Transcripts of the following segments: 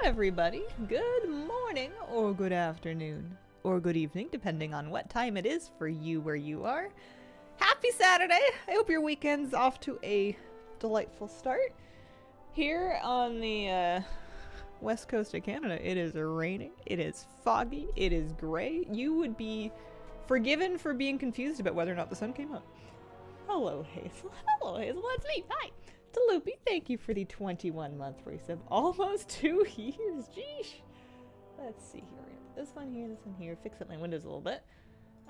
everybody. Good morning, or good afternoon, or good evening, depending on what time it is for you where you are. Happy Saturday! I hope your weekend's off to a delightful start. Here on the west coast of Canada, it is raining, it is foggy, it is gray. You would be forgiven for being confused about whether or not the sun came up. Hello, Hazel. Hello, Hazel. That's me. Hi. To Loopy, thank you for the 21-month resub. Almost 2 years. Jeesh. Let's see here. This one here. Fix up my windows a little bit.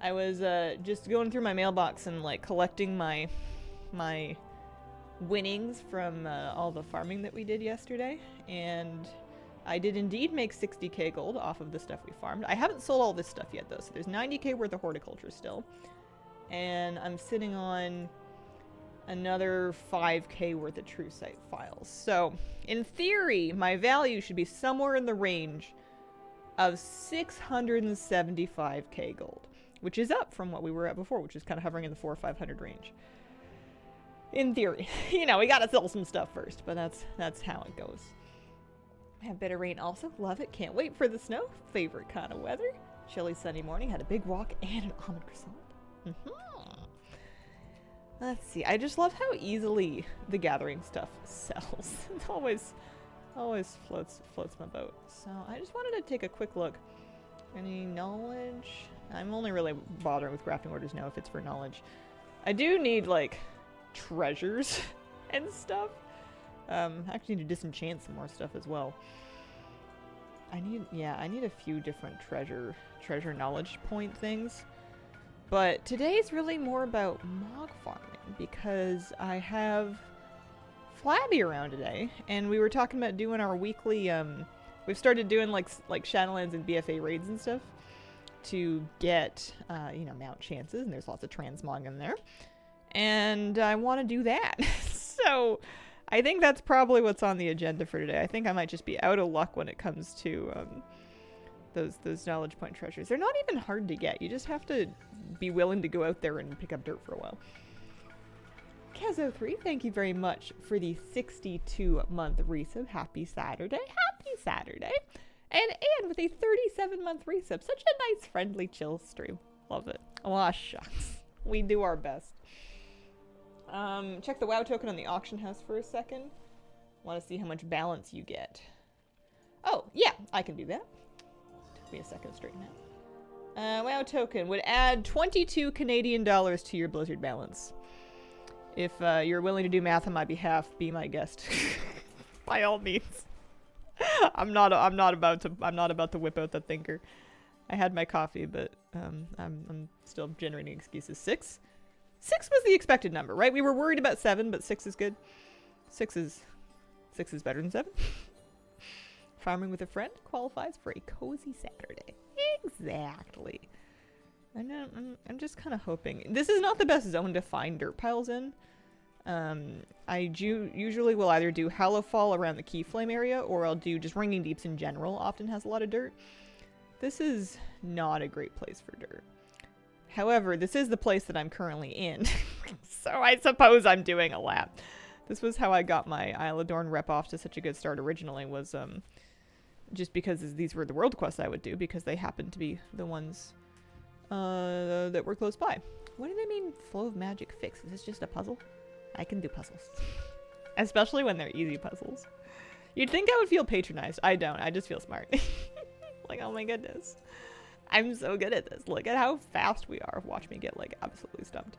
I was just going through my mailbox and like collecting my winnings from all the farming that we did yesterday, and I did indeed make 60k gold off of the stuff we farmed. I haven't sold all this stuff yet though, so there's 90k worth of horticulture still, and I'm sitting on another 5k worth of true sight files. So in theory, my value should be somewhere in the range of 675k gold, which is up from what we were at before, which is kind of hovering in the 400 or 500 range. In theory, you know, we gotta sell some stuff first, but that's how it goes. A bit of rain also, love it, can't wait for the snow, favorite kind of weather. Chilly sunny morning, had a big walk and an almond croissant. Let's see, I just love how easily the gathering stuff sells. It always floats my boat. So I just wanted to take a quick look. Any knowledge? I'm only really bothering with crafting orders now if it's for knowledge. I do need like treasures and stuff. I actually need to disenchant some more stuff as well. I need a few different treasure knowledge point things. But today's really more about mog farming because I have Flabby around today, and we were talking about doing our weekly, we've started doing like Shadowlands and BFA raids and stuff to get, mount chances, and there's lots of transmog in there. And I want to do that. So I think that's probably what's on the agenda for today. I think I might just be out of luck when it comes to those knowledge point treasures. They're not even hard to get. You just have to be willing to go out there and pick up dirt for a while. Kezo3, thank you very much for the 62-month resub. Happy Saturday. Happy Saturday. And with a 37-month resub. Such a nice, friendly, chill stream. Love it. Aw, shucks. We do our best. Check the WoW token on the auction house for a second. Want to see how much balance you get. Oh, yeah, I can do that. Took me a second to straighten out. WoW token would add 22 Canadian dollars to your Blizzard balance. If you're willing to do math on my behalf, be my guest. By all means. I'm not about to whip out the thinker. I had my coffee, but I'm still generating excuses. 6 was the expected number, right? We were worried about 7, but 6 is good. 6 is better than 7. Farming with a friend qualifies for a cozy Saturday. Exactly. I'm just kind of hoping. This is not the best zone to find dirt piles in. I usually will either do Hallow Fall around the Key Flame area, or I'll do just Ringing Deeps in general. Often has a lot of dirt. This is not a great place for dirt. However, this is the place that I'm currently in. So I suppose I'm doing a lap. This was how I got my Isle of Dorn rep off to such a good start originally, was just because these were the world quests I would do, because they happened to be the ones that were close by. What do they mean, flow of magic fix? Is this just a puzzle? I can do puzzles. Especially when they're easy puzzles. You'd think I would feel patronized. I don't. I just feel smart. Like, oh my goodness. I'm so good at this. Look at how fast we are. Watch me get, like, absolutely stumped.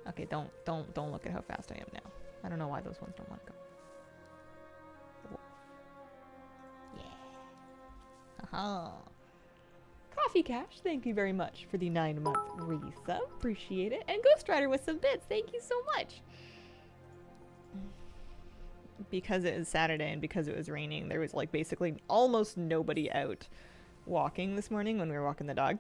Okay, don't look at how fast I am now. I don't know why those ones don't want to go. Aha. Coffee Cash, thank you very much for the 9-month resub. Appreciate it. And Ghost Rider with some bits. Thank you so much. Because it is Saturday and because it was raining, there was like basically almost nobody out walking this morning when we were walking the dog.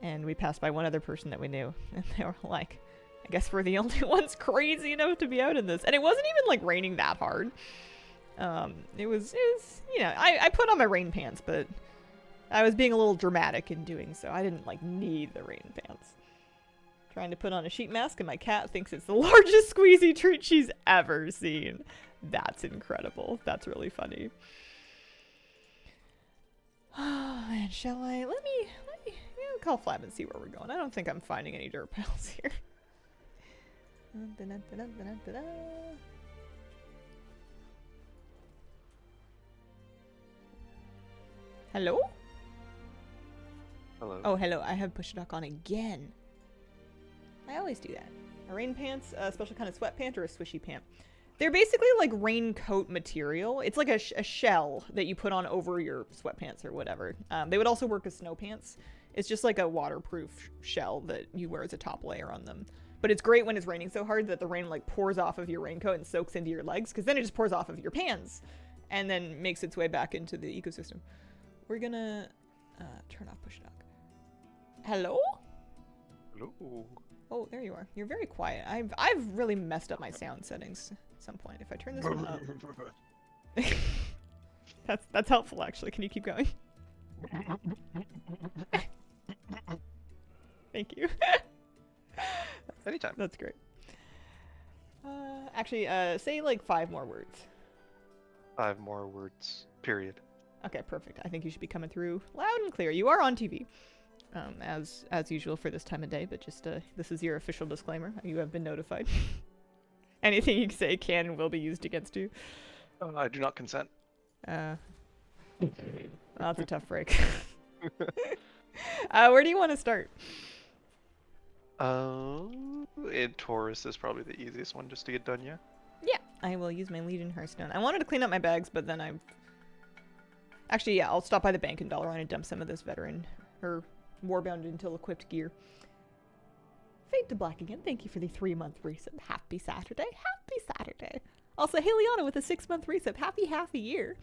And we passed by one other person that we knew. And they were like, I guess we're the only ones crazy enough to be out in this. And it wasn't even like raining that hard. It was, you know, I put on my rain pants, but I was being a little dramatic in doing so. I didn't like need the rain pants. Trying to put on a sheet mask, and my cat thinks it's the largest squeezy treat she's ever seen. That's incredible. That's really funny. Oh, man, shall I? Let me call Flab and see where we're going. I don't think I'm finding any dirt piles here. Hello? Hello. Oh, hello. I have Push Duck on again. I always do that. A rain pants, a special kind of sweatpant, or a swishy pant. They're basically like raincoat material. It's like a shell that you put on over your sweatpants or whatever. They would also work as snow pants. It's just like a waterproof shell that you wear as a top layer on them. But it's great when it's raining so hard that the rain like pours off of your raincoat and soaks into your legs, because then it just pours off of your pants and then makes its way back into the ecosystem. We're gonna turn off Push Duck. Hello? Hello. Oh, there you are. You're very quiet. I've really messed up my sound settings at some point. If I turn this one up. That's helpful, actually. Can you keep going? Thank you. Anytime. That's great. Actually, say like 5 more words. 5 more words. Period. Okay, perfect. I think you should be coming through loud and clear. You are on TV. As usual for this time of day, but just this is your official disclaimer. You have been notified. Anything you say can and will be used against you. I do not consent. Well, that's a tough break. Where do you want to start? Antorus is probably the easiest one just to get done, yeah? Yeah, I will use my Legion Hearthstone. I wanted to clean up my bags, but then Actually, yeah, I'll stop by the bank in Dollarine and dump some of this veteran, or Warbound until equipped gear. Fade to Black again. Thank you for the 3-month resub. Happy Saturday. Happy Saturday. Also, Heliana with a 6-month resub. Happy half a year.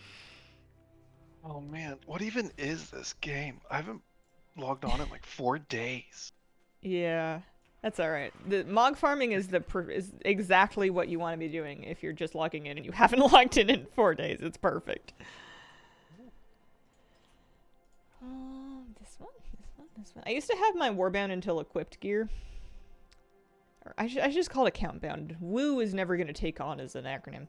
Oh man, what even is this game? I haven't logged on in like 4 days. Yeah, that's all right. The Mog farming is exactly what you want to be doing if you're just logging in and you haven't logged in 4 days. It's perfect. This one. I used to have my Warbound until equipped gear. Or I should just call it account bound. Woo is never going to take on as an acronym.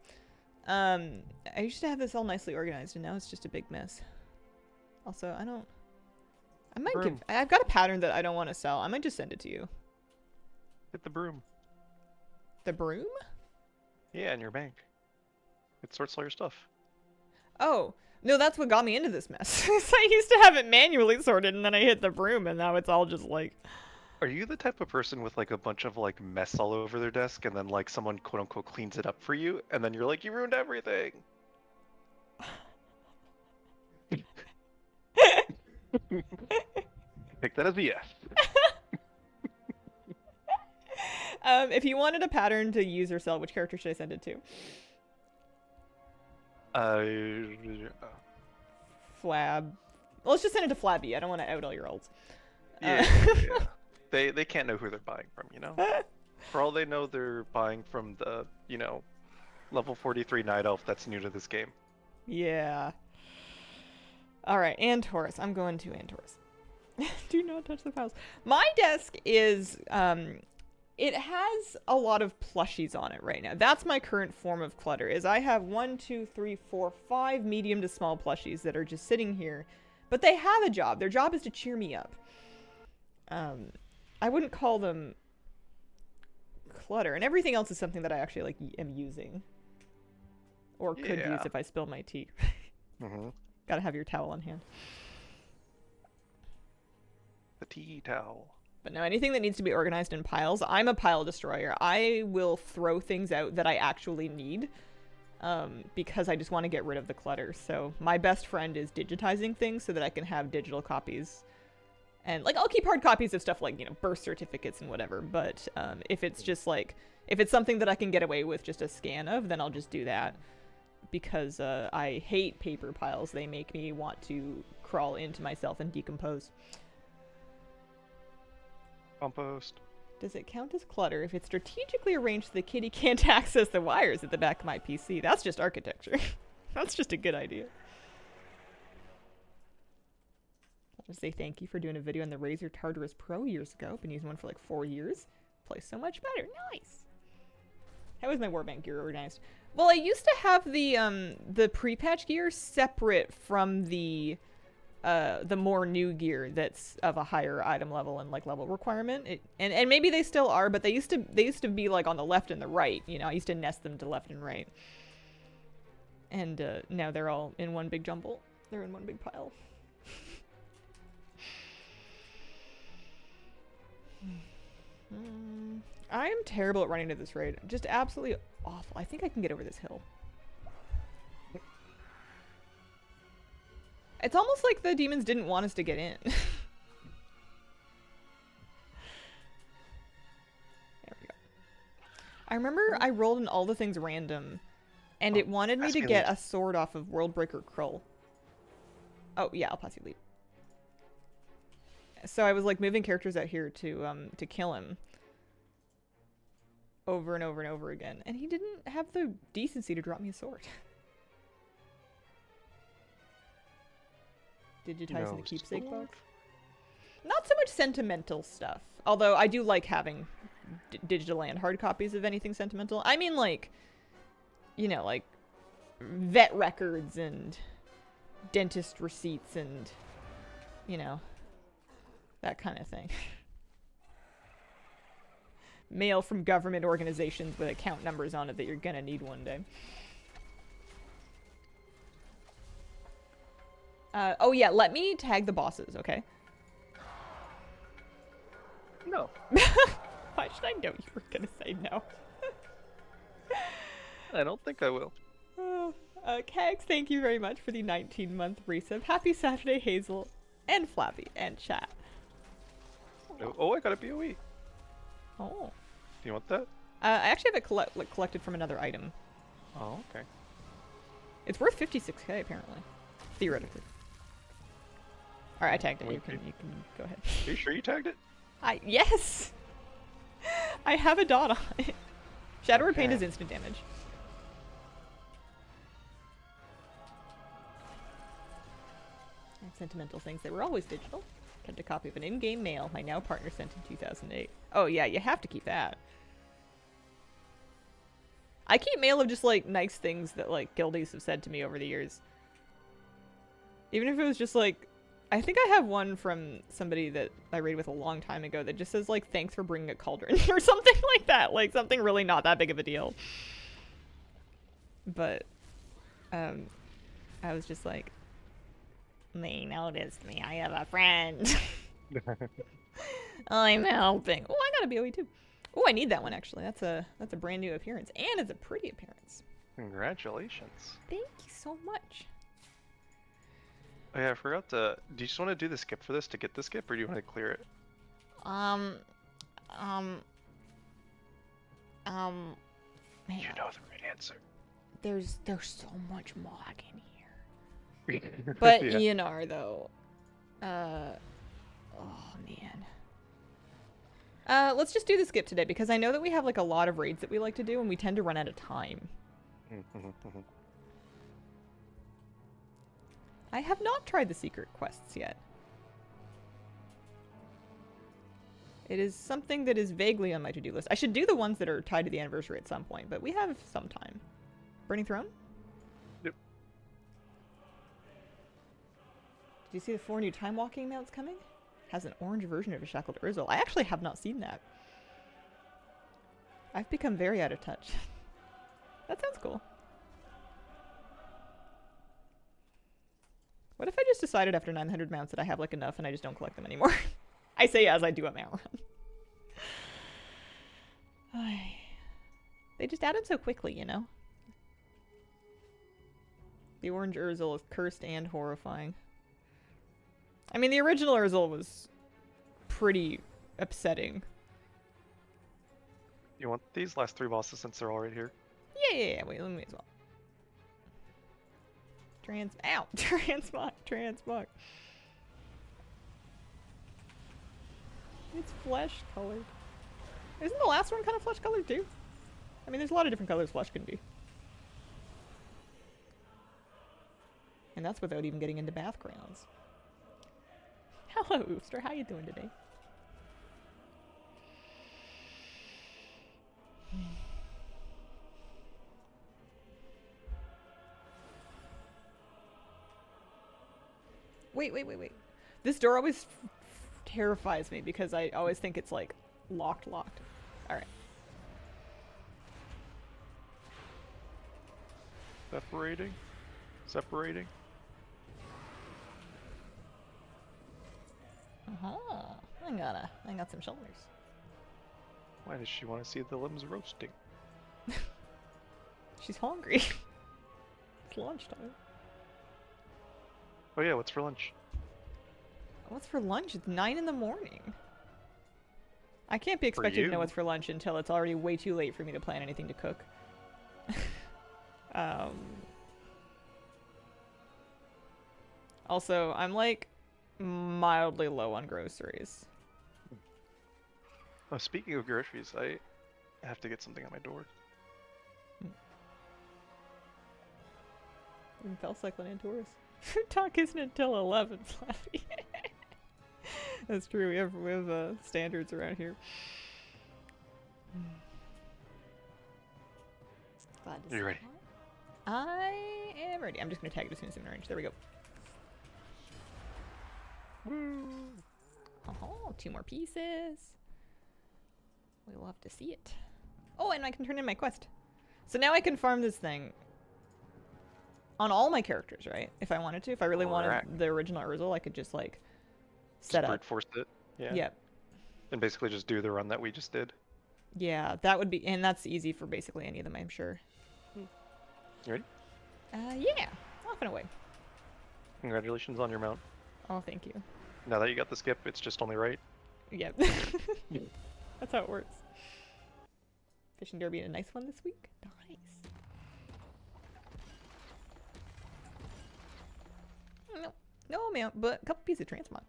I used to have this all nicely organized, and now it's just a big mess. Also, I've got a pattern that I don't want to sell. I might just send it to you. Hit the broom. The broom? Yeah, in your bank. It sorts all your stuff. Oh. No, that's what got me into this mess. I used to have it manually sorted, and then I hit the broom, and now it's all just like... Are you the type of person with like a bunch of like mess all over their desk, and then like someone quote unquote cleans it up for you, and then you're like, you ruined everything? Take that as a yes. If you wanted a pattern to use or sell, which character should I send it to? Flab. Well, let's just send it to Flabby. I don't want to out all your olds. Yeah. They can't know who they're buying from, you know? For all they know, they're buying from the, level 43 Night Elf that's new to this game. Yeah. Alright, Antorus. I'm going to Antorus. Do not touch the files. My desk is, it has a lot of plushies on it right now. That's my current form of clutter, is I have 5 medium to small plushies that are just sitting here. But they have a job. Their job is to cheer me up. I wouldn't call them clutter. And everything else is something that I actually am using. Or could use if I spill my tea. Gotta have your towel on hand. The tea towel. But no, anything that needs to be organized in piles, I'm a pile destroyer. I will throw things out that I actually need. Because I just want to get rid of the clutter. So my best friend is digitizing things so that I can have digital copies. And, I'll keep hard copies of stuff like, birth certificates and whatever. But if it's just, if it's something that I can get away with just a scan of, then I'll just do that. Because I hate paper piles. They make me want to crawl into myself and decompose. Compost. Does it count as clutter if it's strategically arranged so the kitty can't access the wires at the back of my PC? That's just architecture. That's just a good idea. Just say thank you for doing a video on the Razer Tartarus Pro years ago. Been using one for like 4 years. Plays so much better. Nice. How is my warband gear organized? Well, I used to have the pre-patch gear separate from the more new gear that's of a higher item level and like level requirement. And maybe they still are, but they used to be like on the left and the right. You know, I used to nest them to left and right. And now they're all in one big jumble. They're in one big pile. I am terrible at running to this raid. Just absolutely awful. I think I can get over this hill. It's almost like the demons didn't want us to get in. There we go. I remember I rolled in all the things random, and it wanted me to get a sword off of Worldbreaker Krull. Oh, yeah, I'll pass you lead. So I was like moving characters out here to kill him over and over and over again, and he didn't have the decency to drop me a sword. Digitizing the keepsake box. Not so much sentimental stuff, although I do like having digital and hard copies of anything sentimental. I mean, like, you know, like vet records and dentist receipts and, you know, that kind of thing. Mail from government organizations with account numbers on it that you're gonna need one day. Oh yeah, let me tag the bosses, okay? No. Why should I know you were gonna say no? I don't think I will. Kegs, thank you very much for the 19-month resub. Happy Saturday, Hazel, and Flappy, and chat. Oh, I got a BOE. Oh. Do you want that? I actually have it collected from another item. Oh, okay. It's worth 56k apparently, theoretically. All right, I tagged it. You can go ahead. Are you sure you tagged it? Yes. I have a dot on it. Shadow Word Pain is instant damage. And sentimental things that were always digital. Kept a copy of an in-game mail my now partner sent in 2008. Oh yeah, you have to keep that. I keep mail of just like nice things that like guildies have said to me over the years. Even if it was just like, I think I have one from somebody that I raided with a long time ago that just says like, thanks for bringing a cauldron or something like that. Like something really not that big of a deal. But, I was just like, they noticed me. I have a friend. I'm helping. Oh, I got a BOE too. Oh, I need that one actually. That's a brand new appearance, and it's a pretty appearance. Congratulations. Thank you so much. Oh yeah, I forgot to. Do you just want to do the skip for this to get the skip, or do you want to clear it? Man. You know the right answer. There's so much mog in here. But yeah. ENR though. Oh man. Let's just do the skip today because I know that we have like a lot of raids that we like to do and we tend to run out of time. I have not tried the secret quests yet. It is something that is vaguely on my to-do list. I should do the ones that are tied to the anniversary at some point, but we have some time. Burning Throne? Yep. Did you see the 4 new time walking mounts coming? Has an orange version of a shackled Urzel. I actually have not seen that. I've become very out of touch. That sounds cool. What if I just decided after 900 mounts that I have like enough and I just don't collect them anymore? I say as I do a mount run. They just added so quickly, you know? The orange Urzel is cursed and horrifying. I mean, the original Urzel was pretty upsetting. You want these last 3 bosses since they're all right here? Yeah. Wait, let me as well. Transmog. It's flesh colored. Isn't the last one kind of flesh colored too? I mean, there's a lot of different colors flesh can be. And that's without even getting into backgrounds. Hello, Ooster. How you doing today? Wait. This door always terrifies me because I always think it's like locked. Alright. Separating. I got some shoulders. Why does she want to see the limbs roasting? She's hungry. It's lunchtime. Oh yeah, what's for lunch? What's for lunch? It's 9 in the morning. I can't be expected to know what's for lunch until it's already way too late for me to plan anything to cook. Also, I'm like mildly low on groceries. Oh, speaking of groceries, I have to get something on my door. Fell cycling Antorus. Talk isn't until 11, Flappy. That's true. We have standards around here. Glad to see You ready? that. I am ready. I'm just gonna tag it as soon as I'm in range. There we go. Woo! Oh, 2 more pieces. We love to see it. Oh, and I can turn in my quest. So now I can farm this thing on all my characters, right? If I wanted to. If I really wanted the original Urzel, I could just like set up. Brute force it. Yeah. Yep. And basically just do the run that we just did. Yeah, that would be, and that's easy for basically any of them, I'm sure. You ready? Yeah. Off and away. Congratulations on your mount. Oh, thank you. Now that you got the skip, it's just only right. Yep. That's how it works. Fishing derby and a nice one this week. Nice. No amount, but a couple pieces of transmog.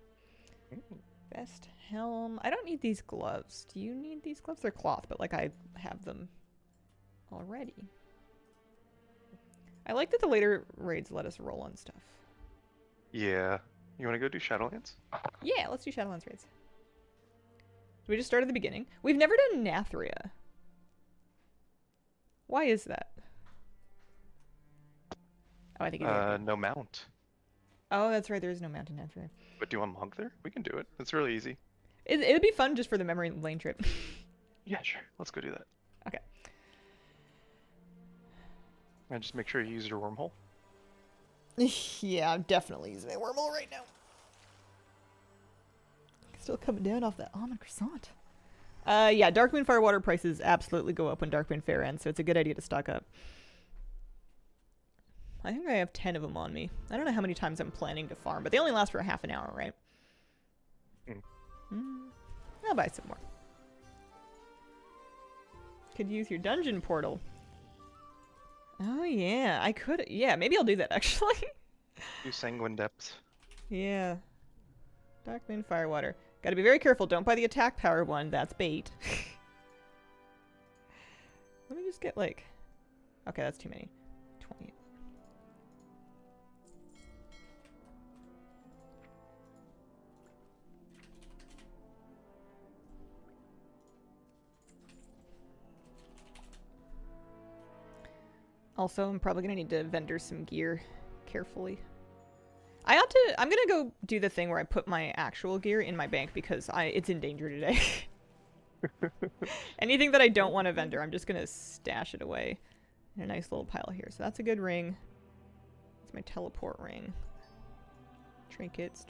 Vest, helm. I don't need these gloves. Do you need these gloves? They're cloth, but like I have them already. I like that the later raids let us roll on stuff. Yeah. You want to go do Shadowlands? Yeah, let's do Shadowlands raids. We just start at the beginning. We've never done Nathria. Why is that? Oh, I think it's no mount. Oh, that's right. There is no mountain Nathria. But do you want monk there? We can do it. It's really easy. It'd be fun just for the memory lane trip. Yeah, sure. Let's go do that. Okay. And just make sure you use your wormhole. Yeah, I'm definitely using my wormhole right now. Still coming down off that almond croissant. Yeah, Darkmoon Firewater prices absolutely go up when Darkmoon Fair ends, so it's a good idea to stock up. I think I have 10 of them on me. I don't know how many times I'm planning to farm, but they only last for a half an hour, right? I'll buy some more. Could use your dungeon portal. Oh yeah, I could. Yeah, maybe I'll do that actually. Do Sanguine Depths. Yeah. Darkmoon Firewater. Gotta be very careful. Don't buy the attack power one. That's bait. Let me just get like... Okay, that's too many. 20. Also, I'm probably gonna need to vendor some gear carefully. I'm gonna go do the thing where I put my actual gear in my bank because it's in danger today. Anything that I don't want to vendor, I'm just gonna stash it away in a nice little pile here. So that's a good ring. That's my teleport ring. Trinkets.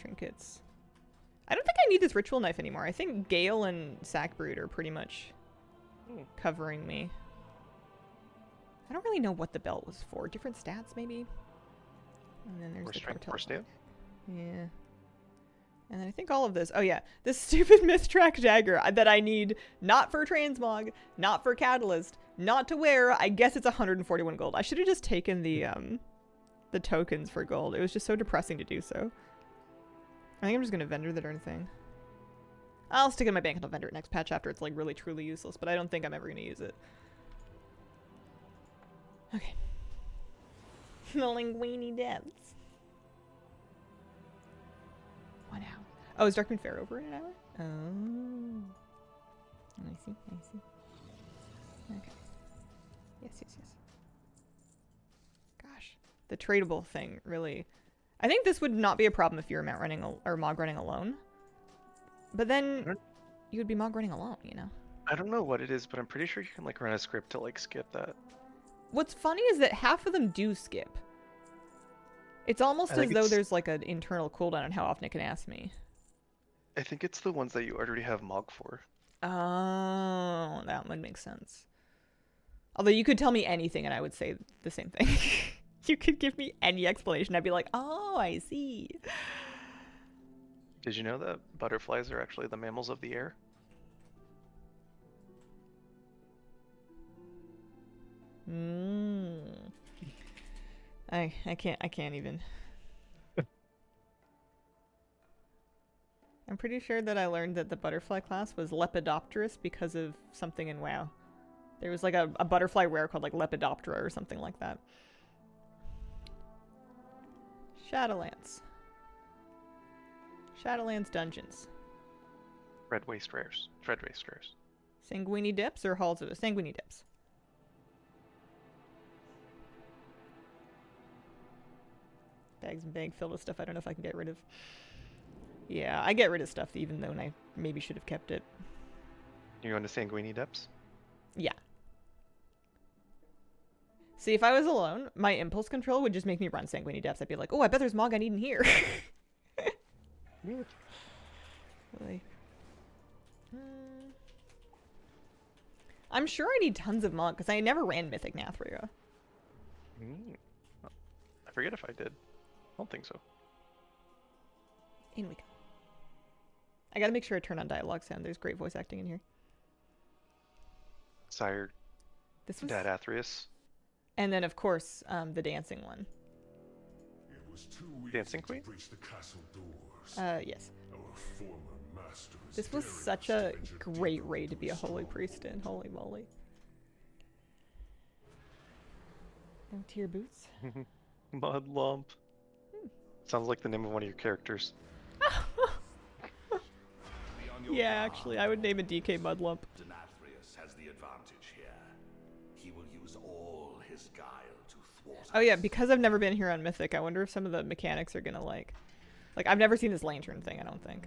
I don't think I need this ritual knife anymore. I think Gale and Sackbrood are pretty much covering me. I don't really know what the belt was for. Different stats, maybe? And then there's the strength, cartel. stance. Yeah. And then I think all of this. Oh yeah, this stupid Mythtrack dagger that I need not for transmog, not for catalyst, not to wear. I guess it's 141 gold. I should have just taken the tokens for gold. It was just so depressing to do so. I think I'm just gonna vendor the darn thing. I'll stick it in my bank and I'll vendor it next patch after it's like really truly useless, but I don't think I'm ever gonna use it. Okay. The Linguini depths. What now? Oh, is Darkmoon Fair over in an hour? Oh. I see, I see. Okay. Yes, yes, yes. Gosh. The tradable thing, really. I think this would not be a problem if you were Mount running or Mog running alone. But then you would be Mog running alone, you know? I don't know what it is, but I'm pretty sure you can like run a script to like skip that. What's funny is that half of them do skip. It's almost as though there's like an internal cooldown on how often it can ask me. I think it's the ones that you already have Mog for. Oh, that would make sense. Although you could tell me anything and I would say the same thing. You could give me any explanation. I'd be like, oh, I see. Did you know that butterflies are actually the mammals of the air? I can't even. I'm pretty sure that I learned that the butterfly class was Lepidopterus because of something in WoW. There was like a butterfly rare called like Lepidoptera or something like that. Shadowlands. Shadowlands dungeons. Red waste rares. Dread waste rares. Sanguini dips or halls of the Sanguini dips? Bags and bags filled with stuff I don't know if I can get rid of. Yeah, I get rid of stuff even though I maybe should have kept it. You going to Sanguini Depths? Yeah. See, if I was alone, my impulse control would just make me run Sanguini Depths. I'd be like, oh, I bet there's Mog I need in here. Really. I'm sure I need tons of Mog because I never ran Mythic Nathria. I forget if I did. I don't think so. In we go. I gotta make sure I turn on dialogue sound. There's great voice acting in here. Sire. This was Dad Athreus. And then, of course, the dancing one. Dancing Queen? Yes. This was such a great raid to be a holy priest in. Holy moly. No tier boots. Mud Lump. Sounds like the name of one of your characters. Yeah, actually, I would name a DK Mudlump. Nathrius has the advantage here. He will use all his guile to thwart us. Oh yeah, because I've never been here on Mythic, I wonder if some of the mechanics are gonna like I've never seen this lantern thing, I don't think.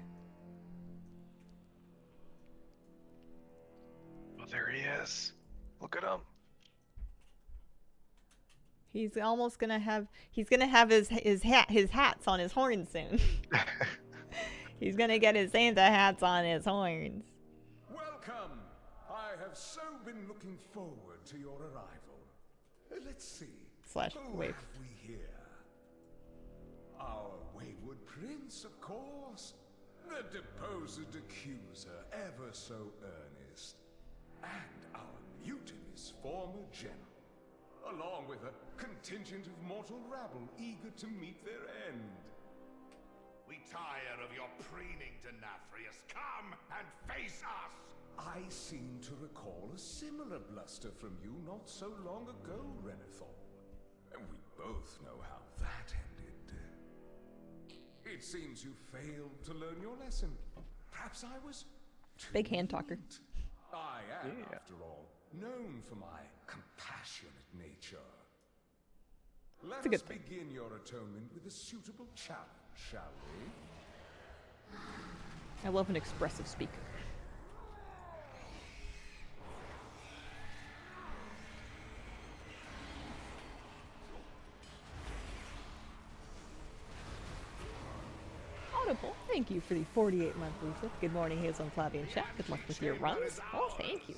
Oh, there he is. Look at him. He's almost gonna have his hats on his horns soon. He's gonna get his Santa hats on his horns. Welcome! I have so been looking forward to your arrival. Let's see. Who Wave. have we here? Our wayward prince, of course. The deposed accuser, ever so earnest. And our mutinous former general. Along with a contingent of mortal rabble eager to meet their end. We tire of your preening, Nathrius. Come and face us! I seem to recall a similar bluster from you not so long ago, Renethor. And we both know how that ended. It seems you failed to learn your lesson. Perhaps I was too Big hand talker. lenient. I am, after all, known for my compassionate nature. Let a good us thing. begin your atonement with a suitable challenge, shall we? I love an expressive speaker. Audible, thank you for the 48-month Lisa. Good morning, Hazel and Flavian chat. Good luck with your runs. Oh, thank you.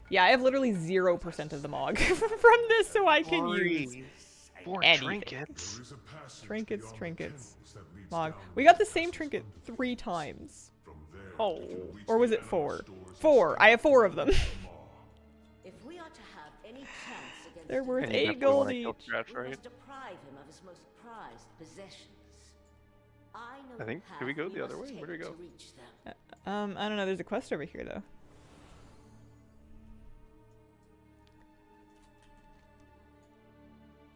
Yeah, I have literally 0% of the Mog from this, so I can use More anything. trinkets. Trinkets. Mog. We got the same trinket 3 times. Oh, or was it 4? 4. I have 4 of them. If we are to have any chance against They're worth And you 8 definitely gold wanna kill each. Trash, we right? must deprive him of his most prized possessions. I know I think- the do we go path the other must way? Where do we take go? to reach them. I don't know. There's a quest over here, though.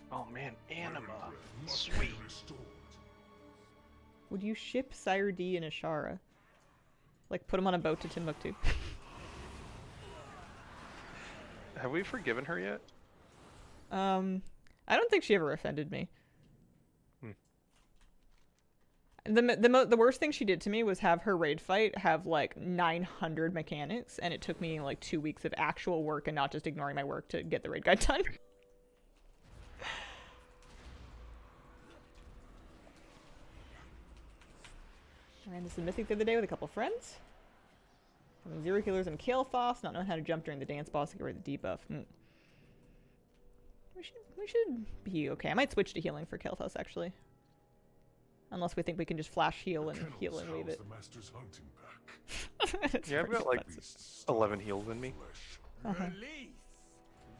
Oh man, Anima. Sweet. Would you ship Sire D and Ashara? Like, put him on a boat to Timbuktu. Have we forgiven her yet? I don't think she ever offended me. Hmm. The worst thing she did to me was have her raid fight have like 900 mechanics, and it took me like 2 weeks of actual work and not just ignoring my work to get the raid guide done. I ran this Mythic the other day with a couple friends. Having 0 killers and Kael'thas, not knowing how to jump during the dance boss to get rid of the debuff. We should be okay. I might switch to healing for Kael'thas, actually. Unless we think we can just flash heal and heal and leave it. The master's hunting pack. Yeah, I've got like 11 heals in me. Uh-huh. Release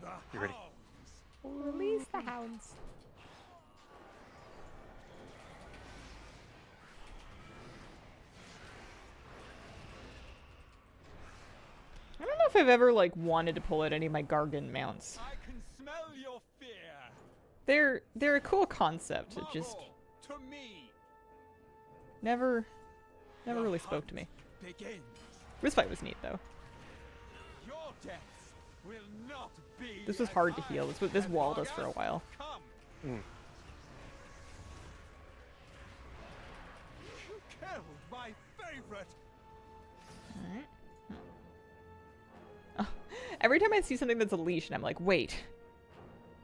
the You ready? hounds. Release the hounds. I don't know if I've ever like wanted to pull out any of my Gargan mounts. I can smell your fear. They're a cool concept. It just Marvel to me. never really spoke to me. Begins. This fight was neat though. Your deaths will not be This was as hard to high heal. This as walled us long for a as while. come. Mm. You killed my favorite. Alright. Oh, every time I see something that's a leash and I'm like, wait,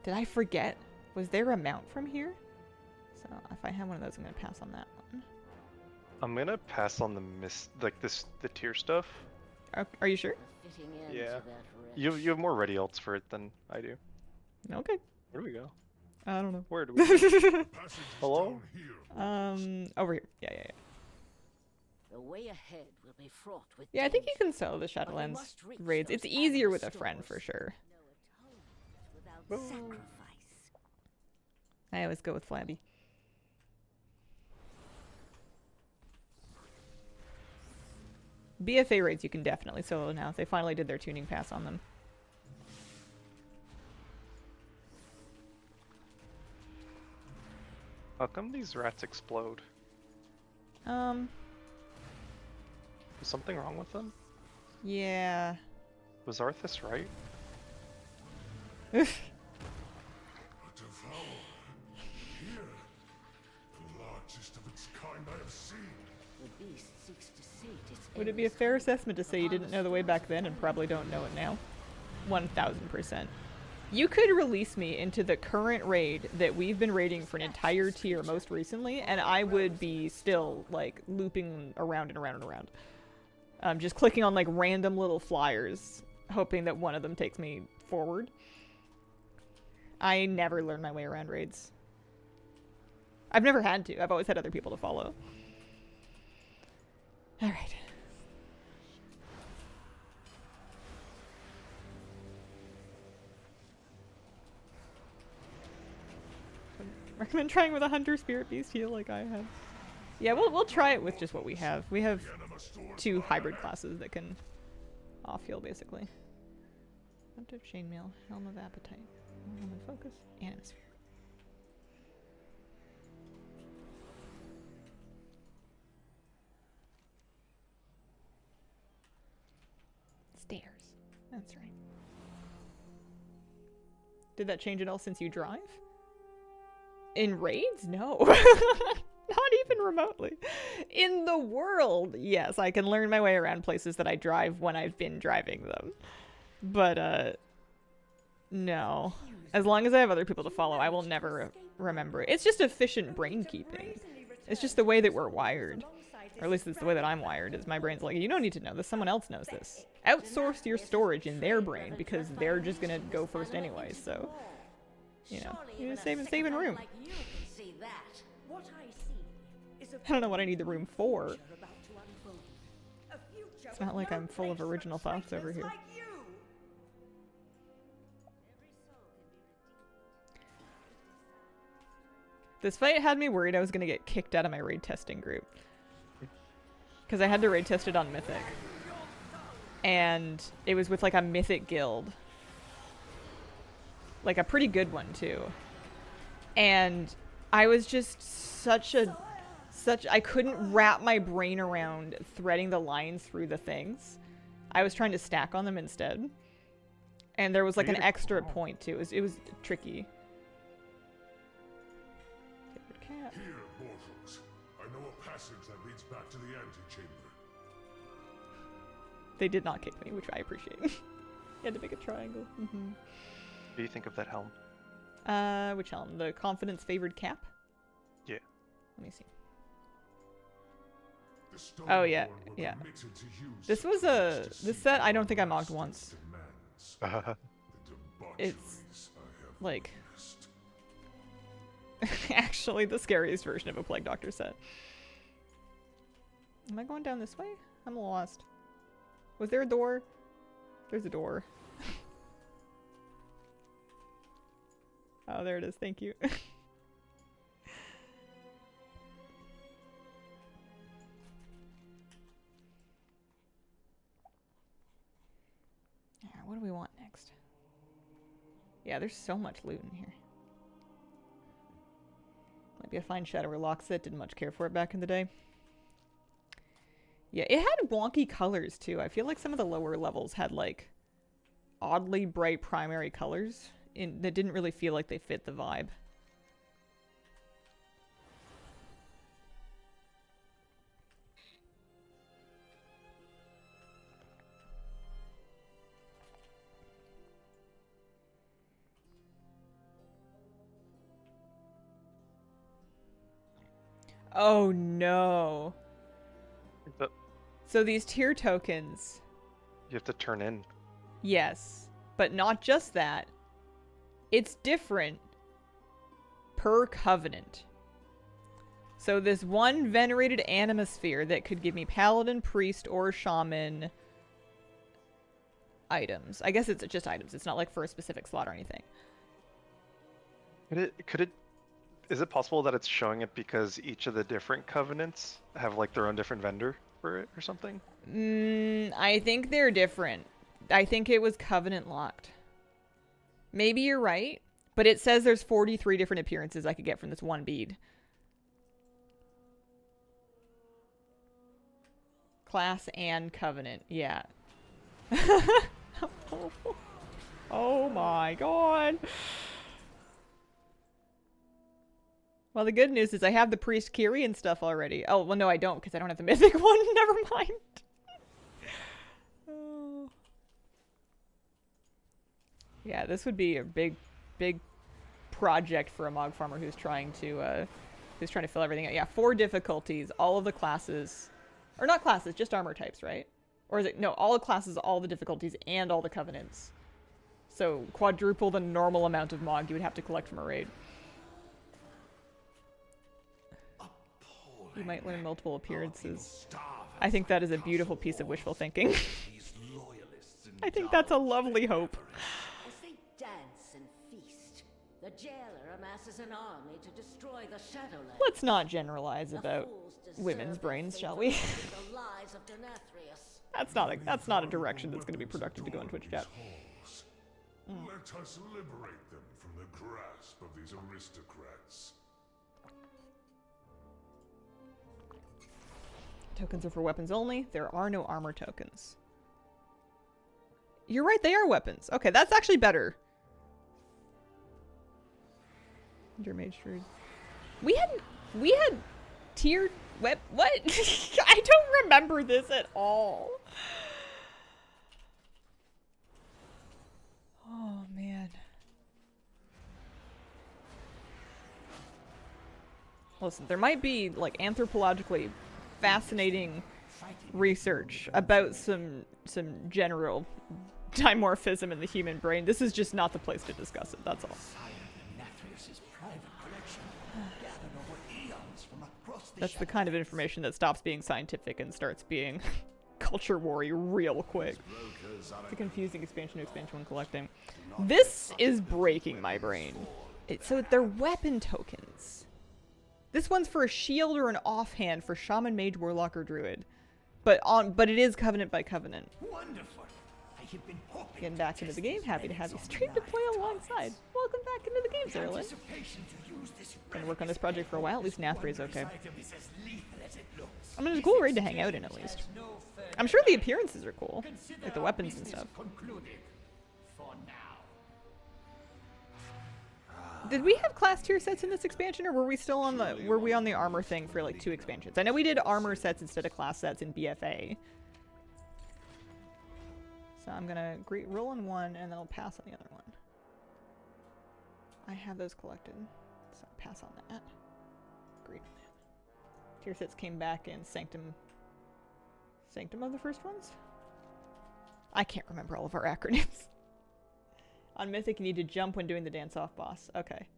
did I forget? Was there a mount from here? So if I have one of those, I'm gonna pass on that one. I'm gonna pass on the tier stuff. Are you sure? Fitting end Yeah. to that You wretch. have more ready ults for it than I do. Okay. Where do we go? I don't know. Where do we go? Passage Hello? down here. Over here. Yeah. The way ahead will be fraught with Yeah, I think you danger. can sell the But we Shadowlands must reach raids. those It's easier admin with a friend for stores. sure. No atonement without sacrifice. I always go with Flabby. BFA raids you can definitely solo now. They finally did their tuning pass on them. How come these rats explode? Is something wrong with them? Yeah. Was Arthas right? A devourer. Here. The largest of its kind I have seen. The beast seeks to sate its Would it be a endless fair hunger assessment to say you didn't know the way back then and probably don't know it now? 1000%. You could release me into the current raid that we've been raiding for an entire tier most recently, and I would be still, like, looping around and around and around. Just clicking on, like, random little flyers, hoping that one of them takes me forward. I never learn my way around raids. I've never had to. I've always had other people to follow. Alright. Recommend trying with a hunter spirit beast heal like I have. Yeah, we'll try it with just what we have. We have The enema stores 2 fire. hybrid classes that can off heal basically. Hunt of chainmail, helm of appetite, helm of focus, animosphere. Stairs. That's right. Did that change at all since you drive? In raids? No. Not even remotely. In the world, yes, I can learn my way around places that I drive when I've been driving them. But, no. As long as I have other people to follow, I will never remember it. It's just efficient brain keeping. It's just the way that we're wired. Or at least it's the way that I'm wired, is my brain's like, you don't need to know this, someone else knows this. Outsource your storage in their brain, because they're just gonna go first anyway, so... You know, you're just saving room. Like you can see that. What I see is a I don't know what I need the room for. future about to unfold. A future It's not like with no I'm full of place for original thoughts over traitors here. like you. This fight had me worried I was gonna get kicked out of my raid testing group. Because I had to raid test it on Mythic. And it was with like a Mythic guild. Like a pretty good one too. And I was just such a I couldn't wrap my brain around threading the lines through the things. I was trying to stack on them instead. And there was like an extra point too. It was tricky. Here, mortals. I know a passage that leads back to the antechamber. They did not kick me, which I appreciate. You had to make a triangle. What do you think of that helm? Which helm? The Confidence Favored Cap? Yeah. Let me see. Oh yeah, yeah. This was this set I don't think I mocked once. It's like actually the scariest version of a Plague Doctor set. Am I going down this way? I'm lost. Was there a door? There's a door. Oh, there it is. Thank you. What do we want next? Yeah, there's so much loot in here. Might be a fine Shadow Relock set. Didn't much care for it back in the day. Yeah, it had wonky colors too. I feel like some of the lower levels had like oddly bright primary colors that didn't really feel like they fit the vibe. Oh no. But So these tier tokens. you have to turn in. Yes. But not just that. It's different per covenant. So this one venerated animosphere that could give me paladin, priest, or shaman items. I guess it's just items. It's not like for a specific slot or anything. Is it possible that it's showing it because each of the different covenants have like their own different vendor for it or something? I think they're different. I think it was covenant locked. Maybe you're right, but it says there's 43 different appearances I could get from this one bead. Class and covenant, yeah. Oh my god. Well, the good news is I have the Priest Kiri and stuff already. Oh, well, no, I don't, because I don't have the Mythic one. Never mind. Oh. Yeah, this would be a big project for a Mog Farmer who's trying to fill everything out. Yeah, 4 difficulties, all of the classes. Or not classes, just armor types, right? Or is it... No, all the classes, all the difficulties, and all the covenants. So, quadruple the normal amount of Mog you would have to collect from a raid. You might learn multiple appearances. I think that is a beautiful piece of wishful thinking. I think that's a lovely hope. As they dance and feast, the jailer amasses an army to destroy the Shadowlands. Let's not generalize The about fools deserve women's their brains, fate shall of we? the lies of Nathria. That's not a direction that's going to be productive to go in Twitch chat. Let us liberate them from the grasp of these aristocrats. Tokens are for weapons only. There are no armor tokens. You're right, they are weapons. Okay, that's actually better. Your mage druid. We had tiered what? I don't remember this at all. Oh man. Listen, there might be like anthropologically fascinating research about some general dimorphism in the human brain. This is just not the place to discuss it, that's all. That's the kind of information that stops being scientific and starts being culture war-y real quick. It's a confusing expansion to expansion when collecting. This is breaking my brain. So they're weapon tokens. This one's for a shield or an offhand for Shaman, Mage, Warlock, or Druid. But it is covenant by covenant. Wonderful. I have been hoping Getting back into the game, happy to have you stream to play alongside. Welcome back, back into the games early. Gonna work on this project for a while. At least Nathria's okay. I mean, it's a cool raid to hang out in, at least. I'm sure the appearances are cool. Like the weapons and stuff. Did we have class tier sets in this expansion, or were we still on the on the armor thing for like 2 expansions? I know we did armor sets instead of class sets in BFA. So I'm gonna roll on one and then I'll pass on the other one. I have those collected, so I'll pass on that. Agreed on that. Tier sets came back in Sanctum of the first ones? I can't remember all of our acronyms. On Mythic, you need to jump when doing the dance-off boss. Okay.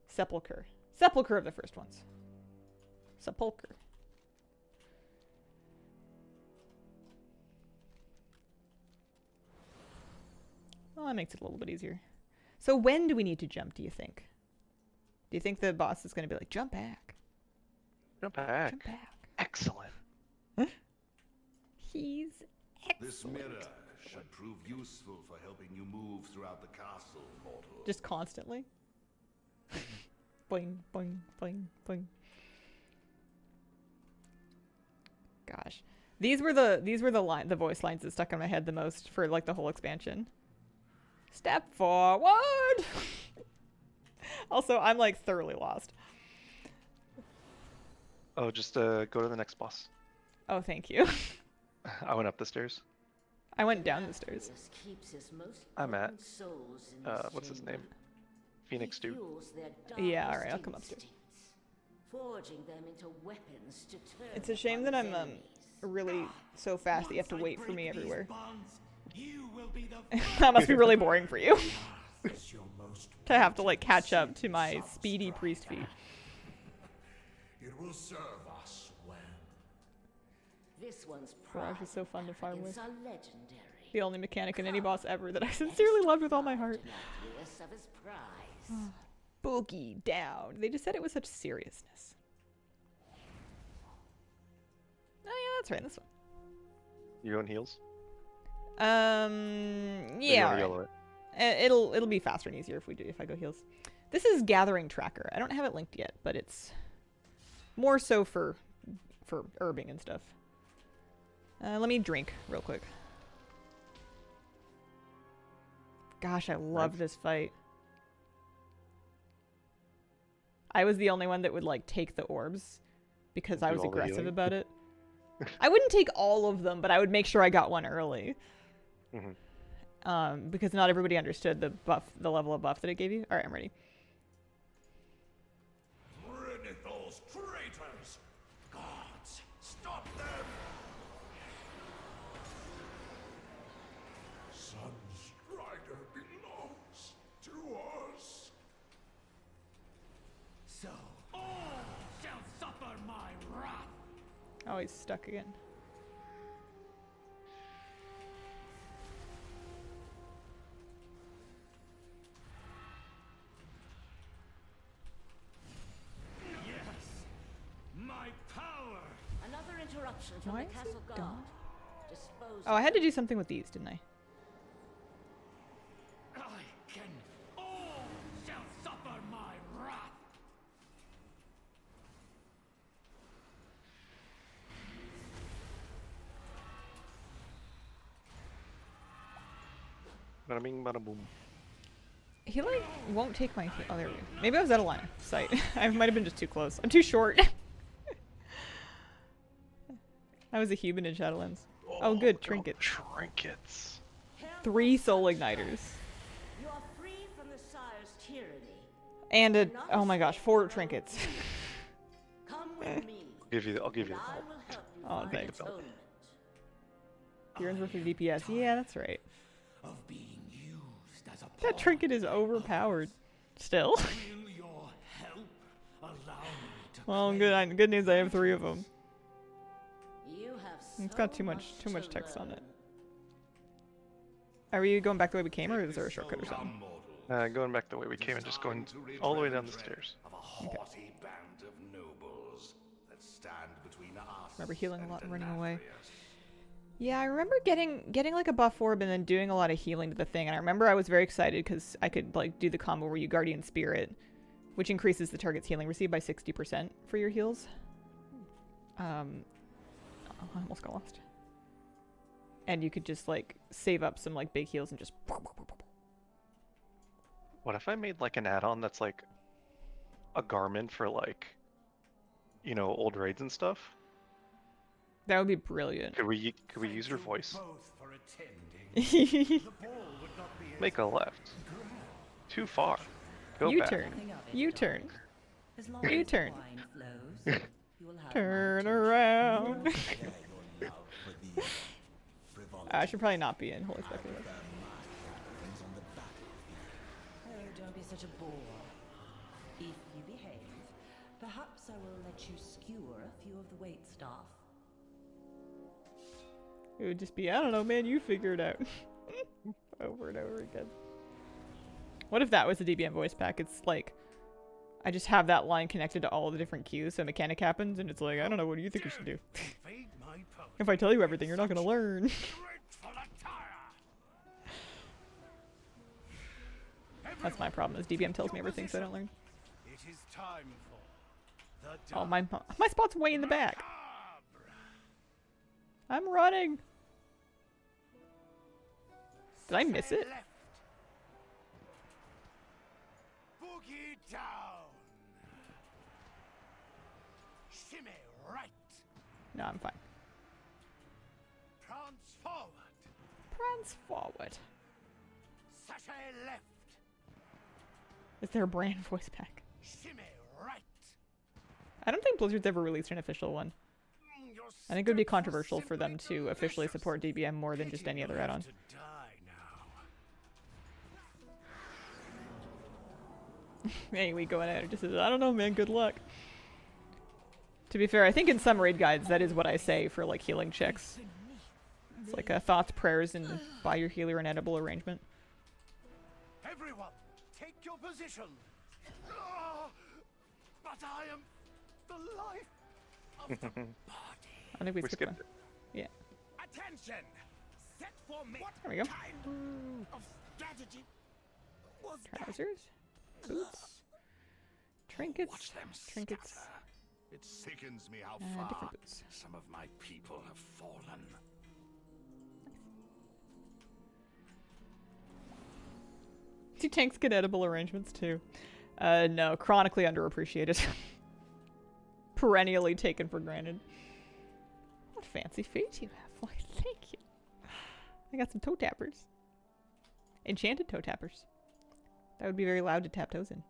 Sepulcher. Sepulcher of the first ones. Sepulcher. Well, that makes it a little bit easier. So when do we need to jump, do you think? Do you think the boss is going to be like, jump back? Jump back. Jump back. Excellent. He's This excellent. mirror should prove useful for helping you move throughout the castle, mortal. Just constantly. Boing, boing, boing, boing. Gosh. These were the voice lines that stuck in my head the most for like the whole expansion. Step forward. Also, I'm like thoroughly lost. Oh, just go to the next boss. Oh, thank you. I went up the stairs. I went down the stairs. I'm at, Souls in what's his name? chamber. Phoenix He Dude. fuels their Yeah, darkest alright, I'll come upstairs. instincts, forging them into weapons to turn It's a shame that upon I'm his enemies. really so fast that you have to wait for me everywhere. You will be the That must be really boring for you. Is your most To have to like catch up to my speedy priest feet. It will serve us well. This one's Barrage pride is so fun to farm with. is a legendary. The only mechanic in any boss ever that I sincerely loved with all my heart. Nucleus of his prize. Boogie down. They just said it with such seriousness. Oh yeah, that's right. This one. You on heals? Yeah. Or you wanna Alright. yellow it? It'll be faster and easier if I go heals. This is Gathering Tracker. I don't have it linked yet, but it's more so for herbing and stuff. Let me drink real quick. Gosh, I love this fight. I was the only one that would like take the orbs because I Do was all the aggressive healing? about it. I wouldn't take all of them, but I would make sure I got one early. Because not everybody understood the level of buff that it gave you. All right, I'm ready. Those traitors! Gods, stop them! Sunstrider belongs to us. so all shall suffer my wrath. Oh, he's stuck again. My power. Another interruption from Why the is he castle guard. dumb? Dispose Oh, I had to do something with these, didn't I? I can. All shall suffer my wrath. Bada bing, bada boom. He like won't take my. Oh, there we go. Maybe I was out of line of sight. I might have been just too close. I'm too short. I was a human in Shadowlands. Oh, good trinkets. Trinkets. 3 soul igniters. You are free from the Sire's tyranny. And oh my gosh, 4 trinkets. Come with me. I'll give you and the I help. will help you Oh, find thanks. atonement. Fear's worth of DPS. Yeah, that's right. Of being used as a That trinket is overpowered. Still. Will your help allow me to Well, claim good news. I have 3 of them. You have It's got so too much to text on it. learn. Are we going back the way we came, or is there a shortcut or something? Going back the way we came and just going all the way down the stairs. Of a haughty band of nobles that stand between us Remember healing a lot and running away. Yeah, I remember getting like a buff orb and then doing a lot of healing to the thing. And I remember I was very excited because I could like do the combo where you Guardian Spirit, which increases the target's healing received by 60% for your heals. Oh, I almost got lost. And you could just like save up some like big heals and just. What if I made like an add-on that's like a garment for like, you know, old raids and stuff? That would be brilliant. Could we use your voice? Both for attending. U-turn. The ball would not be Make a left. Too far. Go back. U-turn. As long You as turn. wine flows, you will have Turn my around. Share your love for the frivolity I should probably not be in Holy Speculative. of my on the battlefield. Oh, don't be such a bore. If you behave, perhaps I will let you skewer a few of the wait staff. It would just be, I don't know, man, you figure it out. Over and over again. What if that was the DBM voice pack? It's like, I just have that line connected to all the different cues, so a mechanic happens, and it's like, I don't know, what do you think you should do? Invade my post. If I tell you everything, you're not gonna learn. Straight for the tire. That's my problem, is DBM tells me everything, so I don't learn. It is time for the Oh, my spot's way in the back. I'm running. Did I miss it? Left. Boogie down. Shimmy right. No, I'm fine. Prance forward. Prance forward. Sashay left. Is there a brand voice pack? Shimmy right. I don't think Blizzard's ever released an official one. Your I think it would be steps are controversial for them simply to officially delicious. support DBM more than just Pity any you other have add-on. to die now. Hey, we going out. It just says, I don't know, man. Good luck. To be fair, I think in some raid guides that is what I say for like healing checks. It's like thoughts, prayers, and buy your healer an edible arrangement. Everyone, take your position. Ah, but I am the life of the body. I think we We skipped skipped one. it. Yeah. Attention! Set for me. What There we go. kind of strategy was that? Trousers, boots, trinkets, Watch them trinkets, scatter. It sickens me how different far boots. some of my people have fallen. Do tanks get edible arrangements too? No, chronically underappreciated. Perennially taken for granted. What fancy feet you have. Why, thank you. I got some toe tappers. Enchanted toe tappers. That would be very loud to tap toes in.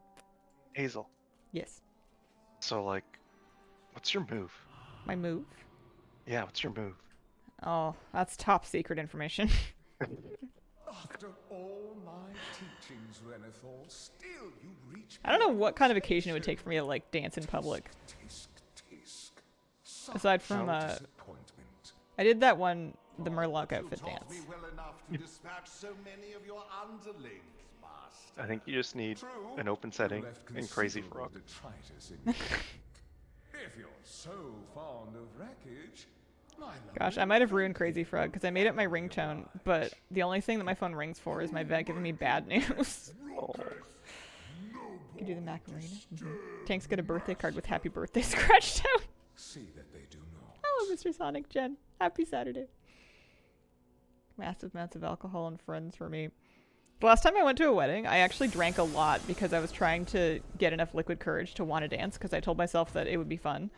Hazel. Yes. So like, what's your move? My move. Yeah, what's your move? Oh, that's top secret information. After all my teachings, Renethor, still you reach. I don't know what kind of occasion it would take for me to like dance in public. Tisk, tisk. Aside from Disappointment. I did that one, the Murloc You outfit taught dance. me well enough to dispatch so many of your underlings, Master. I think you just need True. an open setting You left and Crazy considerable Frog. detritus in your wake. If you're so fond of wreckage, my Gosh, I might have ruined Crazy Frog because I made it my ringtone, but the only thing that my phone rings for is my vet giving me bad news. Oh. You can do the Macarena. Tanks get a birthday card with happy birthday scratched out. see that they do not. Hello, Mr. Sonic Jen. Happy Saturday. Massive amounts of alcohol and friends for me. The last time I went to a wedding, I actually drank a lot because I was trying to get enough liquid courage to want to dance because I told myself that it would be fun.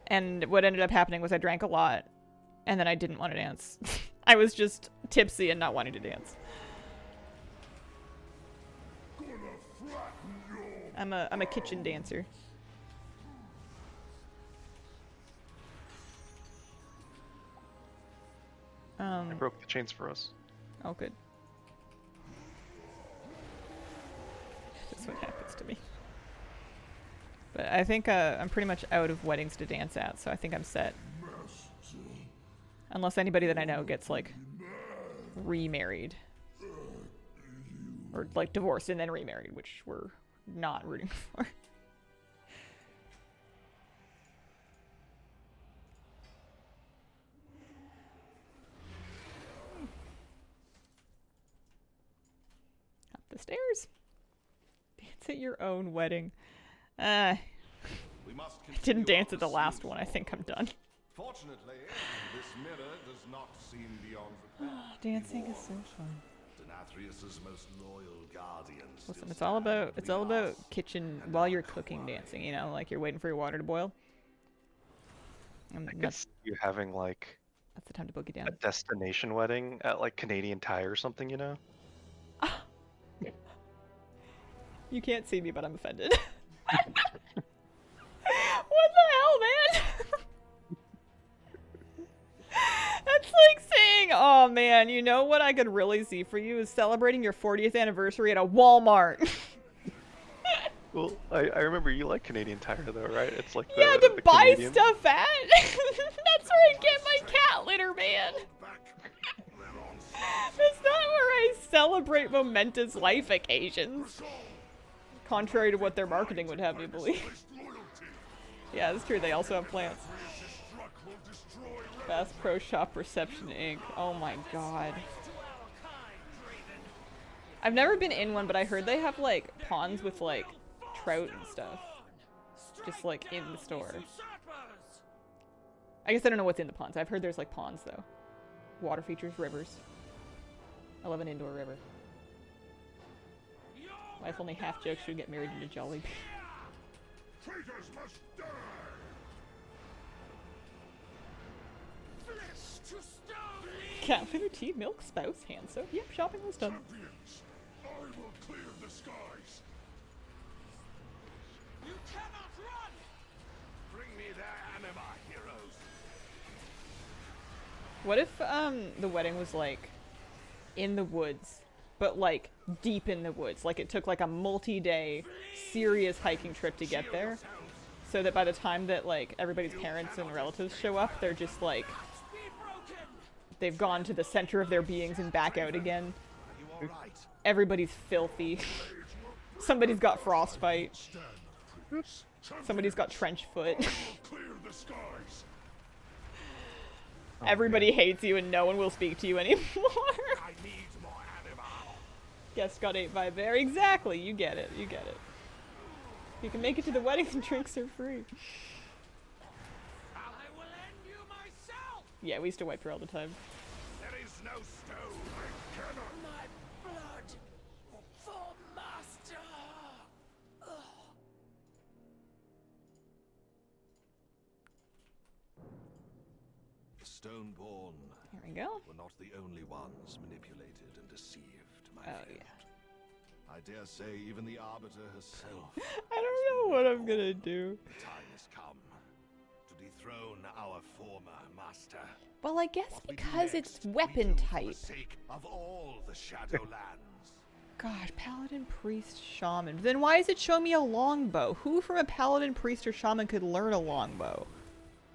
And what ended up happening was I drank a lot and then I didn't want to dance. I was just tipsy and not wanting to dance. I'm a kitchen dancer. I broke the chains for us. Oh, good. That's what happens to me. But I think I'm pretty much out of weddings to dance at, so I think I'm set. Unless anybody that I know gets, like, remarried. Or, like, divorced and then remarried, which we're not rooting for. the stairs. Dance at your own wedding. We must I didn't continue dance at the our last pursuit, one. I think I'm done. Fortunately, this mirror does not seem beyond repair. Dancing is so Behold, fun. Denathrius's most loyal guardian Listen, still it's all about stand between us kitchen and while our you're cooking quiet. dancing, you know, like you're waiting for your water to boil. And I could that's see you having like the time to boogie a down. destination wedding at like Canadian Tire or something, you know? You can't see me, but I'm offended. What the hell, man? That's like saying, oh man, you know what I could really see for you is celebrating your 40th anniversary at a Walmart. Well, I remember you like Canadian Tire though, right? It's like Yeah, the to buy Canadian. stuff at. That's where I get my cat litter, man. That's not where I celebrate momentous life occasions. Contrary to what their marketing would have you believe. Yeah, that's true. They also have plants. Bass Pro Shop Reception Inc. Oh my god. I've never been in one, but I heard they have like ponds with like trout and stuff. Just like in the store. I guess I don't know what's in the ponds. I've heard there's like ponds though. Water features, rivers. I love an indoor river. Wife only half jokes should get married into Jolly. Traitors must die! Cat litter, tea, milk, spouse, hand soap. Yep, shopping was done. Champions, I will clear the skies. You cannot run! Bring me their anima, heroes. What if the wedding was like in the woods, but like deep in the woods? Like it took like a multi-day serious hiking trip to get there, so that by the time that like everybody's parents and relatives show up, they're just like they've gone to the center of their beings and back out again. Are you all right? Everybody's filthy. Somebody's got frostbite. Somebody's got trench foot. Clear the skies. Everybody hates you and no one will speak to you anymore. I need more anima. Guest got ate by a bear. Exactly. You get it. You get it. You can make it to the wedding and drinks are free. I will end you myself! Yeah, we used to wipe her all the time. There is no stone. I cannot. My blood for master! The Stoneborn Here we go. were not the only ones manipulated and deceived, my Oh, friend. yeah. I dare say even the Arbiter herself. I don't know what I'm gonna do. The time has come to dethrone our former master. Well, I guess What we do because next, it's we weapon do for type. the sake of all the Shadowlands. Gosh, paladin, priest, shaman. Then why is it showing me a longbow? Who from a paladin, priest, or shaman could learn a longbow?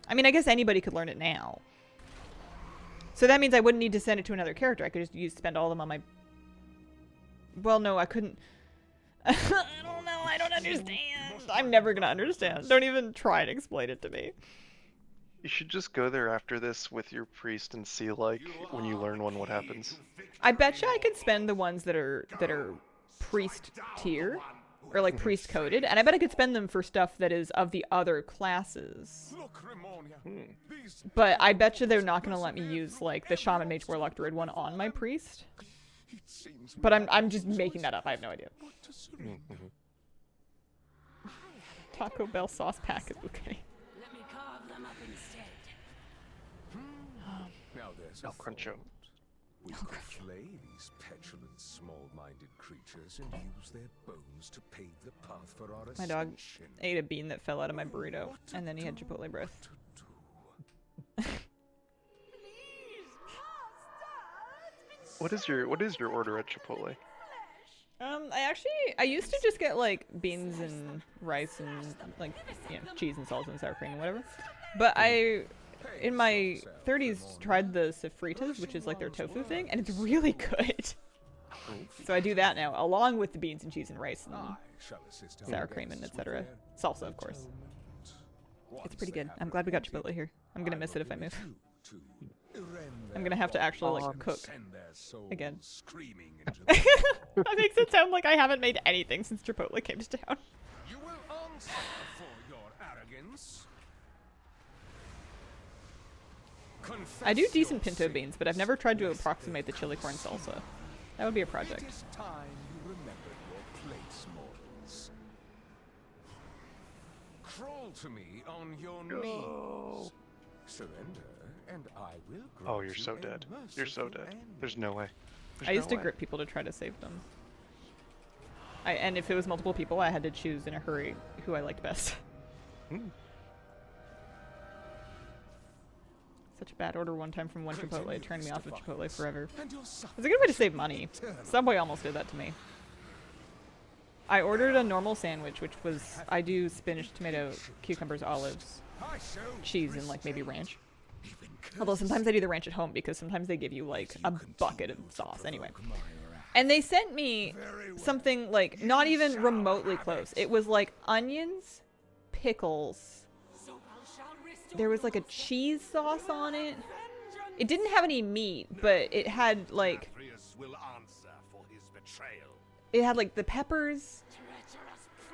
I mean, I guess anybody could learn it now. So that means I wouldn't need to send it to another character. I could just spend all of them on my... Well, no, I couldn't... I don't know. I don't understand. I'm never gonna understand. Don't even try and explain it to me. You should just go there after this with your priest and see like when you learn one what happens. I betcha I could spend the ones that are priest tier or like priest coded, and I bet I could spend them for stuff that is of the other classes. Look, Ramonia. These But I betcha they're not gonna let me use like the shaman, mage, warlock, druid one on my priest. it seems But I'm just making that up. I have no idea. what to surrender. Taco Bell sauce packet. Okay. Let me carve them up instead. Now there's El a Cruncho. thought. We could flay these petulant, small-minded creatures and use their bones to pave the path for our My dog ascension. ate a bean that fell out of my burrito, and then he had Chipotle breath. To do. What is your order at Chipotle? I used to just get like beans and rice and like, you know, cheese and salsa and sour cream and whatever. But I, in my 30s, tried the sofritas, which is like their tofu thing, and it's really good. So I do that now, along with the beans and cheese and rice and I shall assist our sour cream and guests etc. with their Salsa, of course. atonement. It's Once pretty they good. have I'm glad we got repented, Chipotle here. I'm gonna miss will it if I leave move. you to I'm gonna have to actually like cook Send their souls again. screaming into the That makes it sound like I haven't made anything since Chipotle came to town. You will answer for your arrogance. I do Confess decent your pinto sin, beans, but I've never tried to approximate the chili corn salsa. That would be a It project. is time you remembered your place, mortals. Crawl to me on your knees. Surrender, and I will grant Oh, you're you so a dead. You're so merciful dead. end. There's no way. There's I used no to way. grip people to try to save them. And if it was multiple people, I had to choose in a hurry who I liked best. Hmm. Such a bad order one time from one Chipotle. It turned me off of Chipotle forever. And your It's a good way to save money. Subway almost did that to me. I ordered a normal sandwich, which was, I do spinach, tomato, cucumbers, olives, cheese, and like maybe ranch. Although sometimes I do the ranch at home because sometimes they give you like a bucket of sauce anyway. And they sent me something like not even remotely close. It was like onions, pickles. There was like a cheese sauce on it. It didn't have any meat, but it had like Nathrius will answer for his betrayal. it had like the peppers.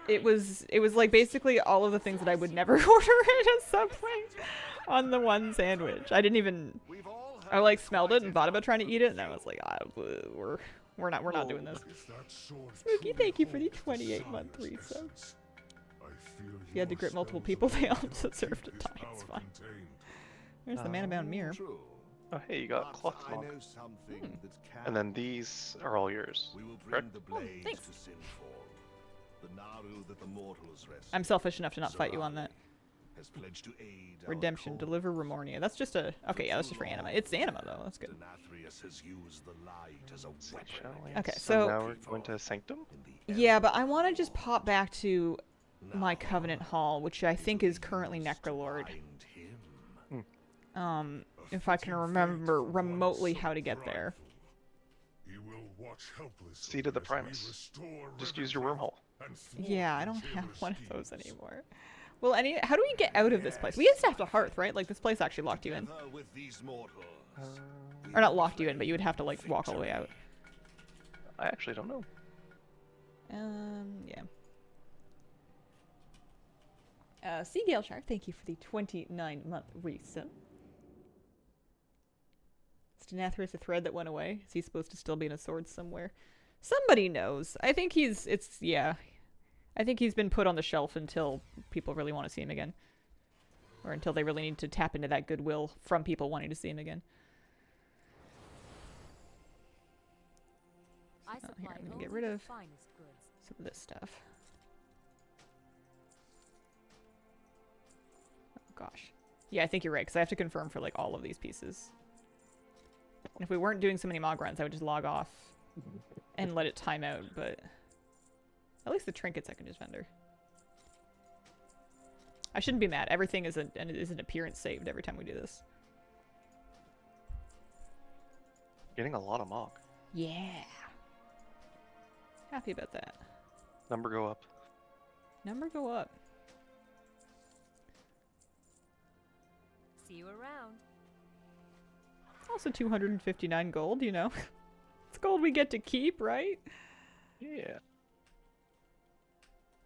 It was like basically all of the things that I would never order at a Subway on the one sandwich. I didn't even. We've all I like smelled it and thought about trying to eat it, and I was like, we're not doing this. Smokey, thank you for the 28-month resub. If you had to grip multiple people, they all deserved a tie. It's fine. There's the man-bound mirror. True. Oh, hey, you got But cloth I mog. know something that can. And then these are all yours. We will bring correct? the blade thanks. to Sinfall. The Naru that the mortals rest. I'm selfish enough to not fight you on that. Has pledged to aid our Redemption, cause. deliver Remornia. That's just a... Okay, yeah, that's just for anima. It's anima, though. That's good. Nathrius has used the light as a See, weapon. Shadowlands. Okay, So so- now we're going to Sanctum? In the Yeah, but I want to just pop back to my Covenant Hall, which I think is currently Necrolord. Find him. If I can remember remotely how to get there. He will watch helplessly Seat of the as we Primus. restore Just use your wormhole. and thwart Yeah, I the don't have jailer's one of those schemes. anymore. Well, how do we get out of this place? We used to have to hearth, right? Like, this place actually locked you in. Together with these mortals. Or not locked you in, but you would have to, like, walk all the way out. I actually don't know. Yeah. Seagale Shark, thank you for the 29-month resub. Is Nathrius a thread that went away? Is he supposed to still be in a sword somewhere? Somebody knows. I think I think he's been put on the shelf until people really want to see him again. Or until they really need to tap into that goodwill from people wanting to see him again. I So, here, supply I'm gonna only get rid the of finest goods. some of this stuff. Oh gosh. Yeah, I think you're right, because I have to confirm for like all of these pieces. And if we weren't doing so many Mog runs, I would just log off and let it time out, but at least the trinkets I can just vendor. I shouldn't be mad. Everything is an appearance saved every time we do this. Getting a lot of mog. Yeah. Happy about that. Number go up. Number go up. See you around. Also 259 gold, you know. It's gold we get to keep, right? Yeah.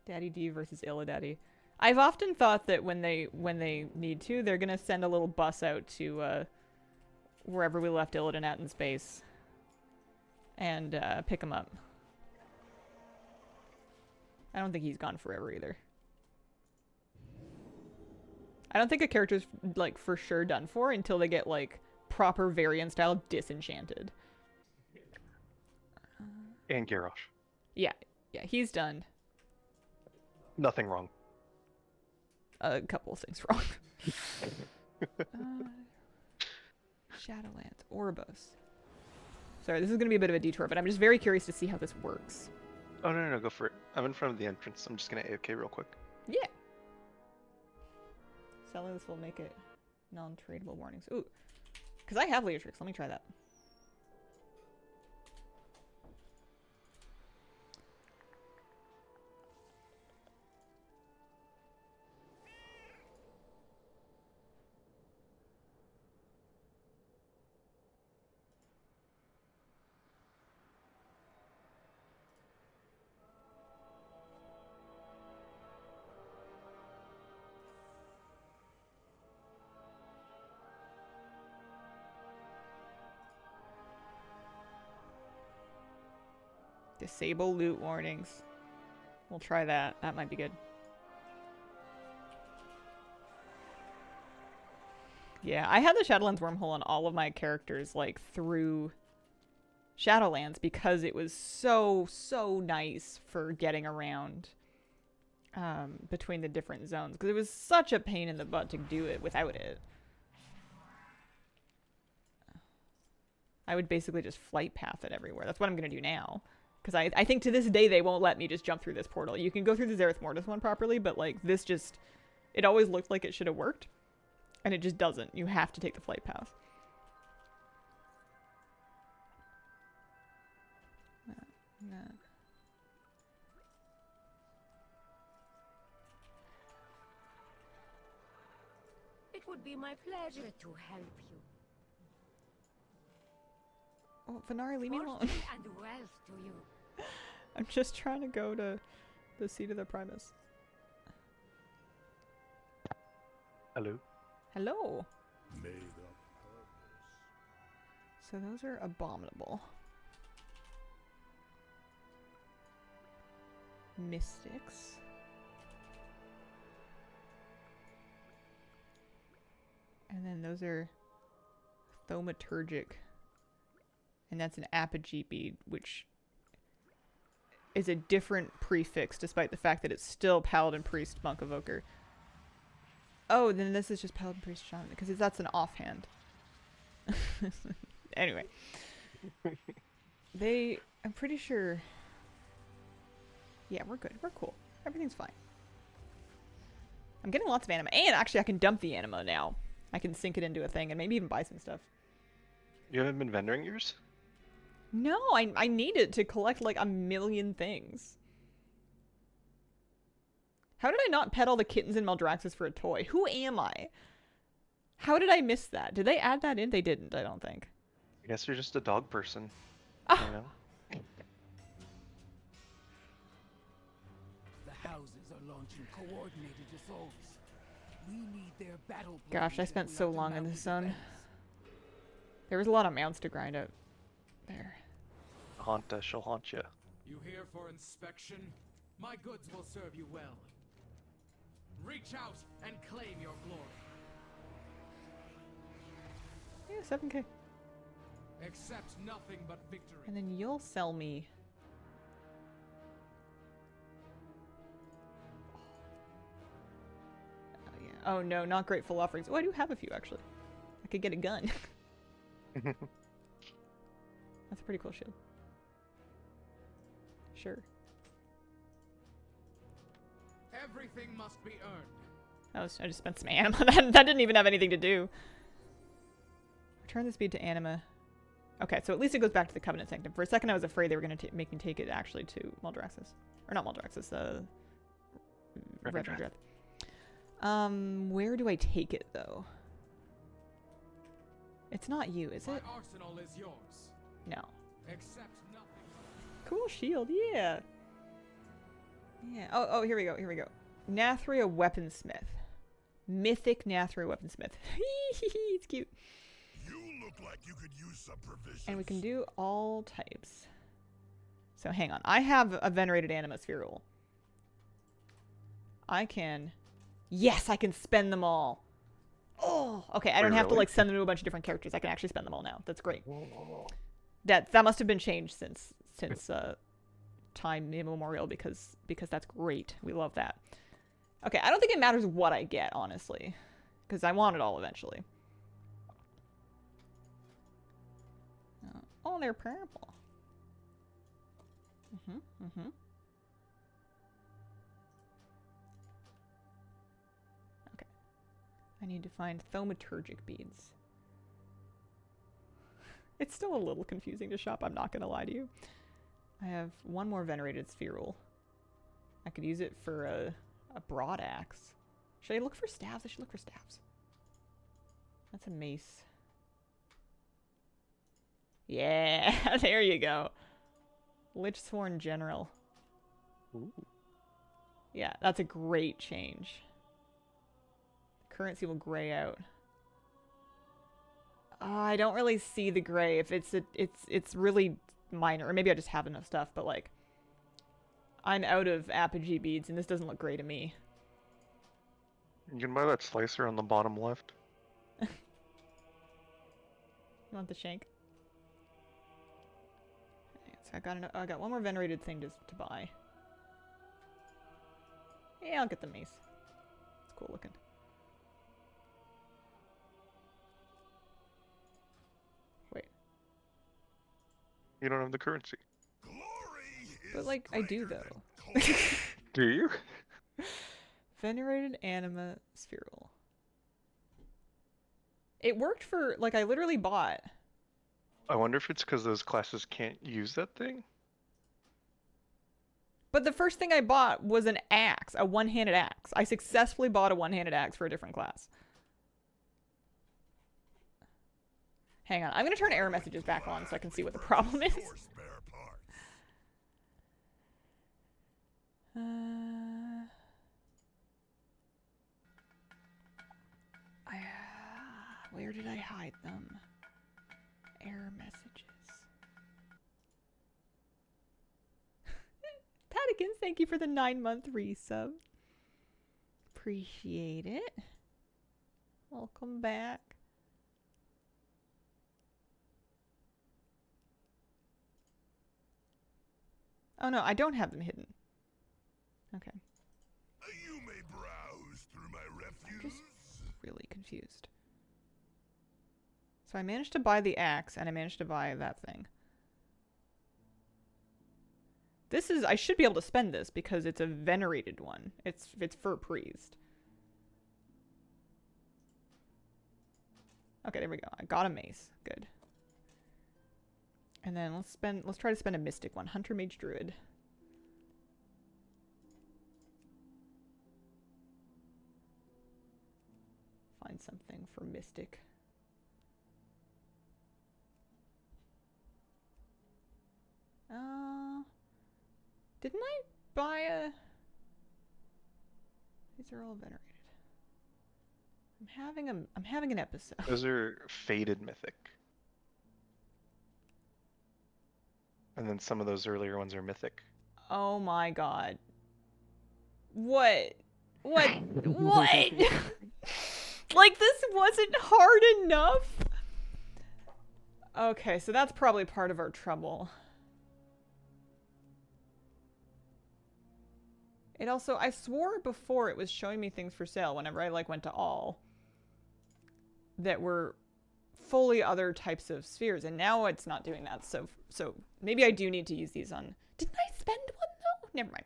Daddy D versus Illidaddy. I've often thought that when they need to, they're gonna send a little bus out to wherever we left Illidan at in space and pick him up. I don't think he's gone forever either. I don't think a character's like for sure done for until they get like proper variant style disenchanted. And Garrosh. Yeah, he's done. Nothing wrong. A couple of things wrong. Shadowlands, Orbos. Sorry, this is going to be a bit of a detour, but I'm just very curious to see how this works. Oh, no, go for it. I'm in front of the entrance. I'm just going to AFK real quick. Yeah. Selling this will make it non-tradable warnings. Ooh. Because I have Leatrix. Let me try that. Disable loot warnings. We'll try that. That might be good. Yeah, I had the Shadowlands wormhole on all of my characters, like, through Shadowlands because it was so nice for getting around between the different zones. Because it was such a pain in the butt to do it without it. I would basically just flight path it everywhere. That's what I'm going to do now. Because I think to this day they won't let me just jump through this portal. You can go through the Zereth Mortis one properly, but like this just... It always looked like it should have worked. And it just doesn't. You have to take the flight path. That. It would be my pleasure to help you. Oh, Venari, leave me alone. Fortune and wealth to you. I'm just trying to go to the seat of the Primus. Hello. Hello. May the purpose. So those are abominable. Mystics. And then those are thaumaturgic. And that's an apogee bead, which is a different prefix despite the fact that it's still Paladin Priest Monk Evoker. Oh, then this is just Paladin Priest Shaman because that's an offhand. Anyway. I'm pretty sure... Yeah, we're good. We're cool. Everything's fine. I'm getting lots of anima. And actually I can dump the anima now. I can sink it into a thing and maybe even buy some stuff. You haven't been vendoring yours? No, I need it to collect like a million things. How did I not pet all the kittens in Maldraxxus for a toy? Who am I? How did I miss that? Did they add that in? They didn't, I don't think. I guess you're just a dog person. Ah. You know? The houses are launching coordinated assaults. We need their battle. Gosh, I spent so long in this zone. There was a lot of mounts to grind out there. She'll haunt you. You here for inspection? My goods will serve you well. Reach out and claim your glory. Yeah, 7k. Accept nothing but victory. And then you'll sell me. Oh, yeah. Oh no, not grateful offerings. Oh, I do have a few actually. I could get a gun. That's a pretty cool shield. Sure. Everything must be earned. I just spent some anima. that didn't even have anything to do. Return the speed to anima. Okay, so at least it goes back to the Covenant Sanctum. For a second I was afraid they were going to make me take it actually to Maldraxxus. Or not Maldraxxus, Revendreth. Where do I take it though? It's not you, is it? My arsenal is yours. No. Accept nothing. Cool shield, yeah. Yeah. Oh, here we go. Nathria Weaponsmith. Mythic Nathria Weaponsmith. It's cute. You look like you could use some provisions. And we can do all types. So hang on. I have a venerated anima spherule. I can... Yes, I can spend them all. Oh, okay. I don't have to like send them to a bunch of different characters. I can actually spend them all now. That's great. That must have been changed since time immemorial because that's great. We love that. Okay, I don't think it matters what I get, honestly, because I want it all eventually. Oh, they're purple. Okay. I need to find thaumaturgic beads. It's still a little confusing to shop, I'm not going to lie to you. I have one more venerated spherule. I could use it for a broad axe. Should I look for staves? I should look for staves. That's a mace. Yeah, there you go. Lich Sworn General. Ooh. Yeah, that's a great change. Currency will gray out. I don't really see the gray. If it's really minor, or maybe I just have enough stuff, but like, I'm out of apogee beads, and this doesn't look great to me. You can buy that slicer on the bottom left. You want the shank? Okay, so I got one more venerated thing to buy. Yeah, I'll get the mace. It's cool looking. Wait. You don't have the currency. But like, I do though. Do you? Venerated anima spheral. It worked for, like, I literally bought. I wonder if it's because those classes can't use that thing? But the first thing I bought was an axe, a one-handed axe. I successfully bought a one-handed axe for a different class. Hang on, I'm gonna turn error messages back on so I can see what the problem is. Where did I hide them? Error messages. Patikins, thank you for the 9-month resub. Appreciate it. Welcome back. Oh no, I don't have them hidden. Okay. You may browse through my refuse. I'm just really confused. So I managed to buy the axe, and I managed to buy that thing. This is, I should be able to spend this because it's a venerated one. It's for priest. Okay, there we go. I got a mace. Good. And then let's try to spend a mystic one. Hunter Mage Druid. Find something for mystic. Didn't I buy a... These are all venerated. I'm having an episode. Those are faded mythic. And then some of those earlier ones are mythic. Oh my god. What? What? What? Like, this wasn't hard enough? Okay, so that's probably part of our trouble. It also, I swore before it was showing me things for sale whenever I like went to all that were fully other types of spheres, and now it's not doing that. So maybe I do need to use these on. Didn't I spend one though? Never mind.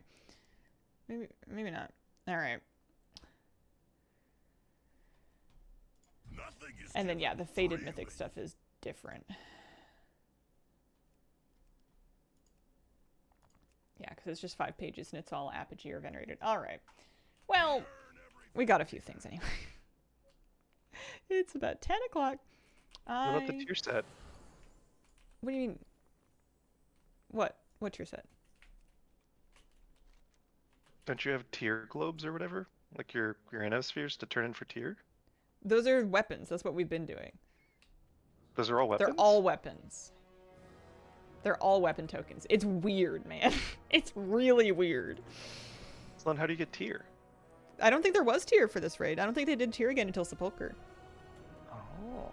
Maybe not. All right. And then yeah, the faded mythic stuff is different. Yeah, because it's just 5 pages and it's all apogee or venerated. All right. Well, we got a few things anyway. It's about 10 o'clock. What about the tier set? What do you mean? What? What tier set? Don't you have tier globes or whatever? Like your enospheres to turn in for tier? Those are weapons. That's what we've been doing. Those are all weapons? They're all weapons. They're all weapon tokens. It's weird, man. It's really weird. So then how do you get tier? I don't think there was tier for this raid. I don't think they did tier again until Sepulcher. Oh.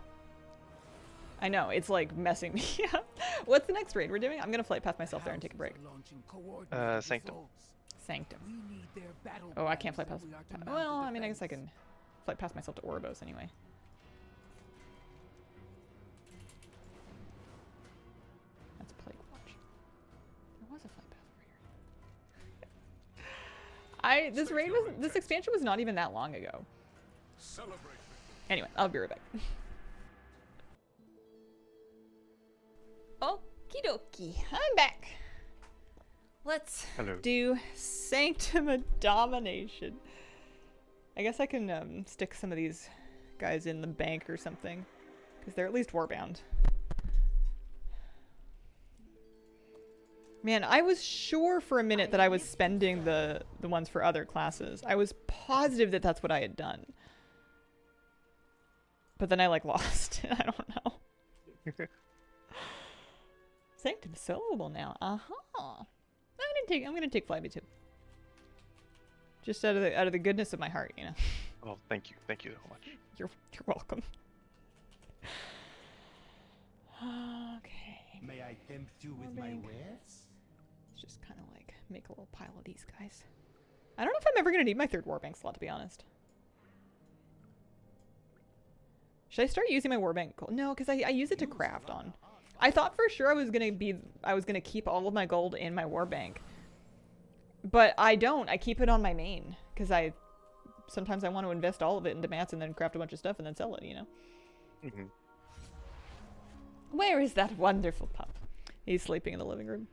I know, it's like messing me up. What's the next raid we're doing? I'm gonna flight past myself there and take a break. Sanctum. Sanctum. Oh, I can't flight past... Well, I mean, I guess I can flight past myself to Oribos anyway. That's Plague Watch. There was a flight path over here. This expansion was not even that long ago. Anyway, I'll be right back. Okie dokie, I'm back. Let's do Sanctum of Domination. I guess I can stick some of these guys in the bank or something, because they're at least warbound. Man, I was sure for a minute that I was spending the ones for other classes. I was positive that that's what I had done. But then I, like, lost. I don't know. Sanctum soloable now. I'm gonna take Flyby too. Just out of the goodness of my heart, you know. Oh, thank you so much. You're welcome. Okay. May I tempt you with my Warband. wares? Let's just kind of like make a little pile of these guys. I don't know if I'm ever gonna need my 3rd Warband slot, to be honest. Should I start using my Warband gold? No, because I use it to craft on. I thought for sure I was gonna keep all of my gold in my Warbank. But I don't. I keep it on my main. Because sometimes I want to invest all of it into mats and then craft a bunch of stuff and then sell it, you know? Mm-hmm. Where is that wonderful pup? He's sleeping in the living room.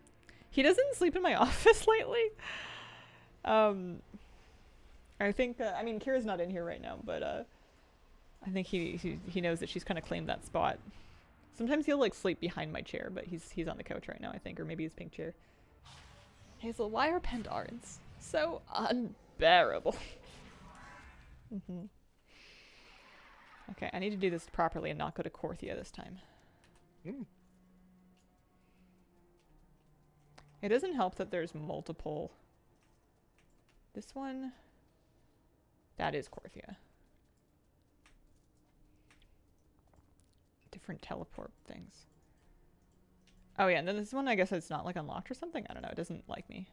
He doesn't sleep in my office lately. I think, I mean, Kira's not in here right now, but I think he knows that she's kind of claimed that spot. Sometimes he'll like sleep behind my chair, but he's on the couch right now, I think, or maybe his pink chair. Hazel, why are Pandarans so unbearable? Okay, I need to do this properly and not go to Korthia this time. It doesn't help that there's multiple. This one, that is Korthia. Different teleport things. Oh yeah, and then this one I guess it's not like unlocked or something. I don't know. It doesn't like me.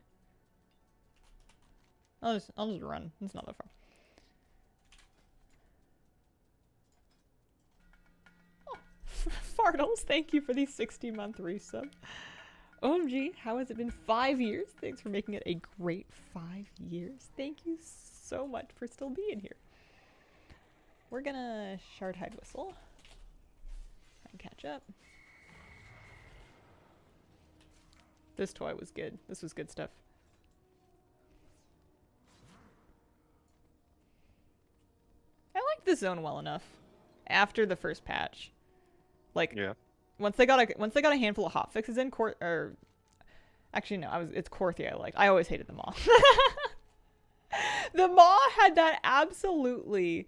I'll just run. It's not that far. Oh, Fartles, thank you for the 60-month resub. OMG, how has it been 5 years? Thanks for making it a great 5 years. Thank you so much for still being here. We're gonna shard hide whistle. Try and catch up. This toy was good. This was good stuff. I liked this zone well enough after the first patch. Like, Yeah. once they got a handful of hotfixes in actually no, it's Korthia I liked. I always hated the Maw. The Maw had that absolutely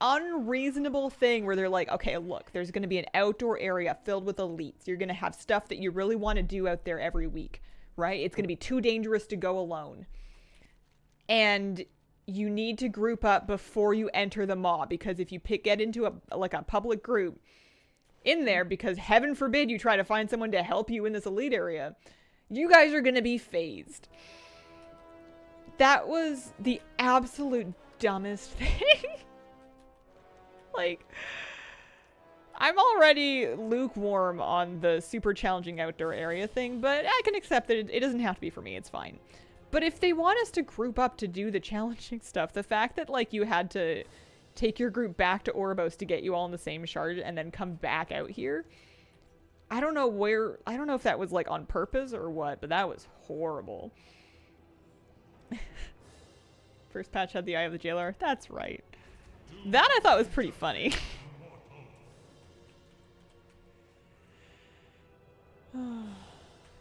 unreasonable thing where they're like, okay, look, there's going to be an outdoor area filled with elites. You're going to have stuff that you really want to do out there every week, right? It's going to be too dangerous to go alone. And you need to group up before you enter the Maw, because if you get into a public group in there, because heaven forbid you try to find someone to help you in this elite area, you guys are going to be phased. That was the absolute dumbest thing. Like, I'm already lukewarm on the super challenging outdoor area thing, but I can accept that it doesn't have to be for me. It's fine. But if they want us to group up to do the challenging stuff, the fact that, like, you had to take your group back to Oribos to get you all in the same shard and then come back out here, I don't know if that was, like, on purpose or what, but that was horrible. First patch had the Eye of the Jailer. That's right. That I thought was pretty funny.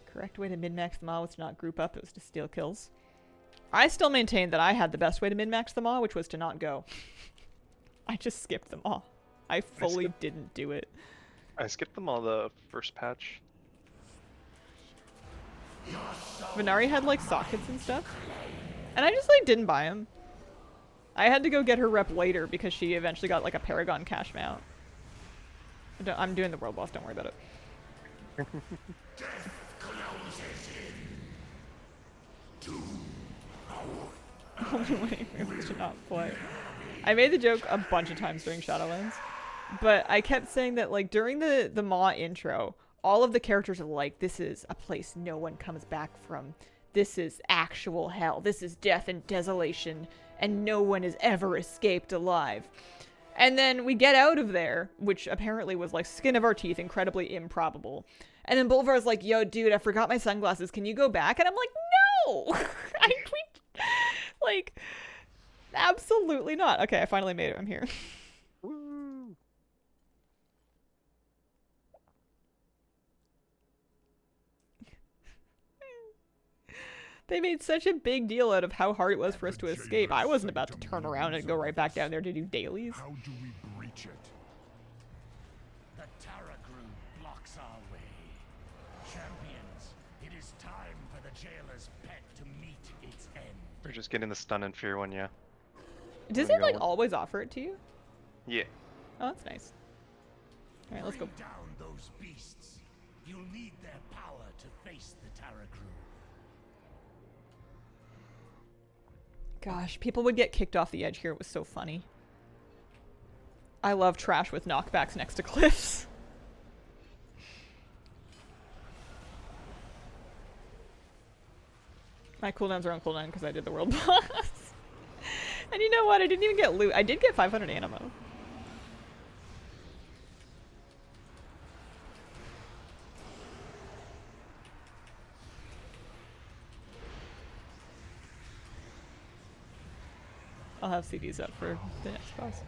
Correct way to min-max the Maw was to not group up, it was to steal kills. I still maintain that I had the best way to min-max the Maw, which was to not go. I just skipped the Maw. I fully didn't do it. I skipped them all the first patch. Venari had like sockets and stuff. And I just like didn't buy them. I had to go get her rep later because she eventually got like a Paragon cash mount. I'm doing the world boss, don't worry about it. Only winning moves to not play. I made the joke a bunch of times during Shadowlands, but I kept saying that like during the Maw intro, all of the characters are like, this is a place no one comes back from. This is actual hell. This is death and desolation, and no one has ever escaped alive. And then we get out of there, which apparently was like skin of our teeth, incredibly improbable. And then Bolvar's like, yo, dude, I forgot my sunglasses. Can you go back? And I'm like, no! Like, absolutely not. Okay, I finally made it. I'm here. Woo! They made such a big deal out of how hard it was for us to escape. I wasn't about to turn around and go right back down there to do dailies. How do we breach it? The Taragrue blocks our way. jailer's pet to meet its end. We're just getting the stun and fear one, yeah. Does There it you like go. always offer it to you? Yeah. Oh, that's nice. All right, let's go. Bring down those beasts. You'll need their power to face the Terra crew. Gosh, people would get kicked off the edge here. It was so funny. I love trash with knockbacks next to cliffs. My cooldowns are on cooldown because I did the world boss. And you know what? I didn't even get loot. I did get 500 animo. I'll have CDs up for the next boss.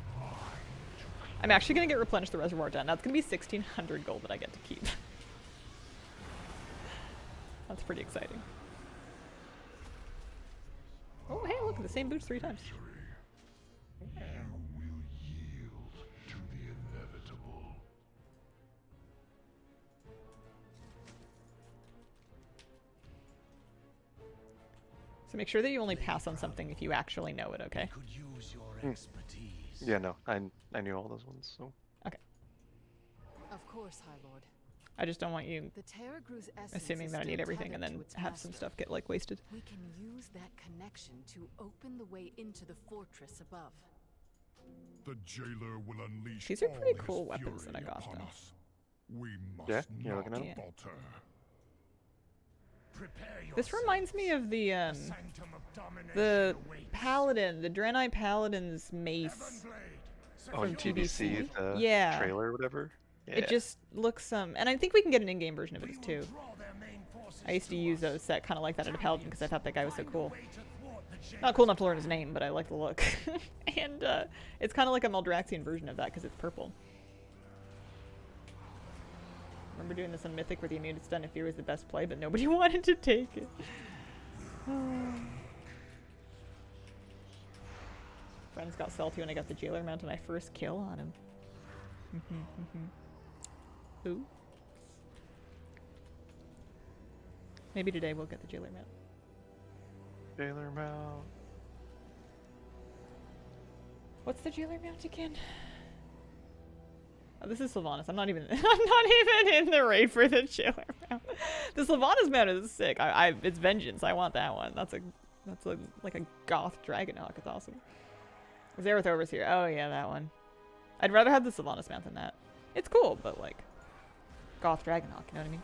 I'm actually going to get replenished the reservoir done. That's going to be 1,600 gold that I get to keep. That's pretty exciting. Oh, hey, look, the same boots 3 times. You will yield to the inevitable. So make sure that you only pass on something if you actually know it, okay? Could use your expertise. Yeah, no, I knew all those ones, so. Okay. Of course, High Lord. I just don't want you The Terra Crew's essence assuming is that I need still everything and tethered then to its have some master. stuff get, like, wasted. We can use that connection to open the way into the fortress above. The jailer will unleash These are all pretty his cool weapons that I fury got, upon though. us. We must Yeah, you're looking not at 'em? falter. Prepare This yourself. reminds me of the Sanctum of Domination the awaits. paladin, the Draenei paladin's mace. Oh, From in TBC, TBC? the Yeah. trailer or whatever. Yeah. It just looks and I think we can get an in-game version of it too. Draw their main forces I used to to use us. a set kind of like that at a paladin because I thought that guy was so Find a cool. way to thwart the Not cool enough to learn his name, but I like the look. And it's kind of like a Maldraxian version of that because it's purple. Remember doing this on Mythic where the immune stun if fear was the best play, but nobody wanted to take it. Friends got salty when I got the jailer mount and my first kill on him. Ooh. Maybe today we'll get the jailer mount. Jailer mount. What's the jailer mount again? Oh, this is Sylvanas. I'm not even in the raid for the jailer mount. The Sylvanas mount is sick. It's vengeance. I want that one. That's like a goth dragonhawk. It's awesome. Zareth over's here. Oh yeah, that one. I'd rather have the Sylvanas mount than that. It's cool, but like goth dragonhawk, you know what I mean?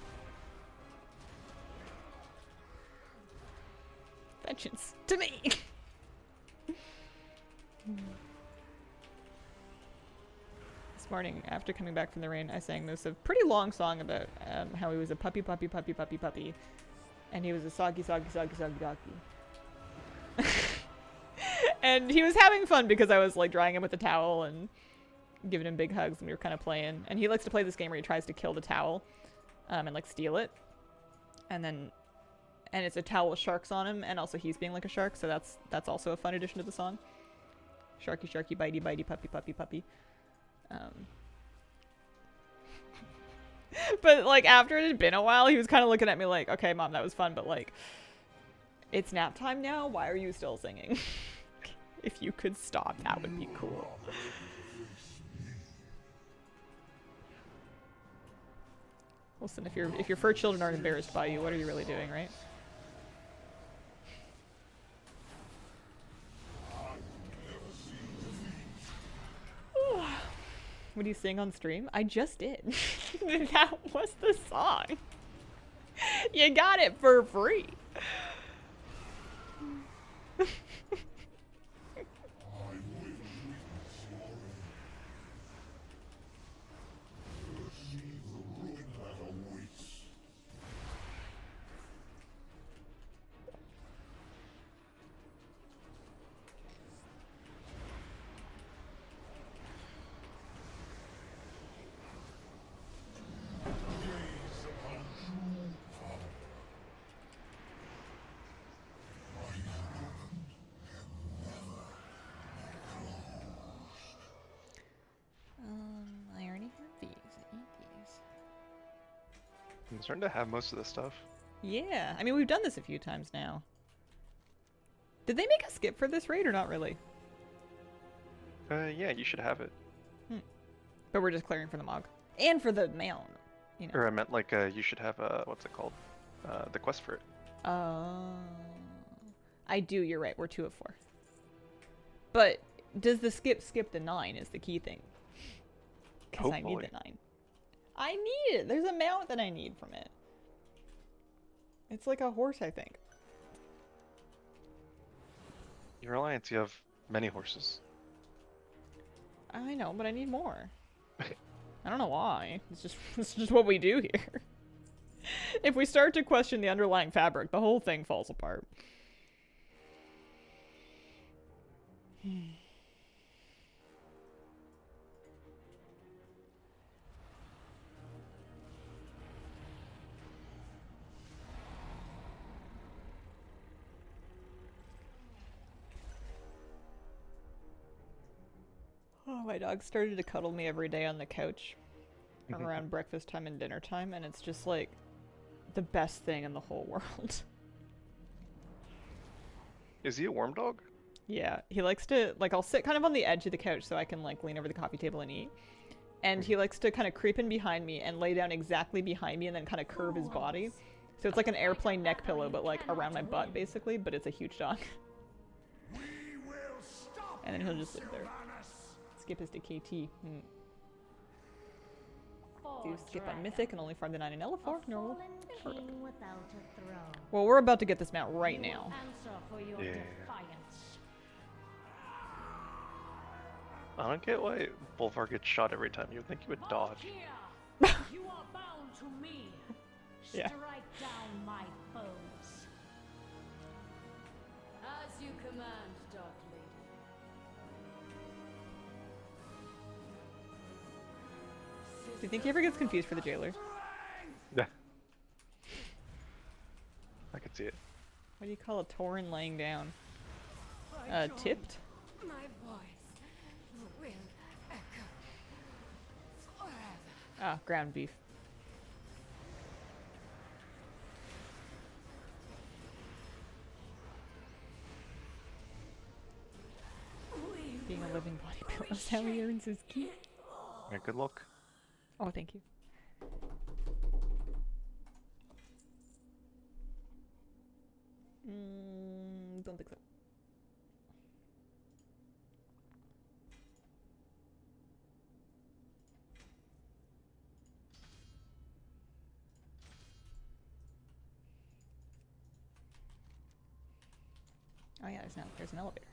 Vengeance to me. This morning, after coming back from the rain, I sang this a pretty long song about how he was a puppy, and he was a soggy doggy. And he was having fun because I was like drying him with a towel and giving him big hugs, and we were kind of playing. And he likes to play this game where he tries to kill the towel and like steal it, and it's a towel with sharks on him, and also he's being like a shark, so that's also a fun addition to the song. Sharky, sharky, bitey, bitey, puppy. But like after it had been a while, he was kind of looking at me like, okay, Mom, that was fun, but like, it's nap time now. Why are you still singing? If you could stop, that would be cool. Listen, if your fur children aren't embarrassed by you, what are you really doing, right? What do you sing on stream? I just did. That was the song. You got it for free. I already have these. I eat these. I'm starting to have most of the stuff. Yeah, I mean, we've done this a few times now. Did they make us skip for this raid or not really? Yeah, you should have it. But we're just clearing for the Mog. And for the mount, you know. Or I meant like you should have what's it called? The quest for it. I do, you're right, we're 2 of 4. But does the skip the 9 is the key thing. Because I need the 9. I need it! There's a mount that I need from it. It's like a horse, I think. Your alliance, you have many horses. I know, but I need more. I don't know why. It's just what we do here. If we start to question the underlying fabric, the whole thing falls apart. Oh, my dog started to cuddle me every day on the couch around breakfast time and dinner time, and it's just like the best thing in the whole world. Is he a worm dog? Yeah, he likes to, like, I'll sit kind of on the edge of the couch so I can, like, lean over the coffee table and eat. And he likes to kind of creep in behind me and lay down exactly behind me and then kind of curve his body. So it's like an airplane neck pillow, but, like, around my butt, basically, but it's a huge dog. And then he'll just sit there. Skip is to KT. Do skip on Mythic and only farm the 9 in Ny'alotha. Normal. Well, we're about to get this mount right now. Yeah. I don't get why Bolvar gets shot every time. You would think he would dodge. You are bound to me. Yeah. Strike down my foes. As you command, Dark Lady. Do you think he ever gets confused for the jailer? Yeah. I could see it. What do you call a Tauren laying down? Tipped? My voice will echo forever. Ah, ground beef. Being a living body pillows how he earns his keep. Alright, good luck. Oh, thank you. Don't think so. Oh yeah, there's an elevator.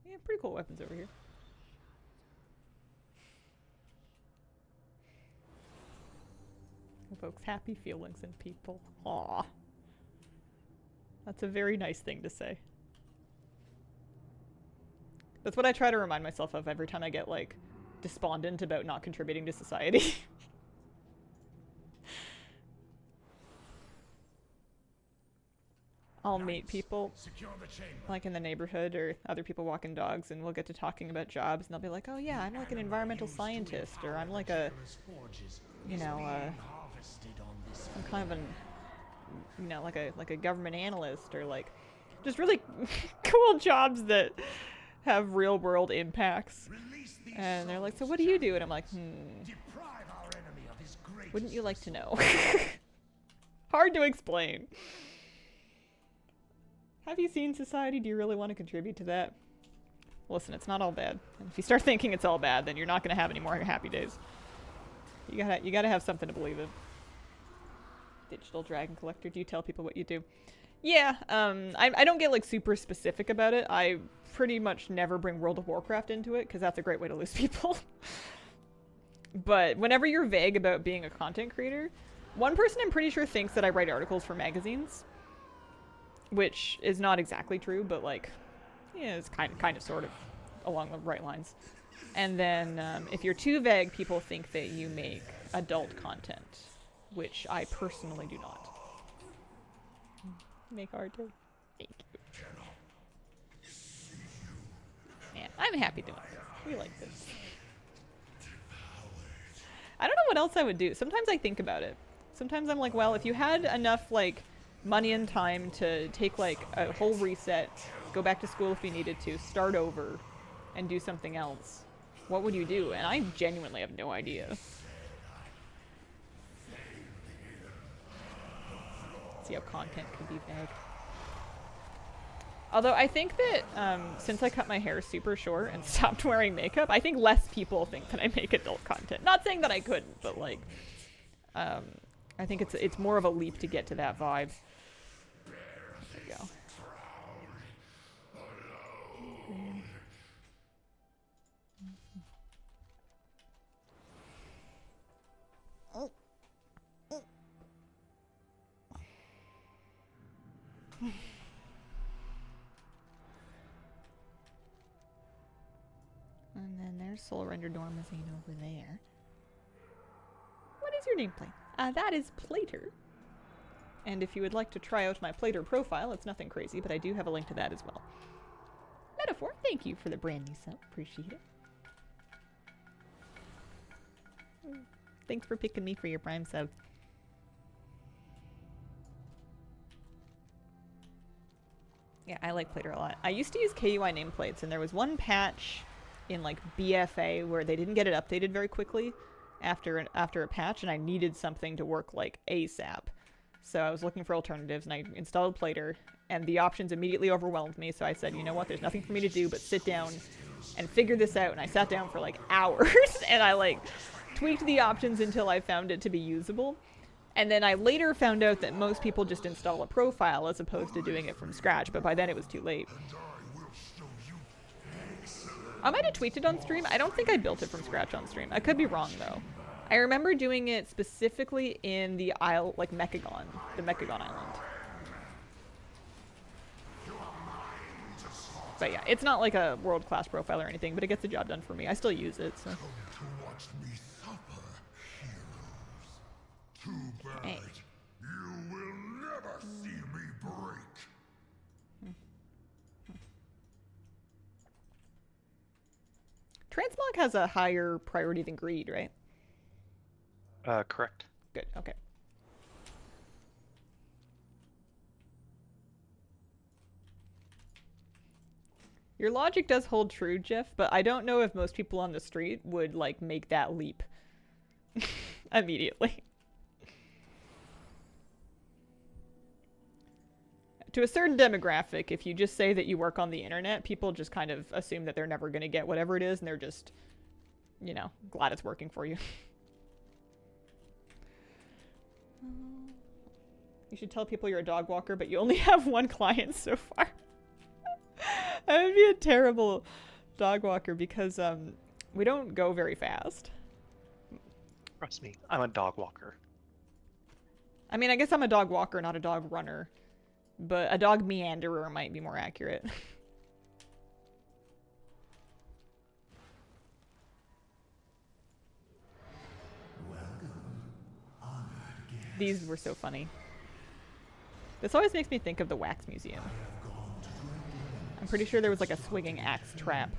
Yeah, pretty cool weapons over here. Evokes happy feelings in people. Aww. That's a very nice thing to say. That's what I try to remind myself of every time I get, like, despondent about not contributing to society. I'll meet people, like, in the neighborhood or other people walking dogs, and we'll get to talking about jobs, and they'll be like, oh yeah, I'm like an environmental scientist, or I'm like a, you know, I'm kind of an, you know, like a government analyst, or like, just really cool jobs that have real world impacts. And they're like, so what do you do? And I'm like, wouldn't you like to know? Hard to explain. Have you seen society? Do you really want to contribute to that? Listen, it's not all bad. And if you start thinking it's all bad, then you're not going to have any more happy days. You gotta have something to believe in. Digital Dragon Collector, do you tell people what you do? Yeah, I don't get like super specific about it. I pretty much never bring World of Warcraft into it, because that's a great way to lose people. But whenever you're vague about being a content creator, one person I'm pretty sure thinks that I write articles for magazines. Which is not exactly true, but like, yeah, it's kind of sort of along the right lines. And then if you're too vague, people think that you make adult content, which I personally do not. Make art. Thank you. Man, I'm happy doing this. We like this. I don't know what else I would do. Sometimes I think about it. Sometimes I'm like, well, if you had enough, like, money and time to take, like, a whole reset, go back to school if you needed to, start over, and do something else, what would you do? And I genuinely have no idea. See how content could be vague. Although I think that since I cut my hair super short and stopped wearing makeup, I think less people think that I make adult content. Not saying that I couldn't, but like, I think it's more of a leap to get to that vibe. There you go. And then there's Soul Render Dormazine over there. What is your nameplate? That is Plater. And if you would like to try out my Plater profile, it's nothing crazy, but I do have a link to that as well. Metaphor, thank you for the brand new sub. Appreciate it. Thanks for picking me for your Prime sub. Yeah, I like Plater a lot. I used to use KUI nameplates, and there was one patch in like BFA where they didn't get it updated very quickly after a patch, and I needed something to work like ASAP. So I was looking for alternatives, and I installed Plater, and the options immediately overwhelmed me. So I said, you know what? There's nothing for me to do but sit down and figure this out. And I sat down for like hours, and I like tweaked the options until I found it to be usable. And then I later found out that most people just install a profile as opposed to doing it from scratch, but by then it was too late. I might have tweaked it on stream. I don't think I built it from scratch on stream. I could be wrong, though. I remember doing it specifically in the isle, like Mechagon, the Mechagon Island. But yeah, it's not like a world-class profile or anything, but it gets the job done for me. I still use it, so. Hey. You will never see me break. Transmog has a higher priority than greed, right? Correct. Good, okay. Your logic does hold true, Jeff, but I don't know if most people on the street would, like, make that leap immediately. To a certain demographic, if you just say that you work on the internet, people just kind of assume that they're never going to get whatever it is, and they're just, you know, glad it's working for you. You should tell people you're a dog walker, but you only have one client so far. I would be a terrible dog walker because we don't go very fast. Trust me, I'm a dog walker. I mean, I guess I'm a dog walker, not a dog runner. But a dog meanderer might be more accurate. These were so funny. This always makes me think of the Wax Museum. I'm pretty sure there was like a swinging axe trap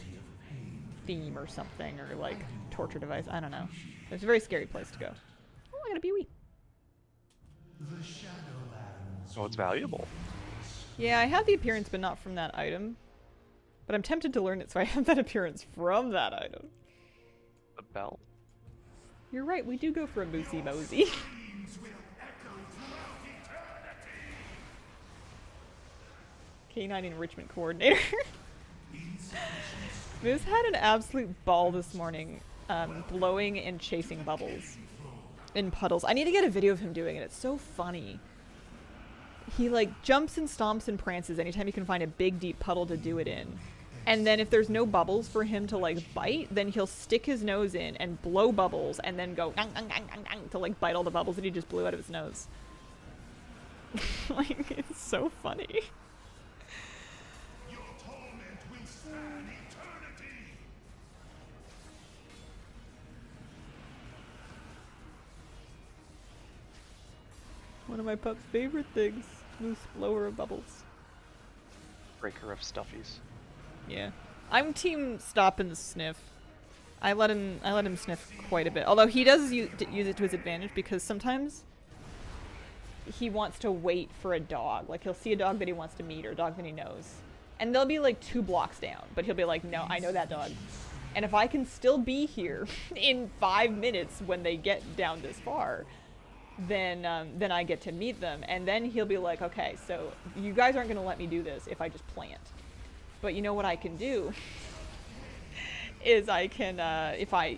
theme or something, or like torture device. I don't know. It's a very scary place to go. Oh, I got a Bewee. Oh, it's valuable. Yeah, I have the appearance, but not from that item. But I'm tempted to learn it, so I have that appearance from that item. The bell? You're right, we do go for a Moosey Mosey. K9 enrichment coordinator. Moose had an absolute ball this morning, blowing and chasing bubbles in puddles. I need to get a video of him doing it. It's so funny. He like jumps and stomps and prances anytime he can find a big deep puddle to do it in. And then if there's no bubbles for him to like bite, then he'll stick his nose in and blow bubbles and then go nang, nang, nang, nang, nang, to like bite all the bubbles that he just blew out of his nose. Like, it's so funny. Your torment will span eternity. One of my pup's favorite things. Moose blower of bubbles. Breaker of stuffies. Yeah. I'm team stop and sniff. I let him sniff quite a bit. Although he does use it to his advantage because sometimes he wants to wait for a dog. Like he'll see a dog that he wants to meet or a dog that he knows. And they'll be like 2 blocks down, but he'll be like, no, I know that dog. And if I can still be here in 5 minutes when they get down this far, then I get to meet them. And then he'll be like, okay, so you guys aren't gonna let me do this if I just plant. But you know what I can do? Is I can,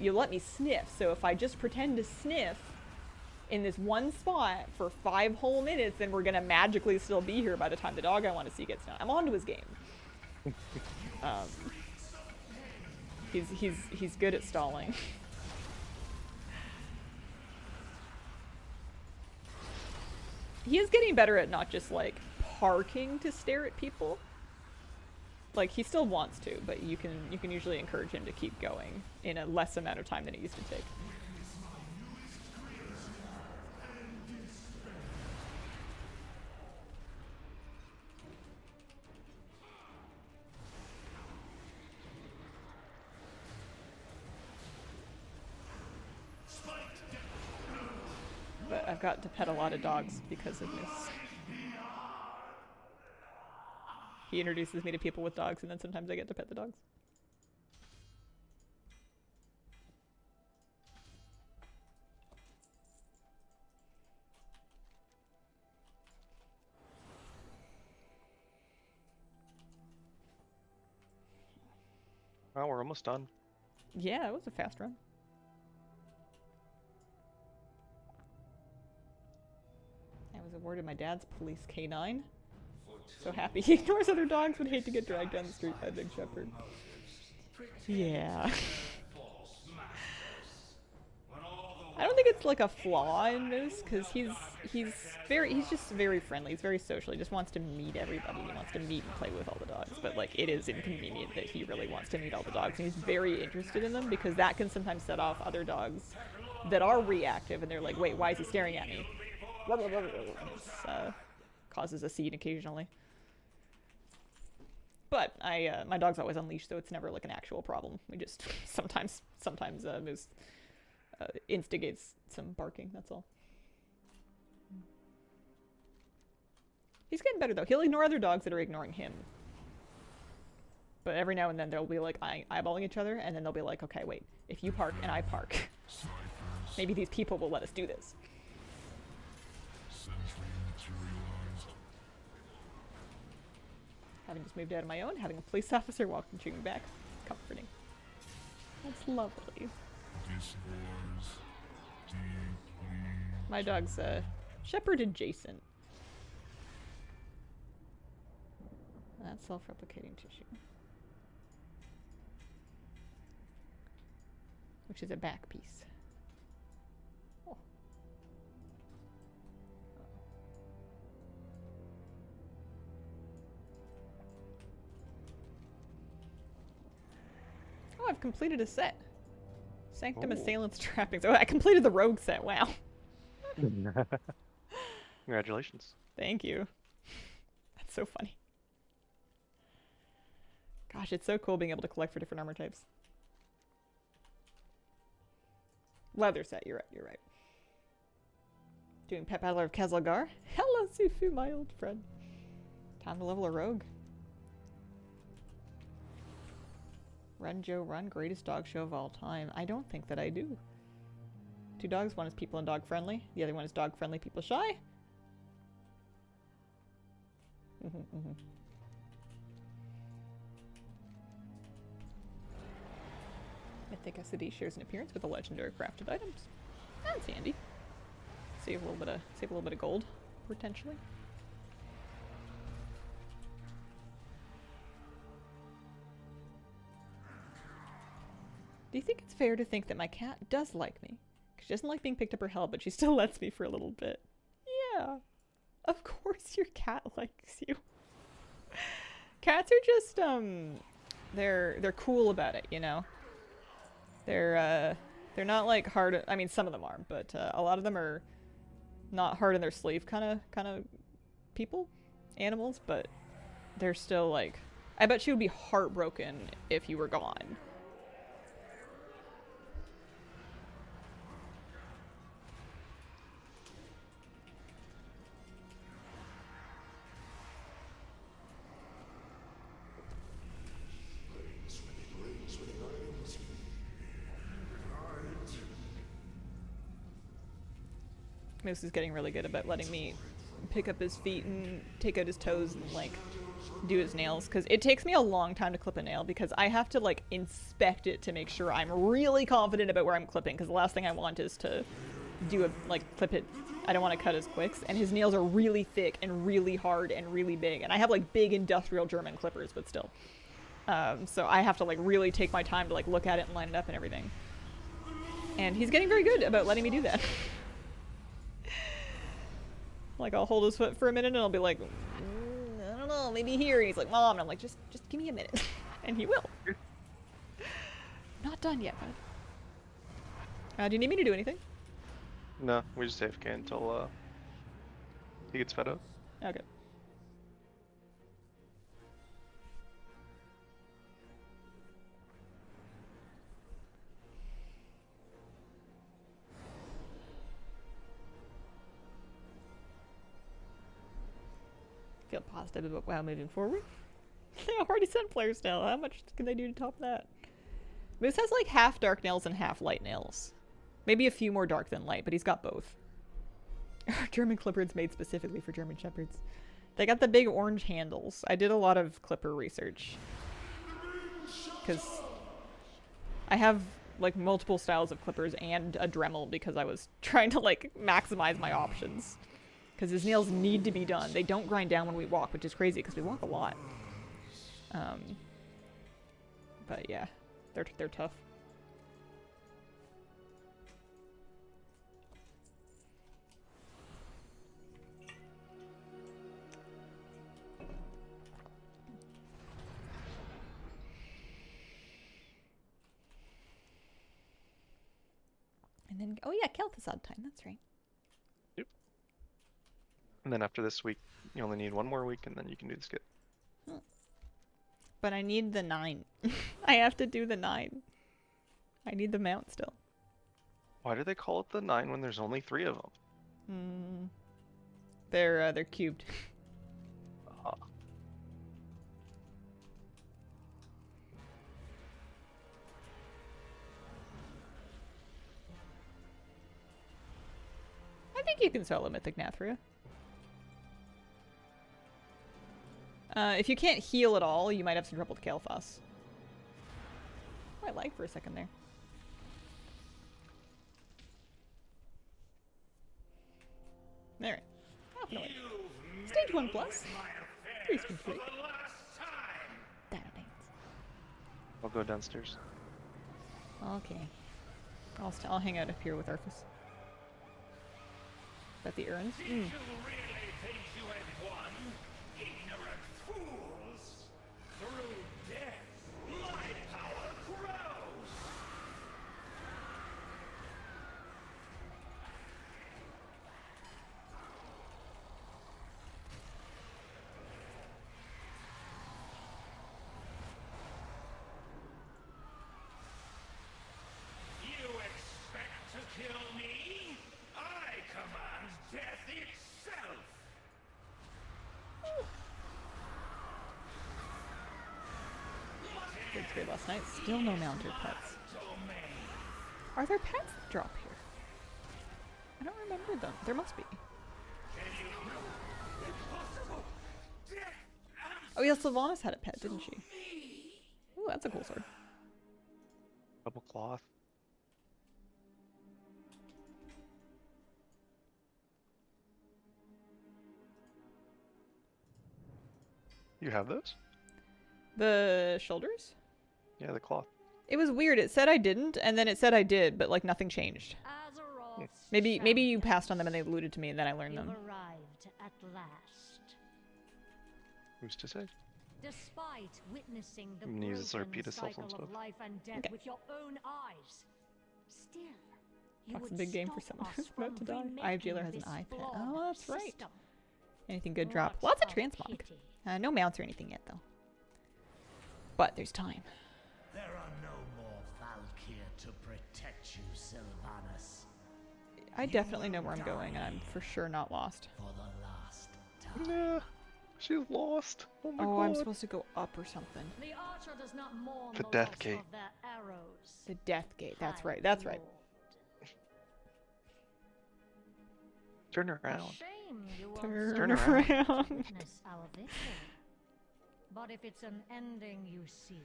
you let me sniff. So if I just pretend to sniff in this one spot for 5 whole minutes, then we're gonna magically still be here by the time the dog I want to see gets done. I'm onto his game. He's good at stalling. He is getting better at not just like parking to stare at people. Like he still wants to, but you can usually encourage him to keep going in a less amount of time than it used to take. But I've got to pet a lot of dogs because of this. He introduces me to people with dogs, and then sometimes I get to pet the dogs. Oh, we're almost done. Yeah, it was a fast run. I was awarded my dad's police K9. So happy. He ignores other dogs, would hate to get dragged down the street by a big shepherd. Yeah. I don't think it's like a flaw in Moose, because he's just very friendly. He's very social. He just wants to meet everybody. He wants to meet and play with all the dogs. But like, it is inconvenient that he really wants to meet all the dogs, and he's very interested in them because that can sometimes set off other dogs that are reactive, and they're like, wait, why is he staring at me? Causes a scene occasionally. But my dog's always unleashed, so it's never like an actual problem. We just sometimes Moose instigates some barking, that's all. He's getting better though. He'll ignore other dogs that are ignoring him. But every now and then they'll be like eyeballing each other, and then they'll be like, okay, wait, if you park and I park, maybe these people will let us do this. Having just moved out of my own, having a police officer walking me back, comforting. That's lovely. My dog's shepherd adjacent. That's self-replicating tissue. Which is a back piece. Oh. Oh, I've completed a set. Sanctum Assailant's Trappings. Oh, I completed the rogue set. Wow. Congratulations. Thank you. That's so funny. Gosh, it's so cool being able to collect for different armor types. Leather set, you're right. Doing Pet Battler of Kazalgar. Hello, Sufu, my old friend. Time to level a rogue. Run, Joe, run. Greatest dog show of all time. I don't think that I do. 2 dogs. One is people and dog friendly. The other one is dog friendly, people shy. Mythic SD shares an appearance with the legendary crafted items. That's handy. Save a little bit of gold, potentially. Do you think it's fair to think that my cat does like me? She doesn't like being picked up or held, but she still lets me for a little bit. Yeah. Of course your cat likes you. Cats are just, they're cool about it, you know? They're not like hard, I mean some of them are, but a lot of them are not hard in their sleeve kind of people, animals, but they're still like, I bet she would be heartbroken if you were gone. Moose is getting really good about letting me pick up his feet and take out his toes and like do his nails, because it takes me a long time to clip a nail because I have to like inspect it to make sure I'm really confident about where I'm clipping, because the last thing I want is to do a like clip it. I don't want to cut his quicks, and his nails are really thick and really hard and really big, and I have like big industrial German clippers, but still. So I have to like really take my time to like look at it and line it up and everything. And he's getting very good about letting me do that. Like I'll hold his foot for a minute and I'll be like, I don't know, maybe here. And he's like, Mom, and I'm like, just give me a minute. And he will. Not done yet, bud. Do you need me to do anything? No, we just AFK until he gets fed up. Okay. Feel positive about WoW moving forward. They already sent players now. How much can they do to top that? Moose has like half dark nails and half light nails. Maybe a few more dark than light, but he's got both. German clippers made specifically for German shepherds. They got the big orange handles. I did a lot of clipper research. Because I have like multiple styles of clippers and a Dremel because I was trying to like maximize my options. Because his nails need to be done. They don't grind down when we walk, which is crazy because we walk a lot. But yeah, they're tough. And then, oh yeah, Kel'Thuz's odd time, that's right. Yep. And then after this week, you only need one more week and then you can do the skip. But I need the 9. I have to do the 9. I need the mount still. Why do they call it the 9 when there's only 3 of them? They're cubed. I think you can solo Mythic Nathria. If you can't heal at all, you might have some trouble with Kael'thas. Oh, I lagged for a second there. Alright. Stage 1 plus. 3 complete. I'll go downstairs. Okay. I'll hang out up here with Arthas. Is that the urns? Mm. Good last night. Still no mounted pets. Are there pets that drop here? I don't remember them. There must be. Oh yeah, Sylvanas had a pet, didn't she? Ooh, that's a cool sword. Double cloth. You have those? The shoulders? Yeah, the cloth. It was weird. It said I didn't, and then it said I did, but like nothing changed. Maybe you passed on them and they alluded to me, and then I learned them. Arrived at last. Who's to say? Despite witnessing the I'm gonna use this to broken repeat itself and cycle of stuff. life and death with your own eyes, still, you Talks a would big game for stop someone us who's about to from die. Jailer has an remaking iPad. this Oh, that's flawed right. system. Anything good drop? What Lots of a transmog. pity. No mounts or anything yet, though. But there's time. There are no more Valkyr to protect you, Sylvanas. I definitely know where I'm going, and I'm for sure not lost. For the last time. Yeah, she's lost. Oh my god. I'm supposed to go up or something. The archer does not mourn The the Death loss Gate. of their arrows. The Death Gate. That's High right. That's right. Lord. Turn A around. shame you won't Turn Turn stop around. around. to witness our victory. But if it's an ending you seek,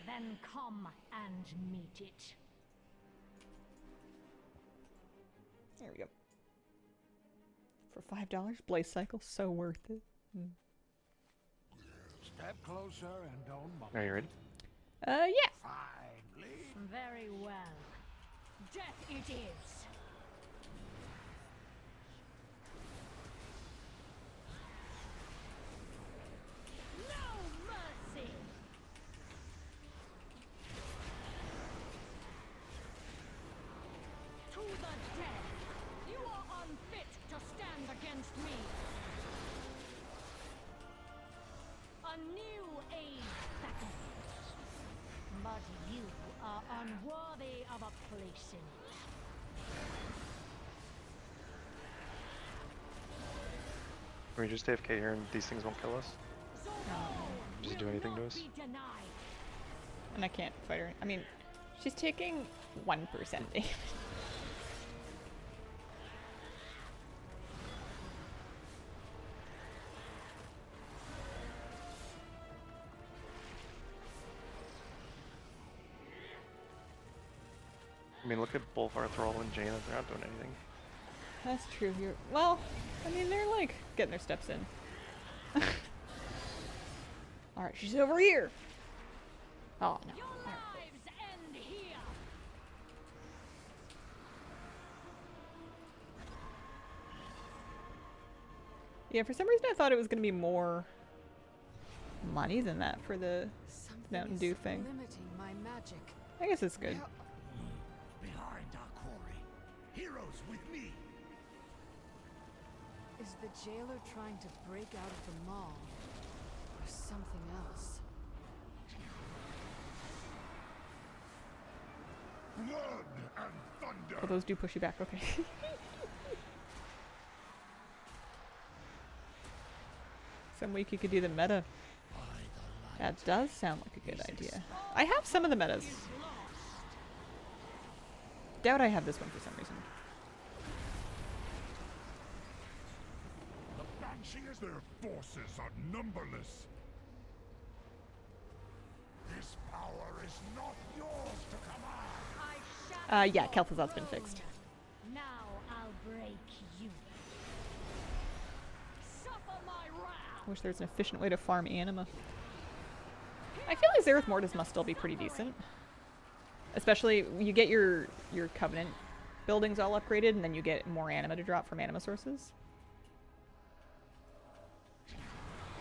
then come and meet it. There we go. For $5, Blaze Cycle, so worth it. Step closer and don't mumble. Are you ready? Yeah. Finally. Very well. Death it is. No mercy. To the dead. You are unfit to stand against me. A new age beckons. But you are unworthy of a place in it. Can we just AFK here and these things won't kill us? Does it do anything to us? And I can't fight her. I mean, she's taking 1% damage. I mean, look at Bolvar, Thrall, and Jaina. They're not doing anything. That's true. You're well. I mean, they're like getting their steps in. All right, she's over here. Oh no. Your lives end here. Yeah, for some reason I thought it was gonna be more money than that for the Something Mountain is Dew thing. limiting my magic. I guess it's good. Behind our quarry. Heroes with me. Is the jailer trying to break out of the mall? Or something else? Blood and thunder. Oh, those do push you back. Okay. Some week you could do the meta. That does sound like a good idea. I have some of the metas. Doubt I have this one for some reason. The Banshees, their forces are numberless. This power is not yours to command. Yeah, Kel'Thuzad's been fixed. Now I'll break you. Suffer my wrath. Wish there's an efficient way to farm anima. I feel like Zereth Mortis must still be pretty decent. Especially, you get your Covenant buildings all upgraded, and then you get more anima to drop from anima sources.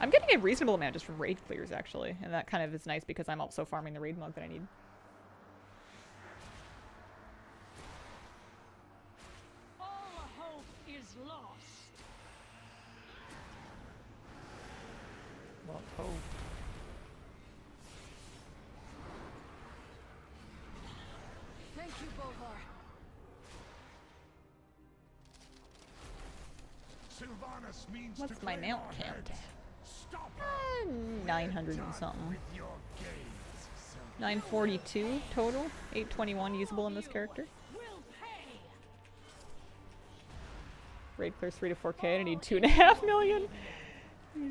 I'm getting a reasonable amount just from raid clears, actually. And that kind of is nice because I'm also farming the raid mug that I need. All hope is lost. Well, oh. Thank you, Bolvar. Sylvanas means What's to my claim mount our count? heads. Stop her. 900 and something. With your gaze, Sylvanas. 942 total. 821 usable in this character. Will pay. Raid clears 3 to 4k, and I need 2.5 million. Yeah. They're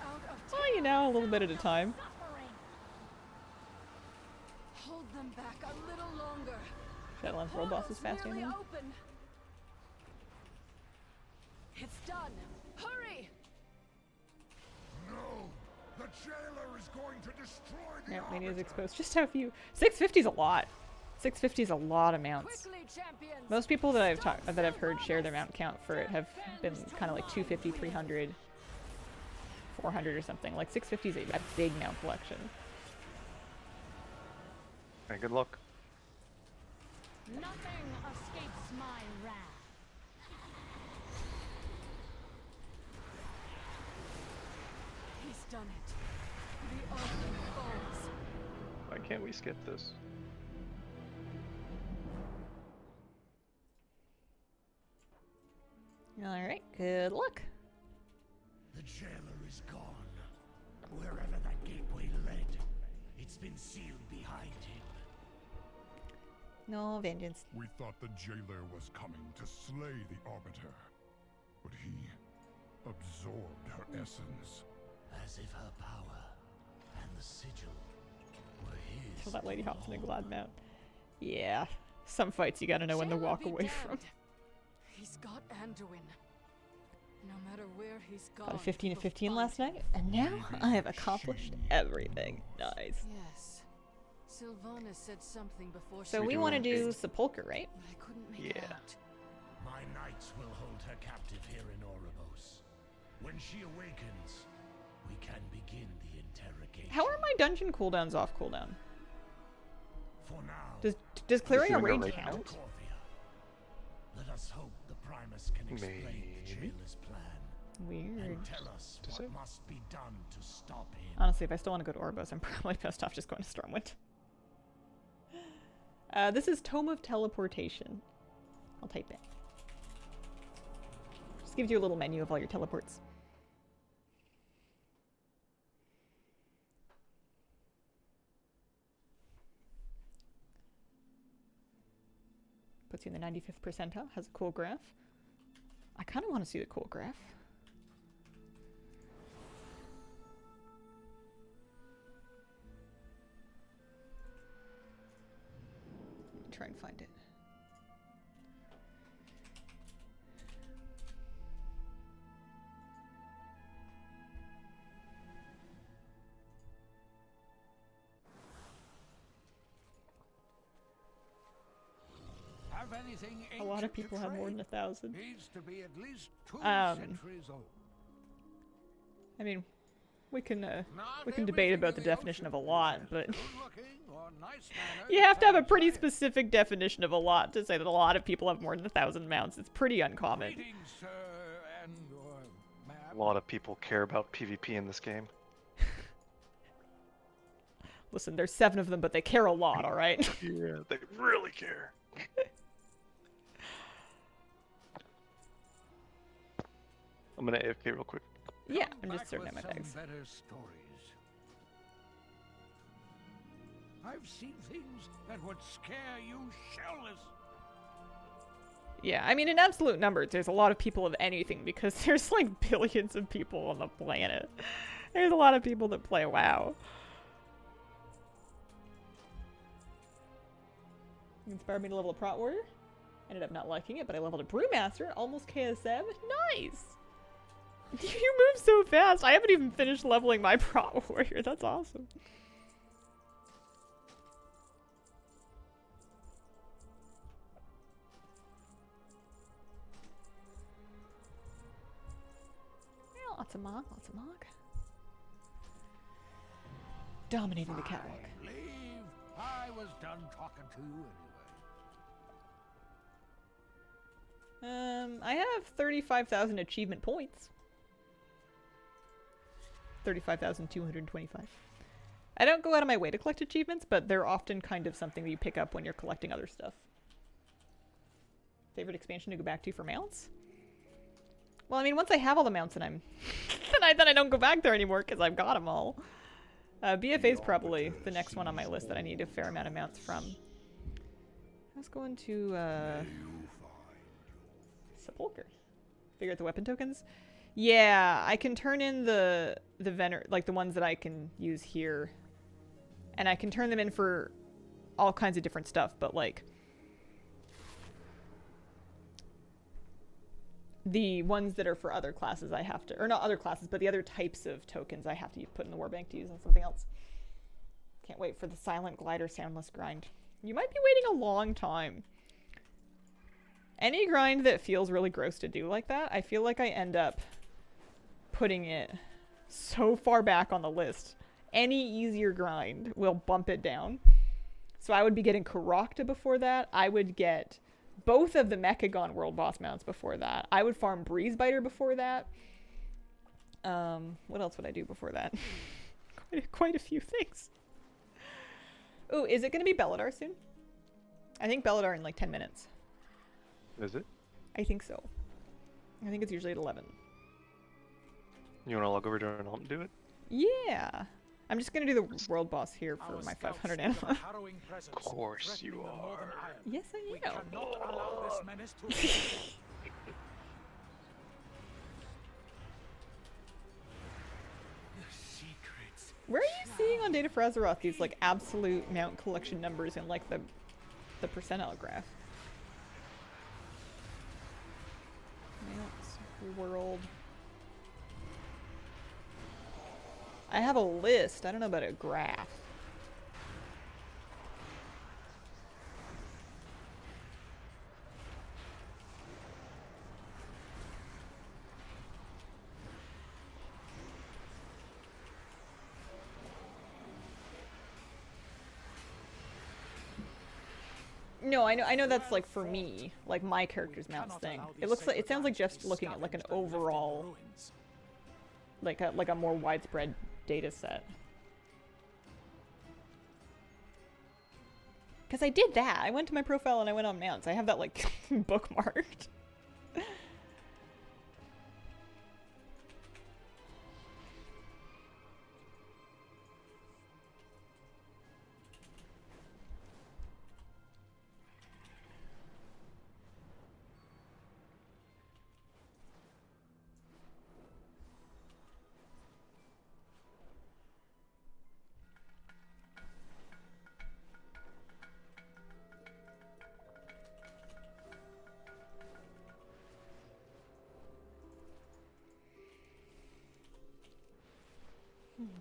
out of Well, you know, a little bit at a time. Suffering. Hold them back a little longer. Shadowlands world boss is Portal's fast nearly anima. open. It's done. Hurry! No, the jailer is going to destroy the Yeah, Mania is Arbiter. exposed. Just have a few. 650 is a lot. 650 is a lot of mounts. Quickly, champions! Most people that I've heard share their mount count for it have been kind of like 250, 300, 400 or something. Like 650 is a big mount collection. Hey, good luck. Nothing escapes my wrath. He's done it. The army falls. Why can't we skip this? Alright, good luck. The jailer is gone. Wherever that gateway led, it's been sealed behind him. No vengeance. We thought the jailer was coming to slay the Arbiter, but he absorbed her essence. As if her power and the sigil were his. So that lady hops in a glad mount. Yeah. Some fights you gotta know when to Jailer walk be away from. damned. He's got Anduin. No matter where he's gone. Got a 15 we'll of 15 find last him. night, and now I have accomplished everything. Nice. Yes. Sylvanas said something before So We we do want to want do to- Sepulcher, right? but I couldn't make it Yeah. out. My knights will hold her captive here in Oribos. When she awakens, we can begin the interrogation. How are my dungeon cooldowns off cooldown? For now, Does clearing a doing a raid raid count? Corvia. Let us hope the Primus can explain the Maybe. jailer's plan Weird. and tell us Does what it? must be done to stop him. Honestly, if I still want to go to Oribos, I'm probably best off just going to Stormwind. This is Tome of Teleportation. I'll type it. Just gives you a little menu of all your teleports. Puts you in the 95th percentile. Has a cool graph. I kind of want to see the cool graph. Try and find it. Have anything A lot of ancient to people have more than trade? 1,000. Needs to be at least 2 Um, centuries old. I mean, we can Not debate everything about in the the definition of a ocean lot, is but good-looking or nice-mannered you have to have a as pretty giant. specific definition of a lot to say that a lot of people have more than 1,000 mounts. It's pretty uncommon. Greetings, sir and A ma'am. lot of people care about PvP in this game. Listen, there's 7 of them, but they care a lot, alright? Yeah, they really care. I'm gonna AFK real quick. Yeah, Come I'm just back sorting out with my some bags. better stories. I've seen things that would scare you shellless. Yeah, I mean, in absolute numbers, there's a lot of people of anything because there's like billions of people on the planet. There's a lot of people that play WoW. Inspired me to level a Prot Warrior. Ended up not liking it, but I leveled a Brewmaster, almost KSM. Nice! You move so fast! I haven't even finished leveling my Prot Warrior. That's awesome. Yeah, lots of mog, lots of mog. Dominating the catwalk. Leave. I was done talking to you anyway. I have 35,000 achievement points. 35,225. I don't go out of my way to collect achievements, but they're often kind of something that you pick up when you're collecting other stuff. Favorite expansion to go back to for mounts? Well, I mean, once I have all the mounts, and I'm then I don't go back there anymore because I've got them all. BFA is probably the next one on my list that I need a fair amount of mounts from. I was going to Sepulcher. Figure out the weapon tokens. Yeah, I can turn in the Vener, like the ones that I can use here, and I can turn them in for all kinds of different stuff. But like the ones that are for other classes, I have to, or not other classes, but the other types of tokens I have to put in the Warbank to use on something else. Can't wait for the Silent Glider Soundless grind. You might be waiting a long time. Any grind that feels really gross to do like that, I feel like I end up putting it so far back on the list. Any easier grind will bump it down. So I would be getting Karokta before that. I would get both of the Mechagon World Boss mounts before that. I would farm Breezebiter before that. What else would I do before that? quite a few things. Ooh, is it going to be Belladar soon? I think Belladar in like 10 minutes. Is it? I think so. I think it's usually at 11. You wanna log over to Renault and do it? Yeah. I'm just gonna do the world boss here for my 500 anima. Of course you are. Yes, I We am. cannot allow this menace to escape. The secrets. Where are you seeing on Data for Azeroth these like absolute mount collection numbers in like the percentile graph? Mounts, world. I have a list. I don't know about a graph. No, I know that's like for me, like my character's mounts thing. It looks like it sounds like Jeff's looking at like an overall, like a more widespread data set. Because I did that. I went to my profile and I went on mounts. I have that like bookmarked.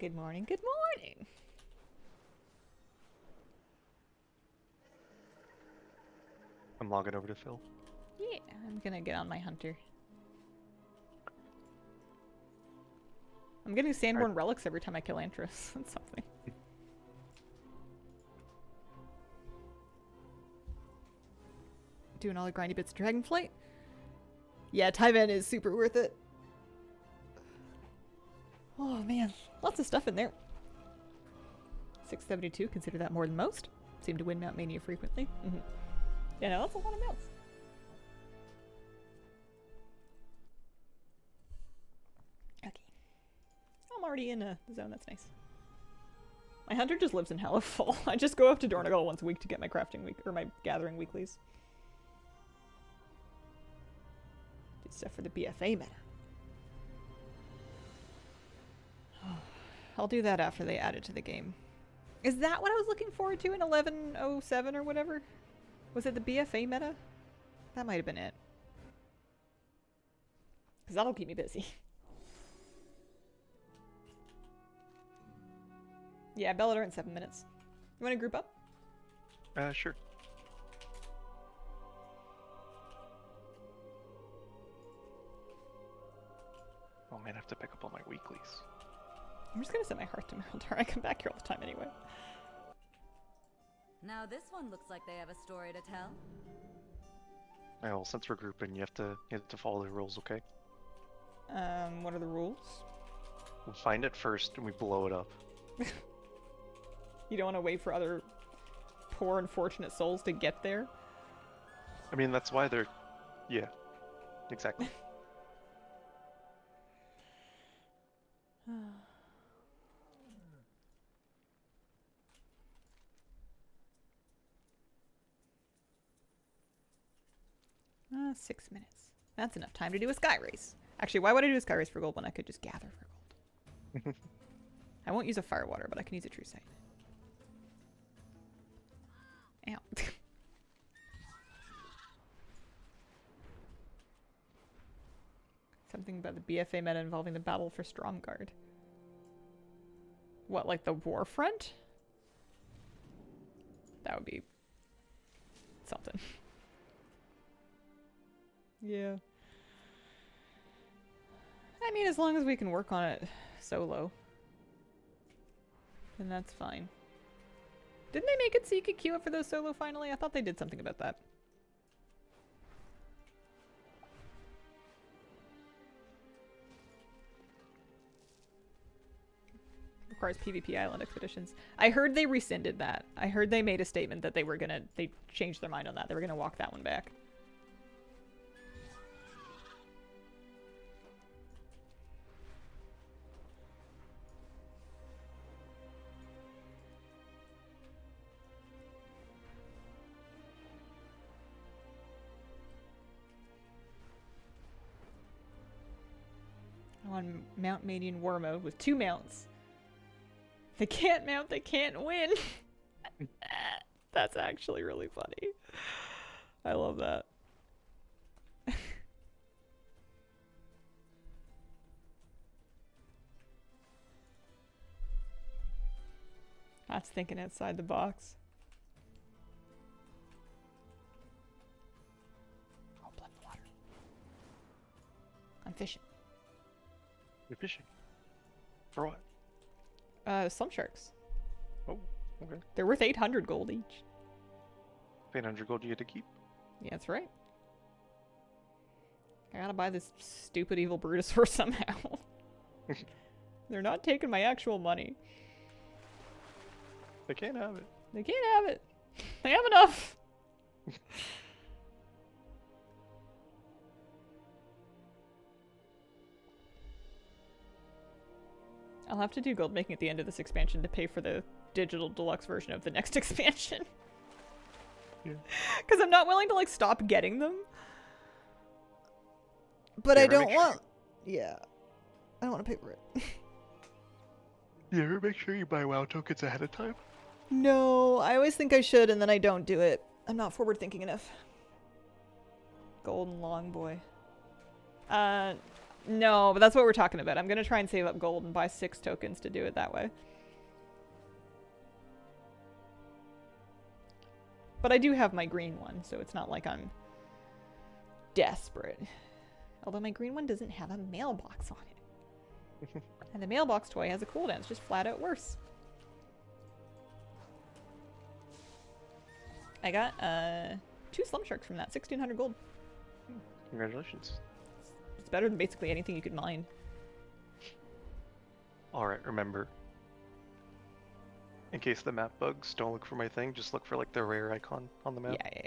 Good morning, good morning. I'm logging over to Phil. Yeah, I'm gonna get on my hunter. I'm getting Sandborn relics every time I kill Antorus. That's something. Doing all the grindy bits of Dragonflight. Yeah, Tyvan is super worth it. Oh man, lots of stuff in there. 672, consider that more than most. Seem to win Mount Mania frequently. Yeah, no, that's a lot of mounts. Okay. I'm already in the zone, that's nice. My hunter just lives in Hellafall. I just go up to Dornagal once a week to get my crafting week, or my gathering weeklies. Do stuff for the BFA meta. I'll do that after they add it to the game. Is that what I was looking forward to in 1107 or whatever? Was it the BFA meta? That might have been it. Because that'll keep me busy. Yeah, Bellador in 7 minutes. You want to group up? Sure. Oh man, I have to pick up all my weeklies. I'm just gonna set my heart to Merildar. I come back here all the time anyway. Now this one looks like they have a story to tell. Yeah, well, since we're grouping, you have to follow the rules, okay? What are the rules? We'll find it first and we blow it up. You don't want to wait for other poor unfortunate souls to get there? I mean, that's why they're... Yeah, exactly. 6 minutes. That's enough time to do a sky race. Actually, why would I do a sky race for gold when I could just gather for gold? I won't use a firewater, but I can use a true sight. Ow. Something about the BFA meta involving the battle for Stromguard. What, like the war front? That would be something. Yeah. I mean, as long as we can work on it solo, then that's fine. Didn't they make it so you could queue up for those solo finally? I thought they did something about that. Requires PvP island expeditions. I heard they rescinded that. I heard they made a statement that they changed their mind on that. They were gonna walk that one back. on Mount Manian War Mode with 2 mounts. They can't mount, they can't win. That's actually really funny. I love that. That's thinking outside the box. Oh, blood in the water. I'm fishing. You're fishing? For what? Slum sharks. Oh, okay. They're worth 800 gold each. 800 gold you get to keep? Yeah, that's right. I gotta buy this stupid evil Brutusaur somehow. They're not taking my actual money. They can't have it. They can't have it. They have enough. I'll have to do gold making at the end of this expansion to pay for the digital deluxe version of the next expansion. Yeah. Because I'm not willing to like stop getting them. But You I ever don't make sure- want... Yeah. I don't want to pay for it. You ever make sure you buy WoW tokens ahead of time? No, I always think I should and then I don't do it. I'm not forward thinking enough. Golden long boy. No, but that's what we're talking about. I'm gonna try and save up gold and buy 6 tokens to do it that way. But I do have my green one, so it's not like I'm desperate. Although my green one doesn't have a mailbox on it. And the mailbox toy has a cooldown. It's just flat out worse. I got 2 slum sharks from that. 1600 gold. Congratulations. It's better than basically anything you could mine. Alright, remember. In case the map bugs, don't look for my thing, just look for like the rare icon on the map. Yeah.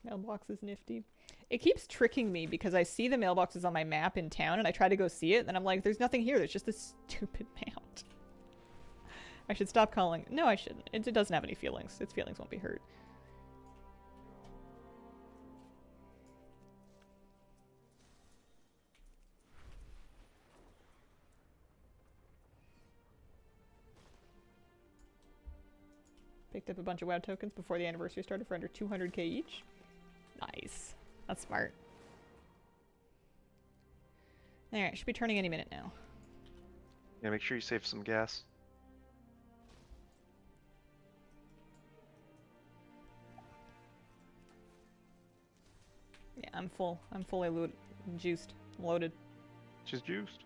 Mailbox is nifty. It keeps tricking me because I see the mailboxes on my map in town and I try to go see it and then I'm like, there's nothing here. There's just this stupid mount. I should stop calling. No, I shouldn't. It doesn't have any feelings. Its feelings won't be hurt. Picked up a bunch of WoW tokens before the anniversary started for under 200k each. Nice. That's smart. Alright, should be turning any minute now. Yeah, make sure you save some gas. Yeah, I'm full. I'm fully juiced. Loaded. She's juiced.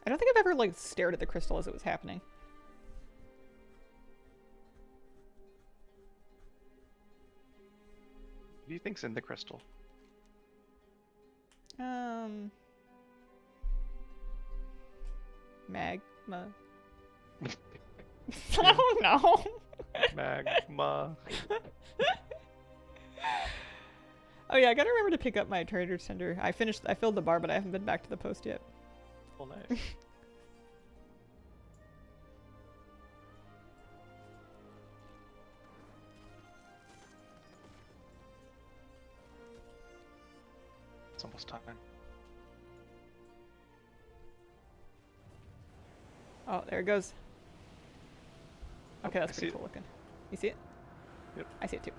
I don't think I've ever like stared at the crystal as it was happening. What do you think's in the crystal? Magma. I don't know. Magma. Oh yeah, I gotta remember to pick up my trader's tender. I filled the bar, but I haven't been back to the post yet. Oh, nice. It's almost time. Oh, there it goes. Okay, I that's see pretty it. cool looking. You see it? Yep. I see it too.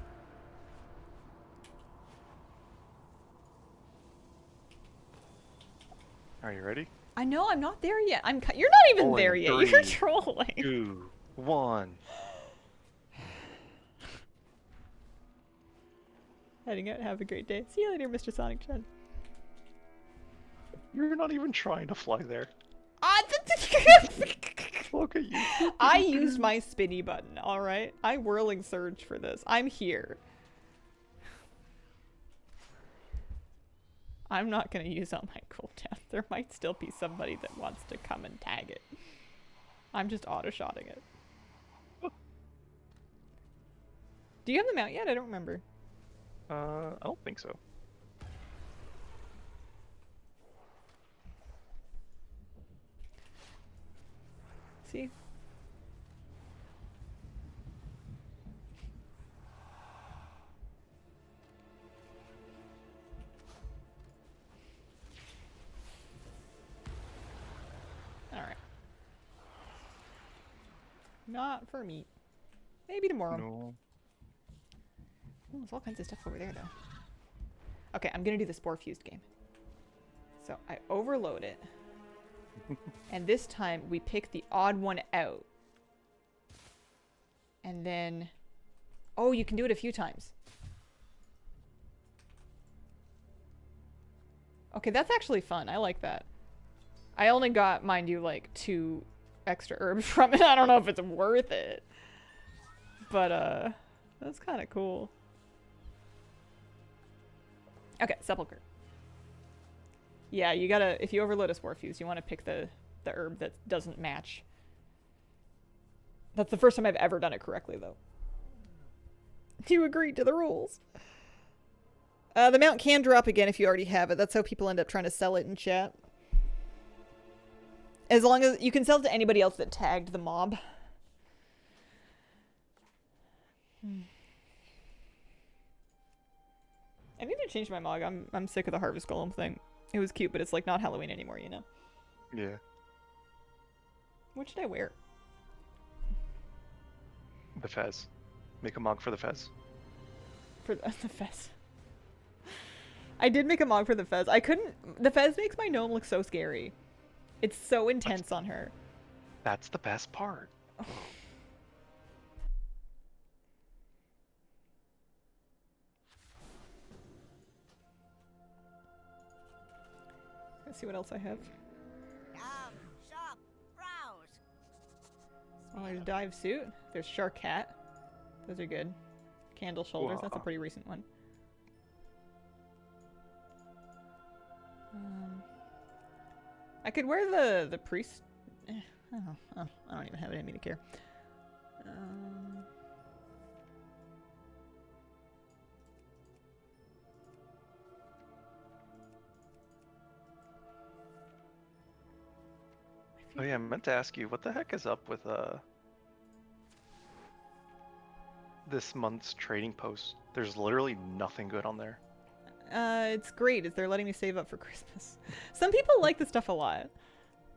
Are you ready? I know, I'm not there yet. You're not even Oh, there in yet. You're 3, trolling. 2, 1. Heading out. Have a great day. See you later, Mr. Sonic Chen. You're not even trying to fly there. Look at you. I used my spinny button, alright? I whirling surge for this. I'm here. I'm not going to use all my cooldown. There might still be somebody that wants to come and tag it. I'm just auto-shotting it. Do you have the mount yet? I don't remember. I don't think so. See? Alright. Not for meat. Maybe tomorrow. No. Oh, there's all kinds of stuff over there, though. Okay, I'm gonna do the Spore Fused game. So I overload it. And this time we pick the odd one out. And then... Oh, you can do it a few times. Okay, that's actually fun. I like that. I only got, mind you, like 2 extra herbs from it. I don't know if it's worth it. But, that's kind of cool. Okay, Sepulcher. Yeah, you gotta, if you overload a Spore Fuse, you want to pick the herb that doesn't match. That's the first time I've ever done it correctly, though. You agreed to the rules. The mount can drop again if you already have it. That's how people end up trying to sell it in chat. As long as you can sell it to anybody else that tagged the mob. I need to change my mog. I'm sick of the Harvest Golem thing. It was cute, but it's like not Halloween anymore, you know? Yeah. What should I wear? The Fez. Make a mog for the Fez. For the Fez. I did make a mog for the Fez. I couldn't... The Fez makes my gnome look so scary. It's so intense on her. That's the best part. Let's see what else I have. Shop, browse. Oh, there's Dive Suit. There's Shark Hat. Those are good. Candle Shoulders. That's a pretty recent one. I could wear the priest. I don't even have it in me to care. Oh yeah, I meant to ask you, what the heck is up with this month's trading post? There's literally nothing good on there. It's great. They're letting me save up for Christmas. Some people like the stuff a lot.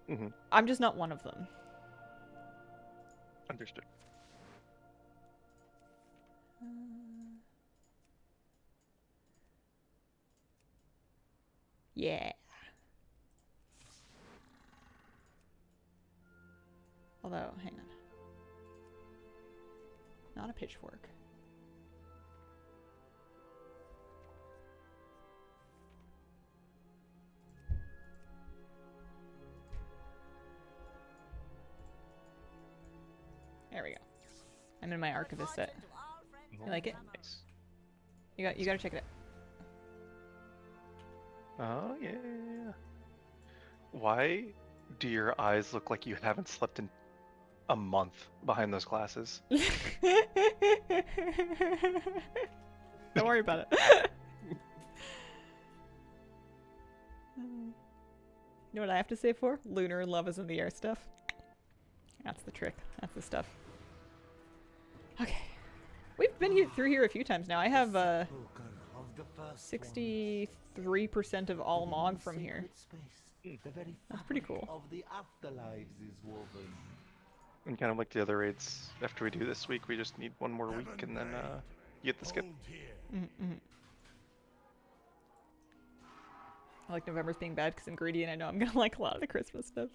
Mm-hmm. I'm just not one of them. Understood. Yeah. Although, hang on. Not a pitchfork. There we go. I'm in my Archivist set. You like it? Nice. You gotta check it out. Oh yeah. Why do your eyes look like you haven't slept in a month behind those glasses? Don't worry about it. You know what I have to save for? Lunar and Love is in the Air stuff. That's the trick. That's the stuff. Okay. We've been through here a few times now. I have 63% of all Mog from here. That's pretty cool. And kind of like the other raids, after we do this week, we just need one more week and then you get the skip. Mm-hmm. I like November's being bad because I'm greedy and I know I'm gonna like a lot of the Christmas stuff.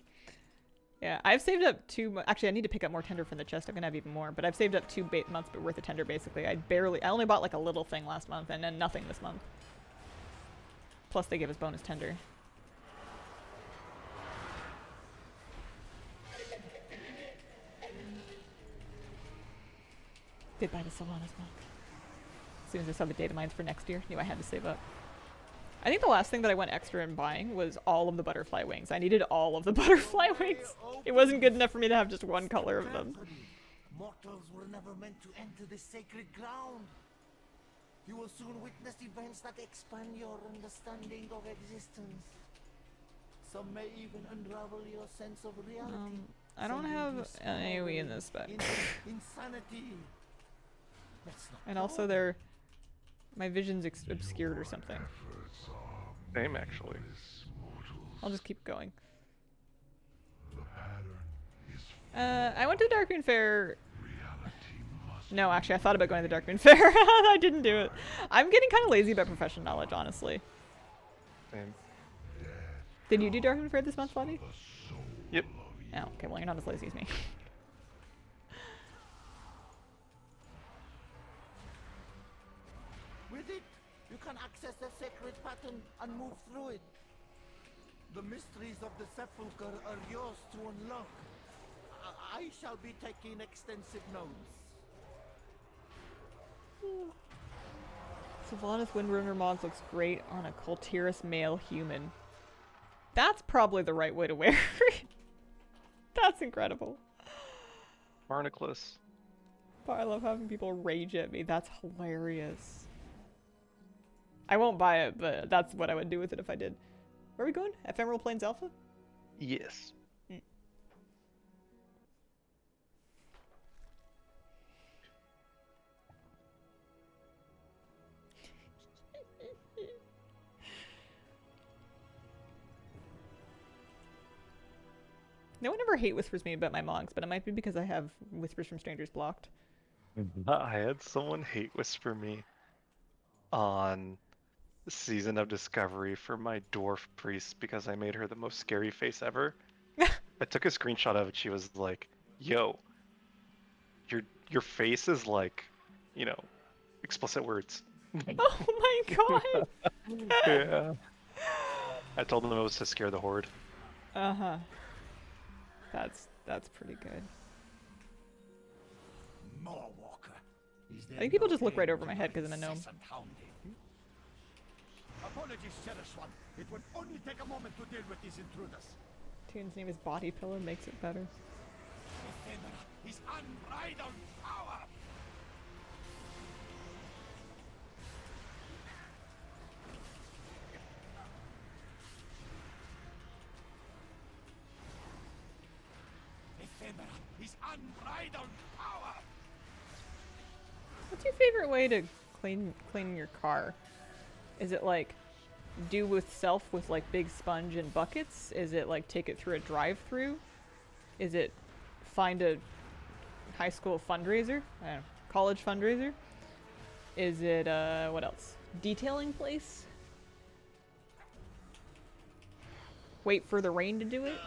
Yeah, I've saved up actually I need to pick up more tender from the chest. I'm gonna have even more, but I've saved up 2 months but worth of tender basically. I only bought like a little thing last month and then nothing this month. Plus they give us bonus tender. Did buy the Solana's monk. As soon as I saw the data mines for next year, knew I had to save up. I think the last thing that I went extra in buying was all of the butterfly wings. I needed all of the butterfly wings. It wasn't good enough for me to have just one color of them. Mortals were never meant to enter this sacred ground. You will soon witness events that expand your understanding of existence. Some may even unravel your sense of reality. I don't have an AoE in this spec. Insanity. And also my vision's obscured or something. Same, actually. I'll just keep going. I went to the Darkmoon Fair. No, actually, I thought about going to the Darkmoon Fair. I didn't do it. I'm getting kind of lazy about profession knowledge, honestly. Same. Did you do Darkmoon Fair this month, Lottie? Yep. Oh, okay, well, you're not as lazy as me. With it, you can access the sacred pattern and move through it. The mysteries of the sepulchre are yours to unlock. I shall be taking extensive notes. Sylvanas Windrunner Mods looks great on a Cultiris male human. That's probably the right way to wear it. That's incredible. Barnacles. But I love having people rage at me. That's hilarious. I won't buy it, but that's what I would do with it if I did. Where are we going? Ephemeral Plains Alpha? Yes. No one ever hate whispers me about my monks, but it might be because I have Whispers from Strangers blocked. I had someone hate whisper me on Season of Discovery for my dwarf priest because I made her the most scary face ever. I took a screenshot of it. She was like, "Yo, your face is like, you know, explicit words." Oh my god! Yeah. I told them it was to scare the horde. Uh-huh. That's pretty good. I think people just look right over my head because I'm a gnome. Apologies, Sheriff One. It would only take a moment to deal with these intruders. Tune's name is Body Pillar, makes it better. His unbridled power. His unbridled power. What's your favorite way to clean your car? Is it like do with self with like big sponge and buckets? Is it like take it through a drive-through? Is it find a high school fundraiser? I don't know, college fundraiser? Is it what else? Detailing place? Wait for the rain to do it?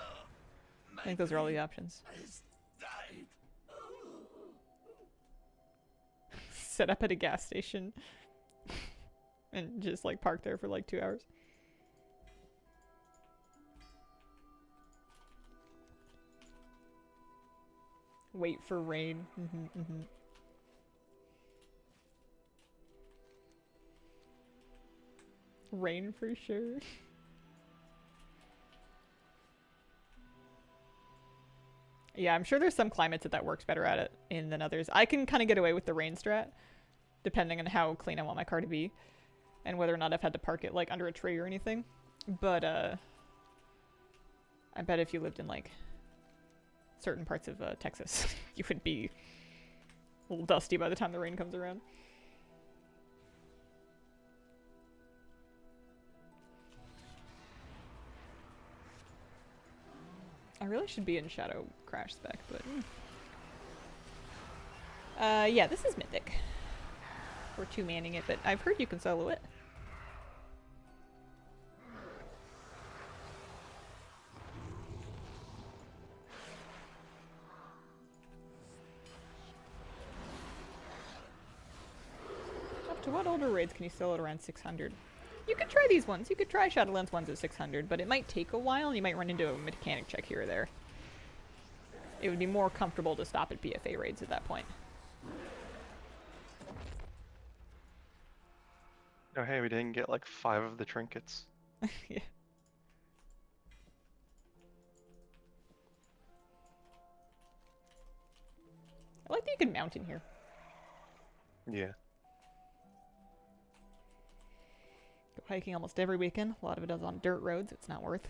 I think those are all the options. Set up at a gas station and just like park there for like 2 hours. Wait for rain. Rain for sure. Yeah, I'm sure there's some climates that works better at it than others. I can kind of get away with the rain strat, depending on how clean I want my car to be, and whether or not I've had to park it like under a tree or anything. But I bet if you lived in like certain parts of Texas, you would be a little dusty by the time the rain comes around. I really should be in Shadow Crash spec, but yeah, this is Mythic. We're two-manning it, but I've heard you can solo it. Up to what older raids can you solo at around 600? You could try these ones. You could try Shadowlands ones at 600, but it might take a while and you might run into a mechanic check here or there. It would be more comfortable to stop at BFA raids at that point. Oh, hey, we didn't get like 5 of the trinkets. Yeah. I like that you can mount in here. Yeah. Go hiking almost every weekend. A lot of it is on dirt roads. It's not worth.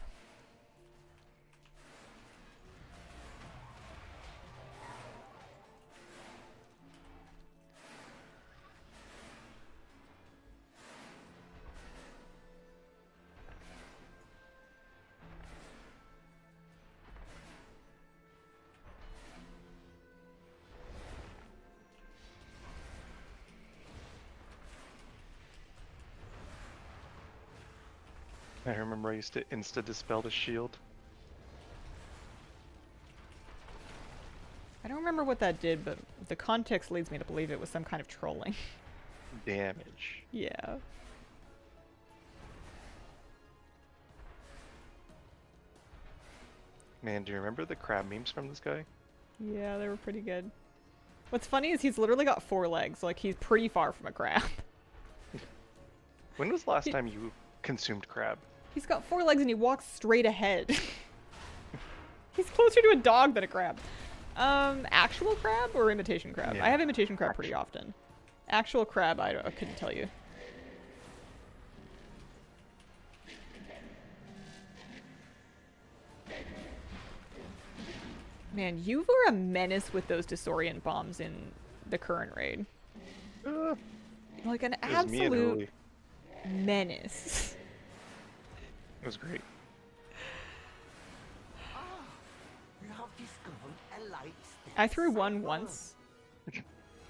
I remember I used to insta-dispel the shield. I don't remember what that did, but the context leads me to believe it was some kind of trolling. Damage. Yeah. Man, do you remember the crab memes from this guy? Yeah, they were pretty good. What's funny is he's literally got 4 legs. Like, he's pretty far from a crab. When was the last time you consumed crab? He's got 4 legs and he walks straight ahead. He's closer to a dog than a crab. Actual crab or imitation crab? Yeah. I have imitation crab pretty often. Actual crab, I couldn't tell you. Man, you were a menace with those disorient bombs in the current raid. Like an absolute menace. It was great. You have discovered a light step. I threw one once,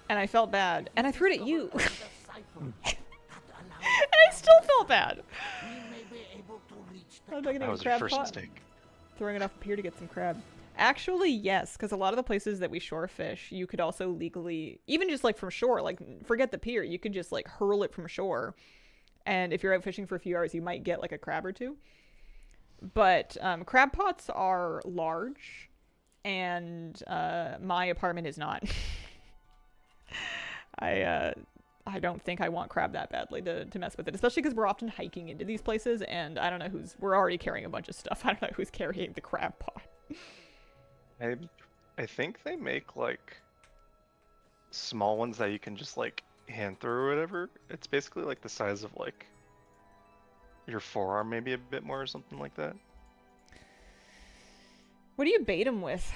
and I felt bad, and I threw it at you. And I still felt bad. That was your first mistake. Throwing it off up here to get some crab. Actually, yes, because a lot of the places that we shore fish, you could also legally, even just like from shore, like forget the pier, you could just like hurl it from shore. And if you're out fishing for a few hours, you might get like a crab or two. But crab pots are large, and my apartment is not. I don't think I want crab that badly to mess with it, especially because we're often hiking into these places, and I don't know we're already carrying a bunch of stuff. I don't know who's carrying the crab pot. I think they make like small ones that you can just like hand through or whatever. It's basically like the size of like your forearm, maybe a bit more or something like that. What do you bait them with?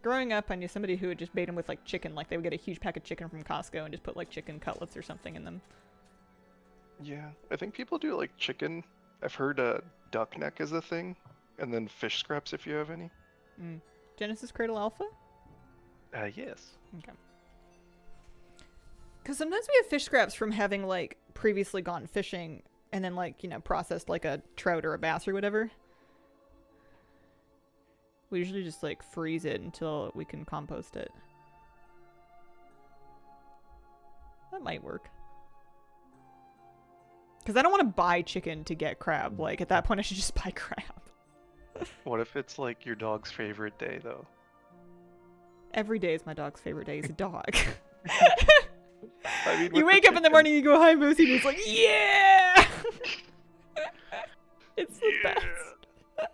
Growing up, I knew somebody who would just bait them with like chicken. Like they would get a huge pack of chicken from Costco and just put like chicken cutlets or something in them. Yeah, I think people do like chicken. I've heard duck neck is a thing, and then fish scraps if you have any. Genesis Cradle Alpha? Yes. Okay. Because sometimes we have fish scraps from having like previously gone fishing and then like, you know, processed like a trout or a bass or whatever. We usually just like freeze it until we can compost it. That might work. Because I don't want to buy chicken to get crab. Like at that point I should just buy crab. What if it's like your dog's favorite day though? Every day is my dog's favorite day. He's a dog. I mean, you wake up in the morning, you go, hi, Moosey, and he's like, yeah! It's the best.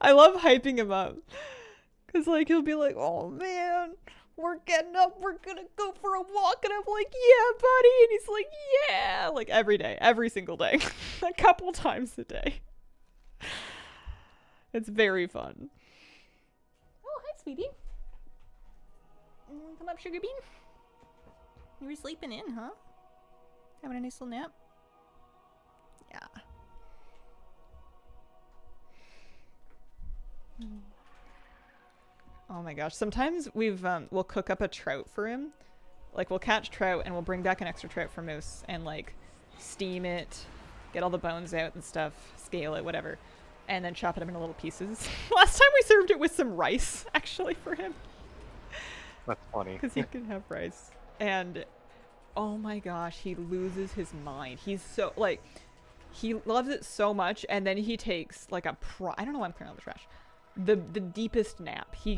I love hyping him up. Because, like, he'll be like, oh, man, we're getting up, we're gonna go for a walk. And I'm like, yeah, buddy. And he's like, yeah. Like, every day, every single day. A couple times a day. It's very fun. Oh, hi, sweetie. Come up, Sugar Bean. You were sleeping in, huh? Having a nice little nap? Yeah. Oh my gosh. Sometimes we'll cook up a trout for him. Like, we'll catch trout and we'll bring back an extra trout for Moose and, like, steam it, get all the bones out and stuff, scale it, whatever, and then chop it up into little pieces. Last time we served it with some rice, actually, for him. That's funny. Because he can have rice. And, oh my gosh, he loses his mind. He's so, like, he loves it so much, and then he takes, like, I don't know why I'm clearing out the trash. The deepest nap. He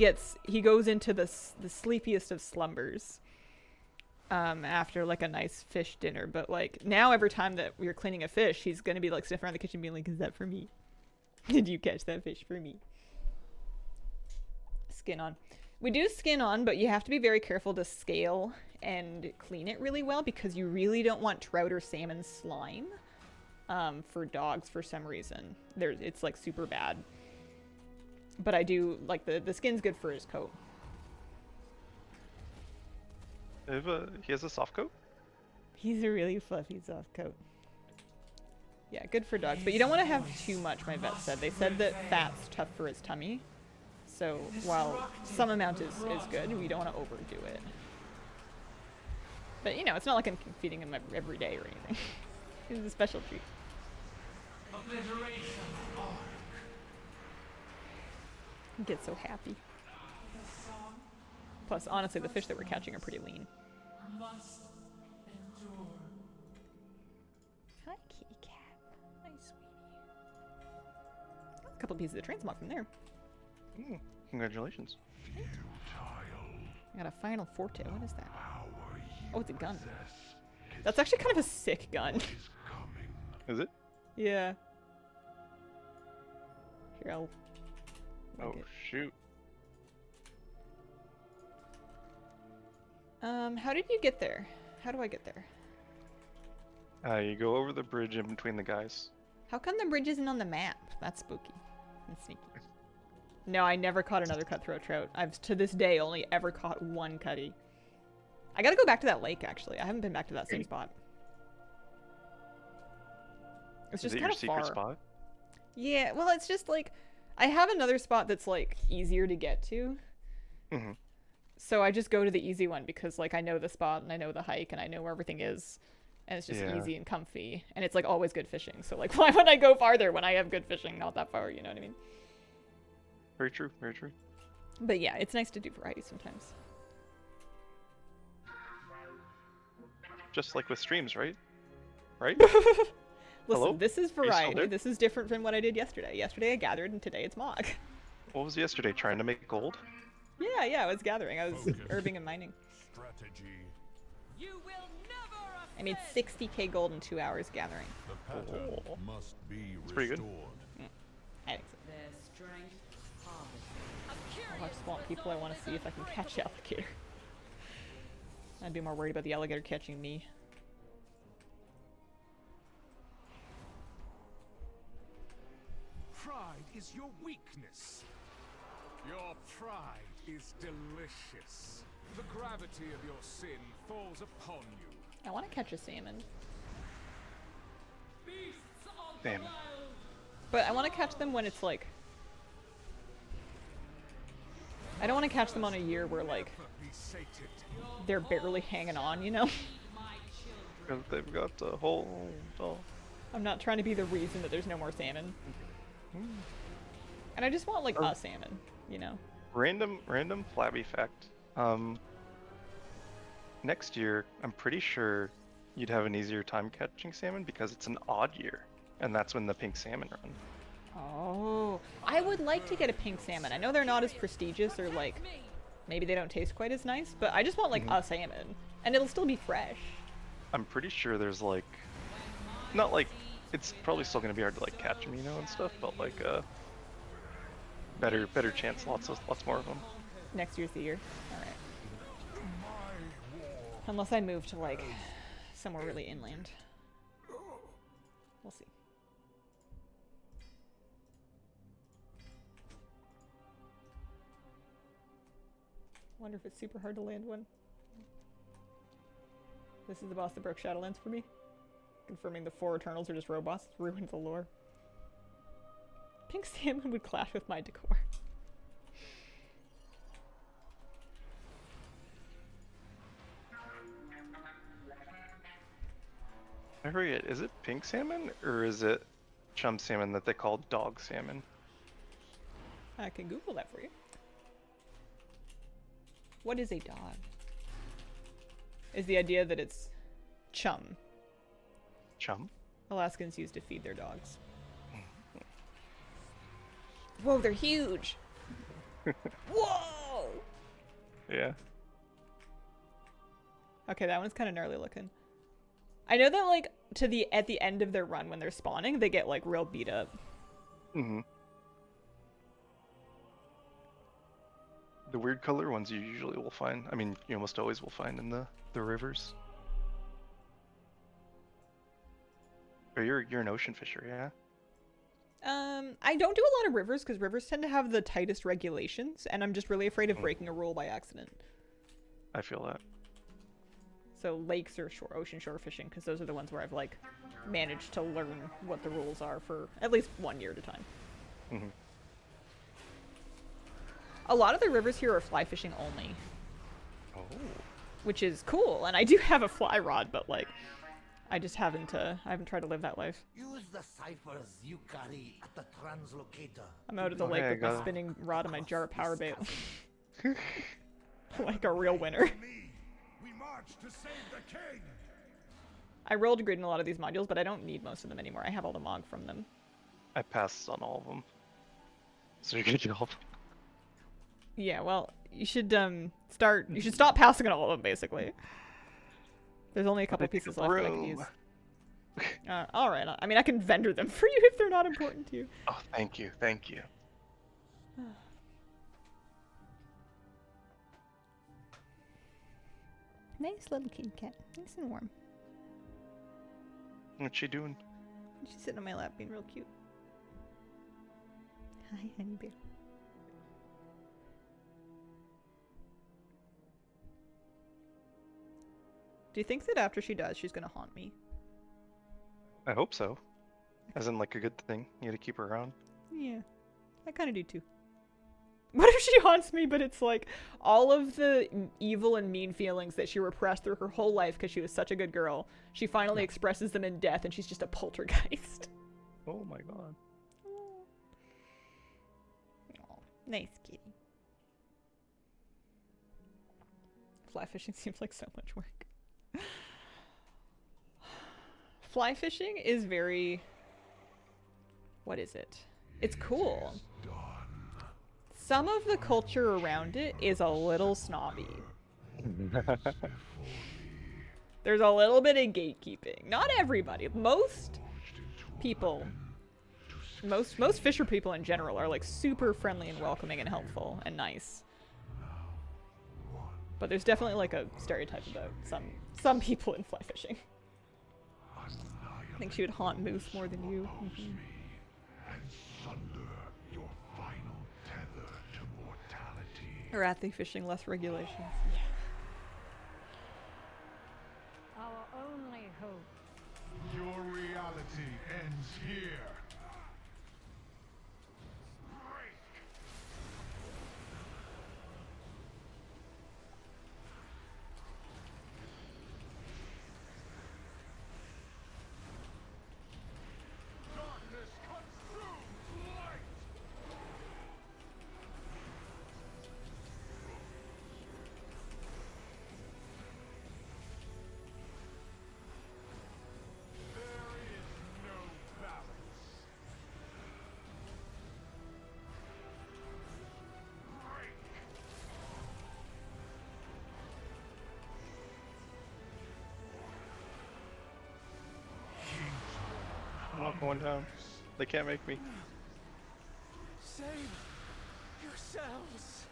goes into the sleepiest of slumbers after like a nice fish dinner. But like now every time that we're cleaning a fish, he's gonna be like sniffing around the kitchen being like, is that for me? Did you catch that fish for me? Skin on. We do skin on, but you have to be very careful to scale and clean it really well because you really don't want trout or salmon slime for dogs for some reason. It's like super bad. But I do like the skin's good for his coat. He has a soft coat? He's a really fluffy soft coat. Yeah, good for dogs. But you don't want to have too much, my vet said. They said that fat's tough for his tummy. So while some amount is good, we don't want to overdo it. But, you know, it's not like I'm feeding him every day or anything. It's a special treat. I get so happy. Plus, honestly, the fish that we're catching are pretty lean. Hi, kitty cat. Hi, sweetie. A couple pieces of train smoke from there. Congratulations. I got a final forte. What is that? Oh, it's a gun. That's actually kind of a sick gun. Is it? Yeah. Here, I'll... Oh, shoot. How did you get there? How do I get there? You go over the bridge in between the guys. How come the bridge isn't on the map? That's spooky and sneaky. No, I never caught another cutthroat trout. I've, to this day, only ever caught one cutty. I gotta go back to that lake, actually. I haven't been back to that same spot. It's just kind of far. Is it your secret spot? Yeah, well, it's just like... I have another spot that's, like, easier to get to. Mm-hmm. So I just go to the easy one because, like, I know the spot and I know the hike and I know where everything is. And it's just easy and comfy. And it's, like, always good fishing. So, like, why would I go farther when I have good fishing not that far, you know what I mean? Very true, very true. But yeah, it's nice to do variety sometimes. Just like with streams, right? Right? Listen, Hello? This is variety. This is different from what I did yesterday. Yesterday I gathered and today it's Mog. What was yesterday? Trying to make gold? Yeah, I was gathering. I was herbing and mining. Strategy. You will never I made 60k gold in 2 hours gathering. The pattern must be That's pretty good. I think so. Their strength I just want people I want to see if I can catch alligator. I'd be more worried about the alligator catching me. Pride is your weakness. Your pride is delicious. The gravity of your sin falls upon you. I want to catch a salmon. Damn. But I want to catch them when it's like... I don't want to catch them on a year where like... they're barely hanging on, you know? Because they've got a whole... I'm not trying to be the reason that there's no more salmon. And I just want like a salmon, you know? Random flabby fact. Next year, I'm pretty sure you'd have an easier time catching salmon because it's an odd year. And that's when the pink salmon run. Oh, I would like to get a pink salmon. I know they're not as prestigious or like, maybe they don't taste quite as nice, but I just want like a salmon. And it'll still be fresh. I'm pretty sure there's like, not like, it's probably still gonna be hard to like catch them, you know, and stuff, but like better chance, lots more of them. Next year's the year. All right. Unless I move to like somewhere really inland. We'll see. Wonder if it's super hard to land one. This is the boss that broke Shadowlands for me. Confirming the 4 Eternals are just robots. It's ruined the lore. Pink salmon would clash with my decor. I forget, is it pink salmon or is it chum salmon that they call dog salmon? I can Google that for you. What is a dog? Is the idea that it's chum. Chum? Alaskans use to feed their dogs. Whoa, they're huge! Whoa! Yeah. Okay, that one's kind of gnarly looking. I know that, like, at the end of their run when they're spawning, they get, like, real beat up. Mm-hmm. The weird color ones you usually will find. I mean, you almost always will find in the rivers. Or you're an ocean fisher, yeah? I don't do a lot of rivers because rivers tend to have the tightest regulations, and I'm just really afraid of breaking a rule by accident. I feel that. So lakes or ocean shore fishing, because those are the ones where I've, like, managed to learn what the rules are for at least 1 year at a time. Mm-hmm. A lot of the rivers here are fly fishing only. Oh. Which is cool, and I do have a fly rod, but, like, I just haven't tried to live that life. Use the ciphers you carry at the translocator. I'm out of the lake with my spinning rod and my jar of power bait. Like a real winner. We march to save the king. I rolled grid in a lot of these modules, but I don't need most of them anymore. I have all the mog from them. I passed on all of them. So you're good job. Yeah, well, you should stop passing on all of them, basically. There's only a couple pieces left that I can use. Alright, I mean, I can vendor them for you if they're not important to you. Oh, thank you, thank you. Nice little kitty cat. Nice and warm. What's she doing? She's sitting on my lap being real cute. Hi, honey bear. Do you think that after she dies, she's gonna haunt me? I hope so. As in, like, a good thing. You gotta keep her around. Yeah, I kind of do too. What if she haunts me, but it's like all of the evil and mean feelings that she repressed through her whole life because she was such a good girl, she finally expresses them in death and she's just a poltergeist. Oh my god. Oh, nice kitty. Fly fishing seems like so much work. Fly fishing is very... What is it? It's cool. Some of the culture around it is a little snobby. There's a little bit of gatekeeping. Not everybody. Most people, most fisher people in general are like super friendly and welcoming and helpful and nice. But there's definitely like a stereotype about some people in fly fishing. I think she would haunt moose more than you. Mm-hmm. Arathi fishing, less regulations. Yeah. Our only hope. Your reality ends here. I'm not going down. They can't make me. Save yourselves.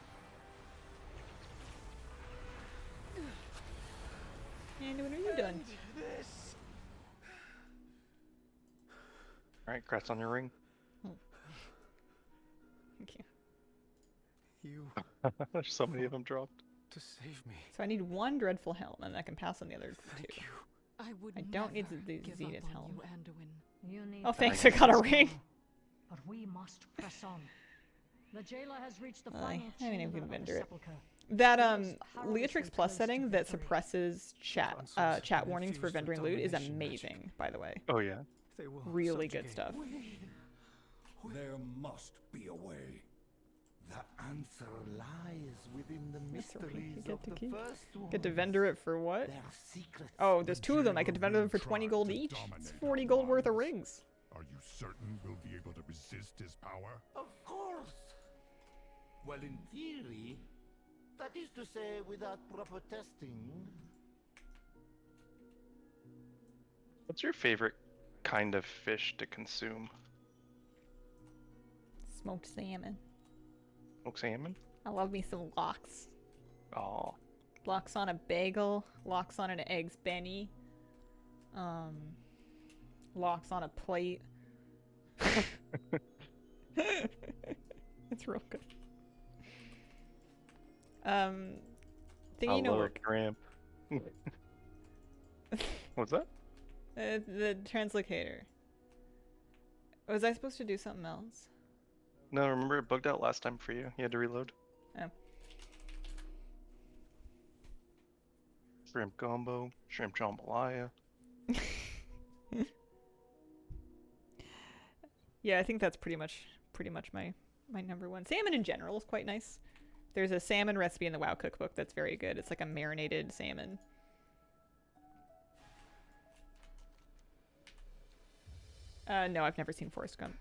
And when are you done? This. Alright, congrats on your ring. Thank you. There's so many of them dropped. To save me. So I need one dreadful helm, and I can pass on the other two. You. I don't need never the give Zenith up on helm. you, Anduin. You need Oh, thanks, I got a ring. But we must press on. The jailer has reached the final I mean, I chamber can of vendor the it. sepulchre. That harmlessly Leatrix Plus close setting to that victory. suppresses chat warnings for vendoring loot is amazing, by the way. Oh yeah. They will Really good subjugate. stuff. There must be a way. The answer lies within the That's right, mysteries you get of to the keep. first one. Get to vendor it for what? Their secrets. Oh, there's two of them. I could vendor them for 20 gold each. It's 40 gold worth of rings. Are you certain we'll be able to resist his power? Of course. Well, in theory, that is to say, without proper testing. What's your favorite kind of fish to consume? Smoked salmon. Smoked salmon? I love me some lox. Oh. Lox on a bagel. Lox on an eggs Benny. Lox on a plate. It's real good. Thingy no work. Cramp. What's that? The translocator. Was I supposed to do something else? No, remember it bugged out last time for you. You had to reload. Oh. Shrimp gumbo, shrimp jambalaya. Yeah, I think that's pretty much my number one. Salmon in general is quite nice. There's a salmon recipe in the WoW cookbook that's very good. It's like a marinated salmon. No, I've never seen Forrest Gump.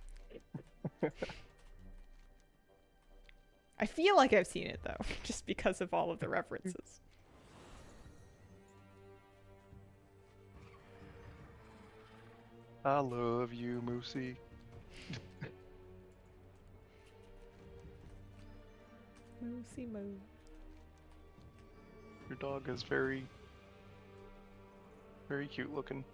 I feel like I've seen it though, just because of all of the references. I love you, Moosey. Moosey moo. Your dog is very, very cute looking.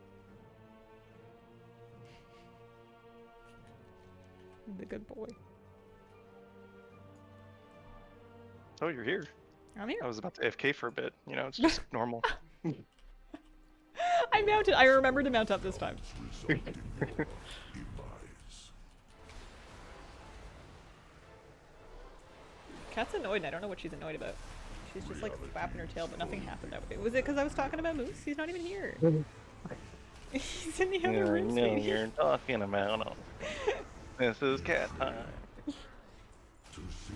The good boy. Oh, you're here. I'm here. I was about to AFK for a bit. You know, it's just normal. I mounted. I remembered to mount up this time. Cat's annoyed, and I don't know what she's annoyed about. She's just like flapping her tail, but nothing happened that way. Was it because I was talking about Moose? He's not even here. He's in the other room. No, you're talking about him. This is cat time. To see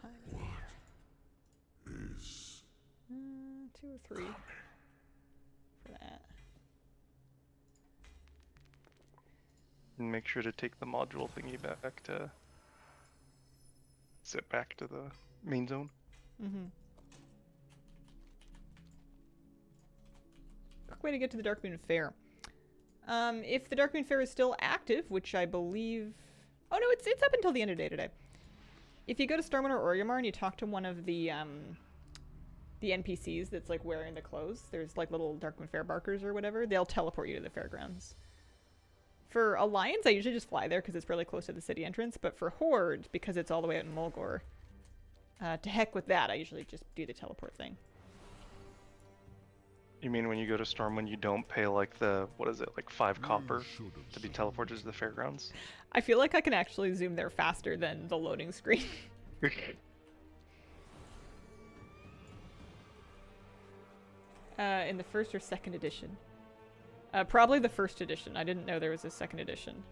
what is 2 or 3 for that. And make sure to take the module thingy back to sit back to the main zone. Mm-hmm. Quick way to get to the Darkmoon Fair. If the Darkmoon Fair is still active, which I believe... Oh no, it's up until the end of the day today. If you go to Stormwind or Orgrimmar and you talk to one of the NPCs that's like wearing the clothes, there's like little Darkmoon Fair barkers or whatever, they'll teleport you to the fairgrounds. For Alliance, I usually just fly there because it's really close to the city entrance, but for Horde, because it's all the way out in Mulgore, to heck with that, I usually just do the teleport thing. You mean when you go to Stormwind, you don't pay like the, what is it, like 5 copper to be teleported to the fairgrounds? I feel like I can actually zoom there faster than the loading screen. In the 1st or 2nd edition? Probably the 1st edition. I didn't know there was a 2nd edition.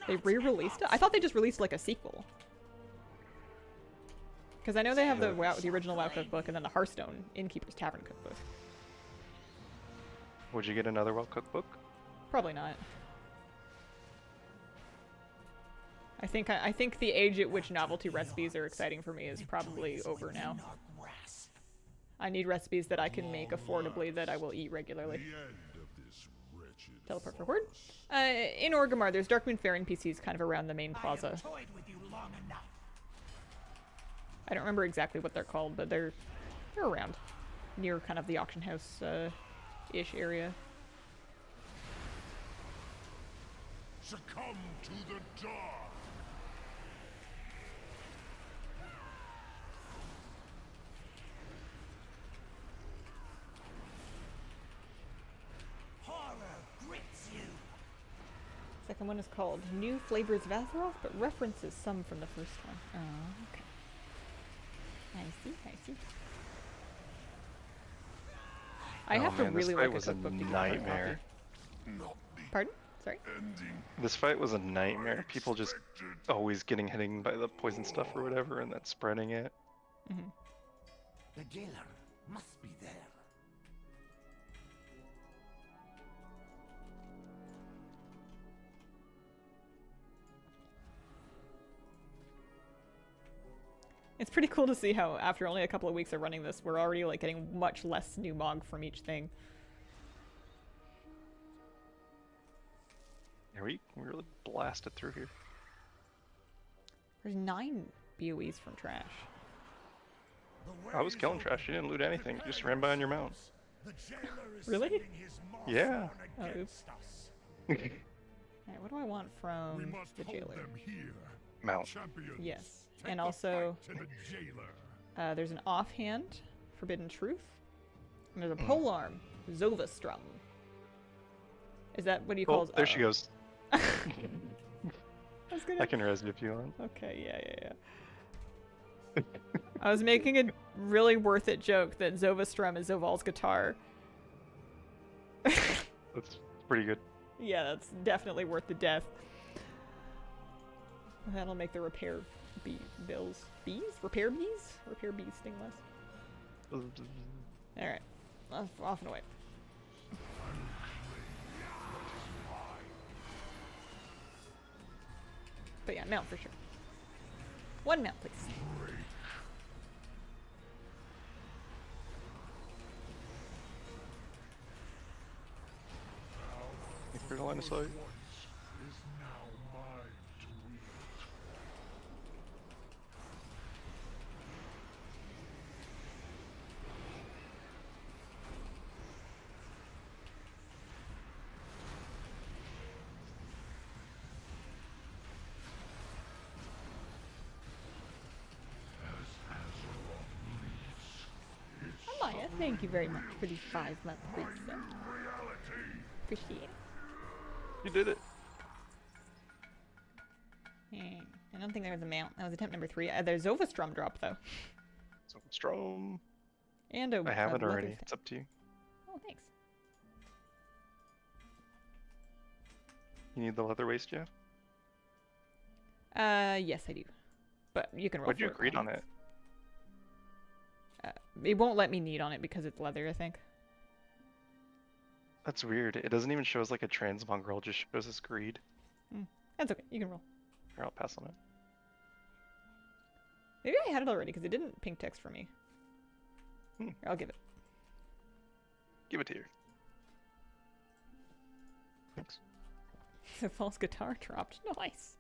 They re-released it? I thought they just released like a sequel. Because I know they have the original WoW cookbook and then the Hearthstone Innkeeper's Tavern cookbook. Would you get another WoW cookbook? Probably not. I think the age at which novelty recipes are exciting for me is probably over now. I need recipes that I can make affordably that I will eat regularly. Teleport for Horde. In Orgrimmar, there's Darkmoon Fair NPCs kind of around the main plaza. I don't remember exactly what they're called, but they're around. Near kind of the auction house ish area. Succumb to the dark. Second one is called New Flavors of Azeroth, but references some from the first one. Oh, okay. I see, I see. I have to really like a cookbook to get my nightmare. Pardon? Sorry? This fight was a nightmare. People just always getting hit by the poison stuff or whatever and then spreading it. Mm-hmm. The jailer must be there. It's pretty cool to see how after only a couple of weeks of running this, we're already like getting much less new mog from each thing. Yeah, we really blasted through here. There's 9 BOEs from trash. I was killing trash. You didn't loot anything. You just ran by on your mount. Really? Yeah. Oh, oops. Alright, what do I want from the jailer? Mount. Yes. And also, there's an offhand, Forbidden Truth. And there's a polearm, Zovastrum. Is that what do you call it? There she goes. I can res you if you want. Okay, yeah. I was making a really worth it joke that Zovastrum is Zoval's guitar. That's pretty good. Yeah, that's definitely worth the death. That'll make the repair bills. Bees? Repair bees? Repair bees sting less. Alright. Off and away. But yeah, mount for sure. 1 mount, please. Here's the line of sight. Amaya, thank you very much for the 5-month resub. Appreciate it. You did it. I don't think there was a mount. That was attempt number 3. There's Zovastrum drop though. Zovastrum. And a I have it leather already. thing. It's up to you. Oh, thanks. You need the leather waist, Jeff? Yes I do. But you can roll. What'd you for agree on it? It won't let me need on it because it's leather, I think. That's weird. It doesn't even show us like a transmongrel, it just shows us greed. That's okay. You can roll. Here, I'll pass on it. Maybe I had it already because it didn't pink text for me. Here, I'll give it. Give it to you. Thanks. The false guitar dropped. Nice.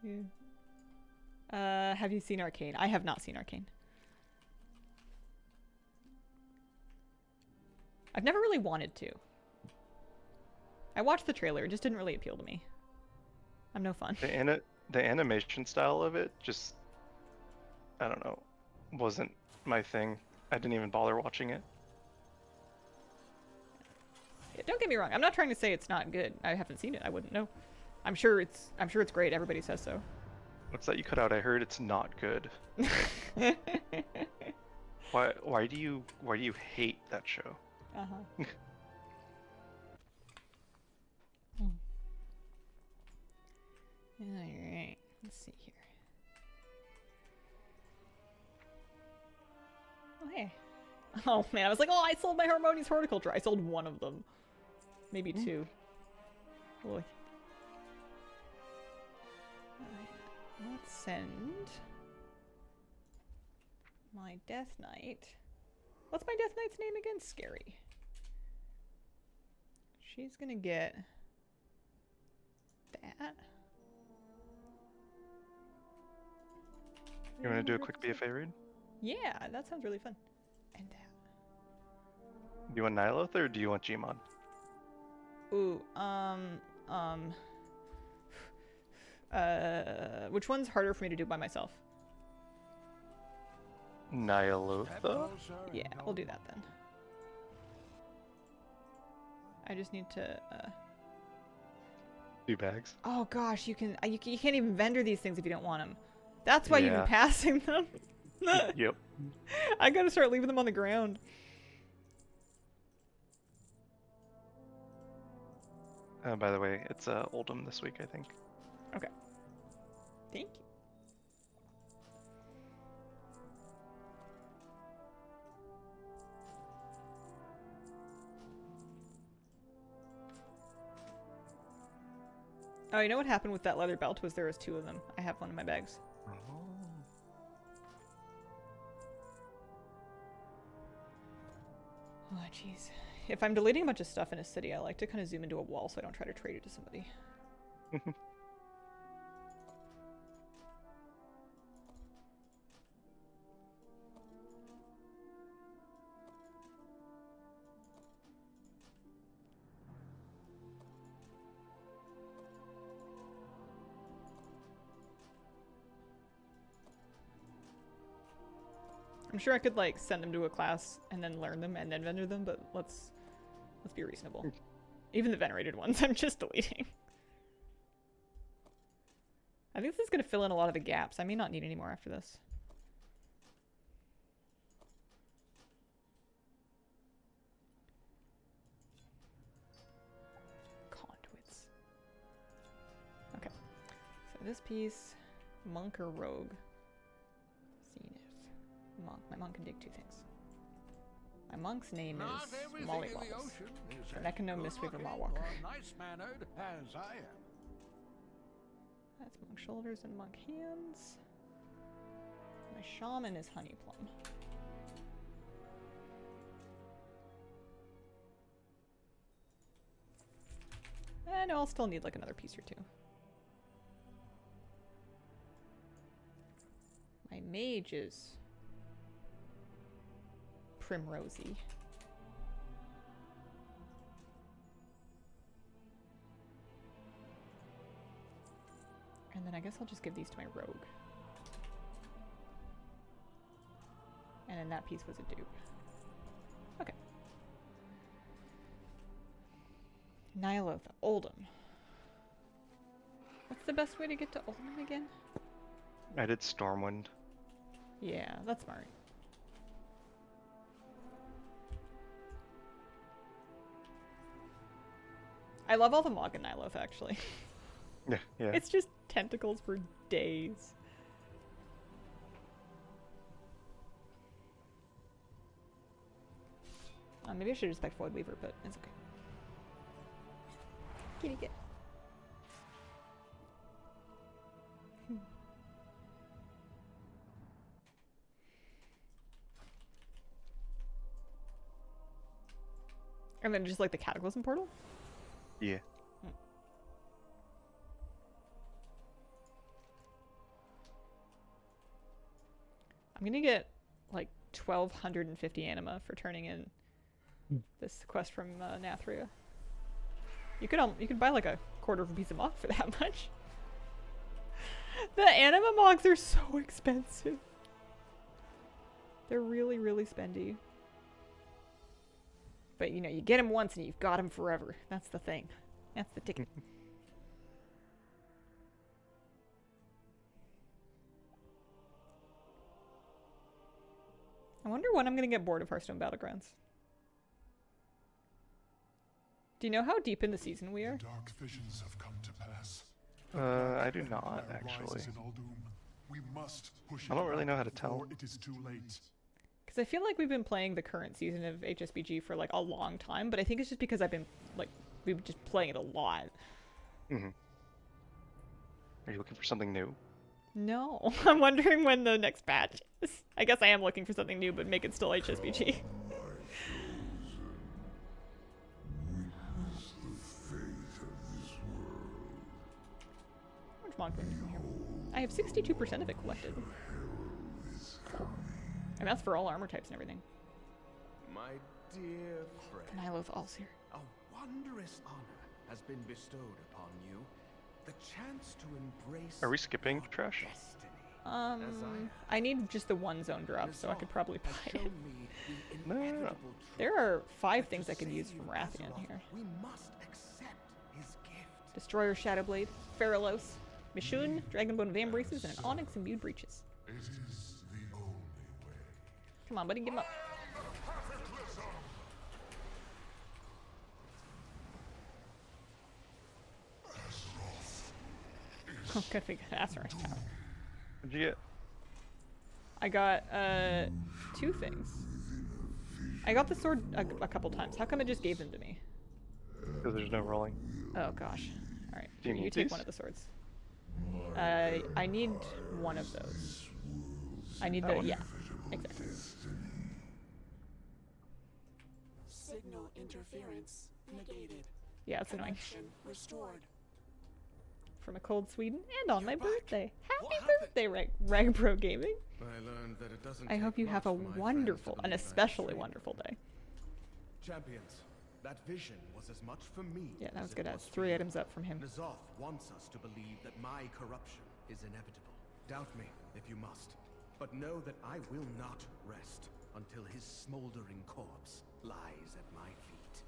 Yeah. Have you seen Arcane? I have not seen Arcane. I've never really wanted to. I watched the trailer, it just didn't really appeal to me. I'm no fun. The animation style of it just, I don't know, wasn't my thing. I didn't even bother watching it. Yeah, don't get me wrong, I'm not trying to say it's not good. I haven't seen it, I wouldn't know. I'm sure it's great, everybody says so. What's that you cut out? I heard it's not good. Why do you hate that show? Uh-huh. Alright, let's see here. Oh, hey. Oh, man, I was like, oh, I sold my Harmonious Horticulture. I sold 1 of them. Maybe 2. Boy. Let's send my Death Knight. What's my Death Knight's name again? Scary. She's gonna get that. You want to do a quick BFA raid? Yeah, that sounds really fun. And that. Do you want Ny'alotha or do you want Gmod? Ooh, which one's harder for me to do by myself? Ny'alotha? Yeah, we'll do that then. I just need to, 2 bags. Oh gosh, you can't even vendor these things if you don't want them. That's why you've been passing them. Yep. I gotta start leaving them on the ground. By the way, it's Oldham this week, I think. Okay. Thank you. Oh, you know what happened with that leather belt was there was 2 of them. I have one in my bags. Oh, jeez. if I'm deleting a bunch of stuff in a city, I like to kind of zoom into a wall so I don't try to trade it to somebody. I'm sure I could like send them to a class and then learn them and then vendor them, but let's be reasonable. Even the venerated ones, I'm just deleting. I think this is going to fill in a lot of the gaps. I may not need any more after this. Conduits. Okay. So this piece, monk or rogue? Monk. My monk can dig 2 things. My monk's name is Mollywallace. The Mechano Mistweaver Mawwalker. Nice-mannered as I am. That's monk shoulders and monk hands. My shaman is Honeyplum. And I'll still need like another piece or 2. My mage is Primrosy. And then I guess I'll just give these to my rogue. And then that piece was a dupe. Okay. Ny'alotha, Oldham. What's the best way to get to Oldham again? I did Stormwind. Yeah, that's smart. I love all the Mog in Ny'alotha, actually. Yeah. It's just tentacles for days. Maybe I should just pick Void Weaver, but it's okay. Kitty cat. And then just like the Cataclysm portal? Yeah. I'm gonna get like 1,250 anima for turning in this quest from Nathria. You could buy like a quarter of a piece of mog for that much. The anima mogs are so expensive. They're really, really spendy. But you know, you get them once and you've got them forever. That's the thing. That's the ticket. I wonder when I'm gonna get bored of Hearthstone Battlegrounds. Do you know how deep in the season we are? Dark visions have come to pass. I do not actually. I don't really know how to tell. It is too late. Because I feel like we've been playing the current season of HSBG for like a long time, but I think it's just because I've been like we've been just playing it a lot. Mm-hmm. Are you looking for something new? No, I'm wondering when the next patch is. I guess I am looking for something new, but make it still HSBG. How much Mog do I need from here? I have 62% of it collected. And that's for all armor types and everything. My dear friend, Ny'alotha all's here. a wondrous honor has been bestowed upon you. The chance to embrace. Are we skipping trash? I need just the one zone drop, so I could probably buy it. No. There are 5 things I could use from Rathian here. We must accept his gift. Destroyer Shadowblade, Pharaohlos, Mishun, Dragonbone Vambraces, and an Onyx Imbued Breeches. It is the only way. Come on, buddy, give him up. Oh, good, we got Azeroth Tower. What'd you get? I got 2 things. I got the sword a couple times. How come it just gave them to me? Because there's no rolling. Oh gosh. All right, Do you you need take these? one of the swords. I need one of those. I need That the one? yeah, exactly. Signal interference negated. Yeah, it's annoying. Connection restored. From a cold Sweden, and on my birthday. Happy birthday, Ragbro Gaming. I learned that it doesn't I hope take you have a much for my friends to wonderful, believe an I'm especially straight. wonderful day. Champions, that vision was as much for me. Yeah, that was as good. it That's was for 3 you. items up from him. N'Zoth wants us to believe that my corruption is inevitable. Doubt me if you must, but know that I will not rest until his smoldering corpse lies at my feet.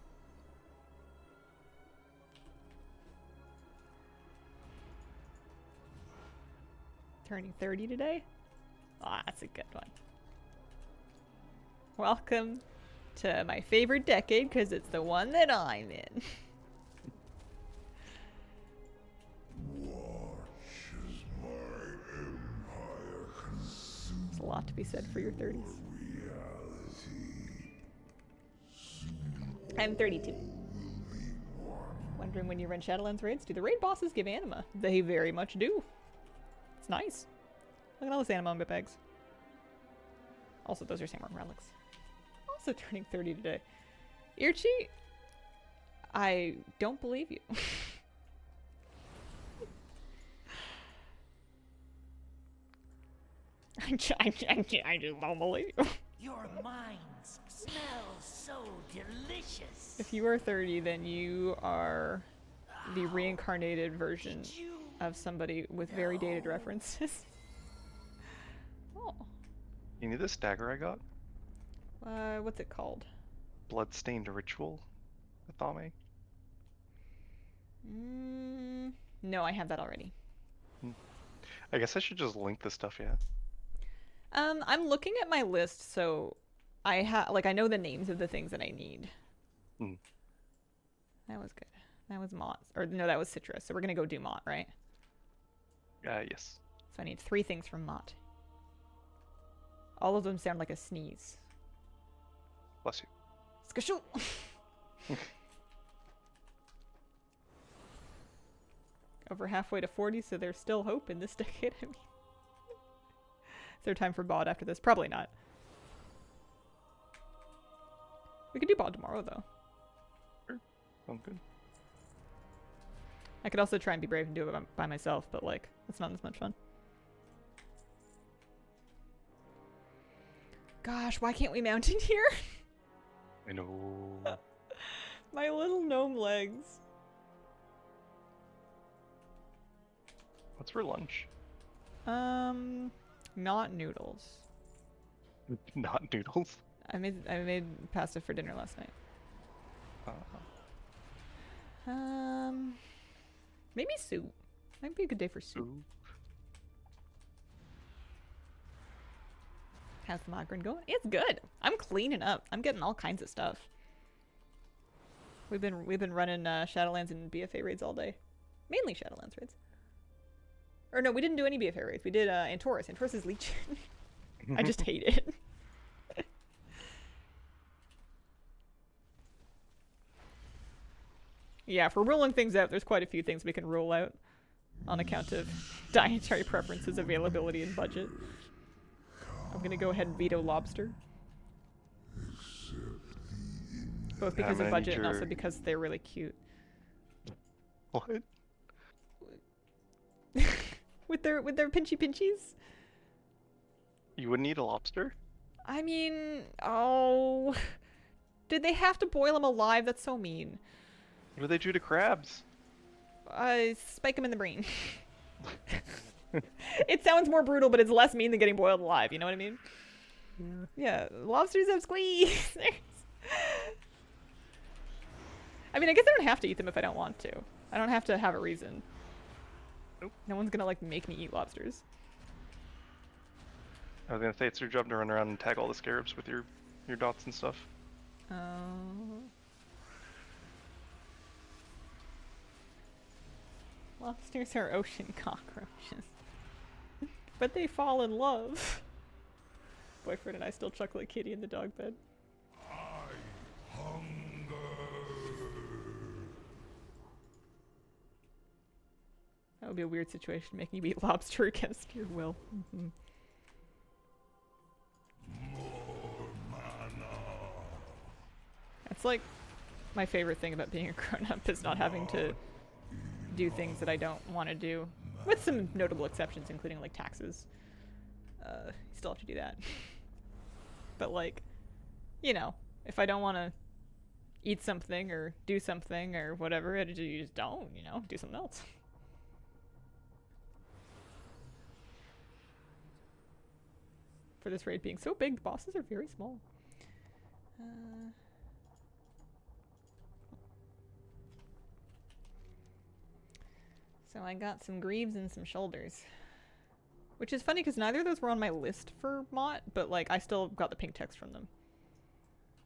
Turning 30 today? Ah, that's a good one. Welcome to my favorite decade, because it's the one that I'm in. There's a lot to be said for your 30s. I'm 32. Wondering when you run Shadowlands raids? Do the raid bosses give anima? They very much do. It's nice. Look at all this anima on bit bags. Also, those are Samurai relics. Also turning 30 today. Irchi, I don't believe you. I just don't believe you. Your minds smell so delicious. If you are 30, then you are the reincarnated version of somebody with very dated references. Oh. You need this dagger I got? What's it called? Bloodstained Ritual. Athame. No, I have that already. I guess I should just link this stuff, yeah. I'm looking at my list, so I I know the names of the things that I need. That was good. That was Mott. Or no, that was Citrus. So we're gonna go do Mott, right? Yes. So I need 3 things from Mott. All of them sound like a sneeze. Bless you. Skashoo! Over halfway to 40, so there's still hope in this decade. I mean, is there time for bod after this? Probably not. We could do bod tomorrow, though. Sure. Sounds good. I could also try and be brave and do it by myself, but like, it's not as much fun. Gosh, why can't we mount in here? I know. My little gnome legs. What's for lunch? Not noodles. Not noodles? I made pasta for dinner last night. Maybe soup. Might be a good day for soup. How's the migraine going? It's good. I'm cleaning up. I'm getting all kinds of stuff. We've been running Shadowlands and BFA raids all day. Mainly Shadowlands raids. Or no, we didn't do any BFA raids. We did Antorus. Antorus is Legion. I just hate it. Yeah, for ruling things out, there's quite a few things we can rule out on account of dietary preferences, availability, and budget. I'm gonna go ahead and veto lobster. Both because of budget and also because they're really cute. What? with their pinchy pinchies? You wouldn't eat a lobster? I mean, oh. Did they have to boil them alive? That's so mean. What do they do to crabs? Spike them in the brain. It sounds more brutal, but it's less mean than getting boiled alive, you know what I mean? Yeah, lobsters have squeeze. I mean, I guess I don't have to eat them if I don't want to. I don't have to have a reason. Nope. No one's gonna, like, make me eat lobsters. I was gonna say, it's your job to run around and tag all the scarabs with your dots and stuff. Lobsters are ocean cockroaches. But they fall in love. Boyfriend and I still chuckle at Kitty in the dog bed. That would be a weird situation, making you eat lobster against your will. It's like my favorite thing about being a grown-up is not having to do things that I don't want to do. With some notable exceptions, including like taxes. You still have to do that. But like, you know, if I don't want to eat something or do something or whatever, you just don't, you know, do something else. For this raid being so big, the bosses are very small. So I got some greaves and some shoulders. Which is funny because neither of those were on my list for Mott, but like I still got the pink text from them.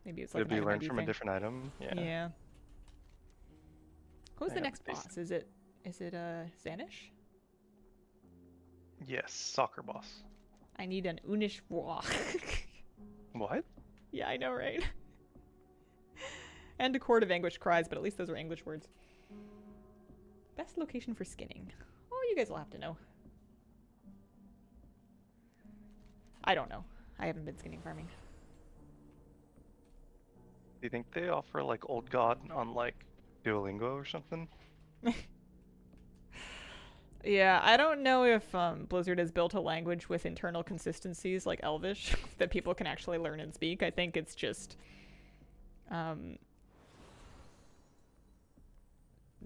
Maybe it's like It'd be learned from a different item. Yeah. Yeah. Who's the next boss? Is it Zanish? Yes, soccer boss. I need an Unish Walk. What? Yeah, I know, right? And a Chord of Anguish Cries, but at least those are English words. Best location for skinning. Oh, you guys will have to know. I don't know. I haven't been skinning farming. Do you think they offer like Old God on like Duolingo or something? Yeah, I don't know if Blizzard has built a language with internal consistencies like Elvish that people can actually learn and speak. I think it's just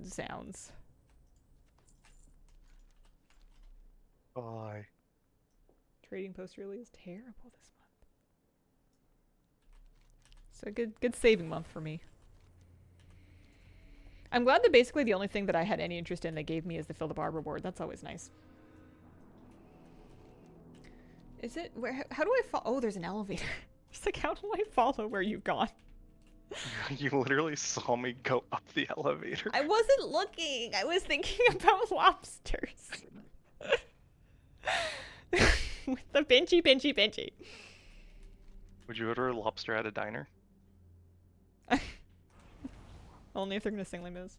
sounds. Bye. Trading post really is terrible this month. So good saving month for me. I'm glad that basically the only thing that I had any interest in they gave me is the Fill the Bar reward. That's always nice. Is it where? How do I follow? Oh, there's an elevator. It's like, how do I follow where you've gone? You literally saw me go up the elevator. I wasn't looking. I was thinking about lobsters. With the benchy. Would you order a lobster at a diner? Only if they're gonna sing Les Mis.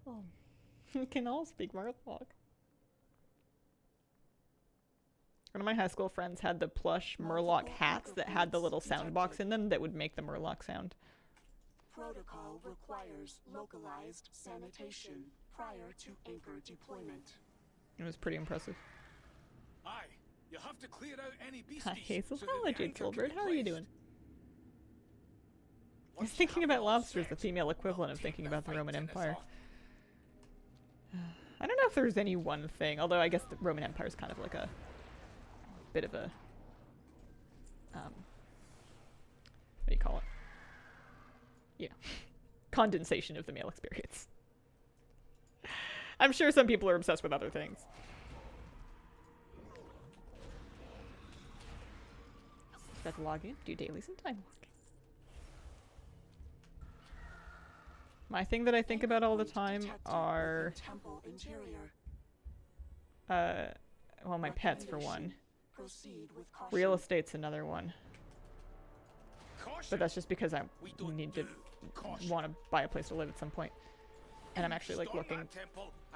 Oh. We can all speak Murloc. One of my high school friends had the plush Murloc hats that had the little sound box in them that would make the Murloc sound. Protocol requires localized sanitation prior to anchor deployment. It was pretty impressive. Aye, you have to clear out any beasties. Hi, Hazel. so that Hello, the Jade anchor Silbert. can How be are you placed. doing? I was thinking about lobsters, the female equivalent of thinking about the Roman Empire. I don't know if there's any one thing, although I guess the Roman Empire is kind of like a bit of a what do you call it? Yeah, condensation of the male experience. I'm sure some people are obsessed with other things. That's logging. Do dailies and time logging. My thing that I think about all the time are well, my pets for one. Real estate's another one. But that's just because I need to want to buy a place to live at some point. And I'm actually like looking,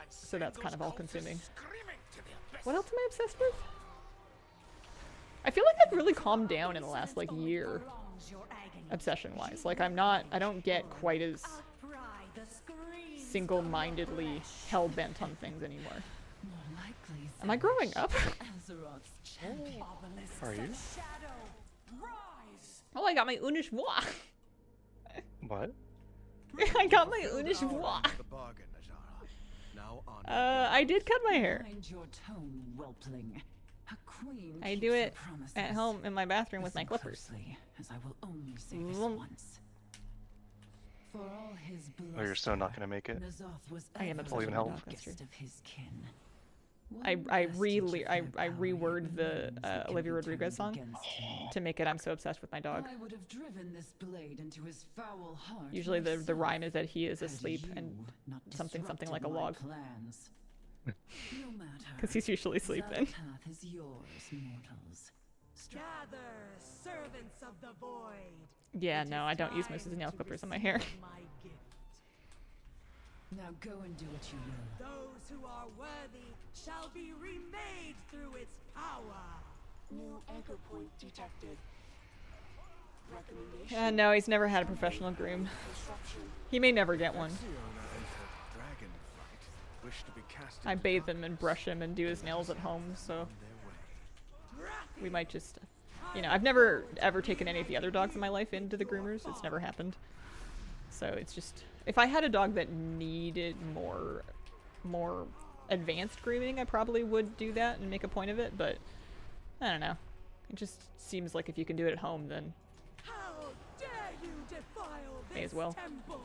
so that's kind of all consuming. What else am I obsessed with? I feel like I've really calmed down in the last like year, obsession wise. Like I don't get quite as single-mindedly hell-bent on things anymore. Am I growing up? Are you? Oh, I got my Unish Voix. What? I got my Unish Voix. I did cut my hair. I do it at home in my bathroom with my clippers. As I will only say this once. For all his Oh, you're so not gonna make it. I am obsessed with help. That's true. Of his kin. I reword the Olivia Rodrigo song to make it "I'm so obsessed with my dog." I would have driven this blade into his foul heart. Usually the rhyme is that he is asleep and something like a log. Because he's usually sleeping. That path is yours, mortals. Gather, servants of the void. Yeah, no, I don't use Mrs. Nail Clippers on my hair. Now go and do what you will. Those who are worthy shall be remade through its power. New anchor point detected. Recommendation. No, he's never had a professional groom. He may never get one. I bathe him and brush him and do his nails at home, so we might just, you know, I've never ever taken any of the other dogs in my life into the groomers. It's never happened. So it's just, if I had a dog that needed more advanced grooming, I probably would do that and make a point of it, but I don't know. It just seems like if you can do it at home, then How dare you defile may this as well. temple?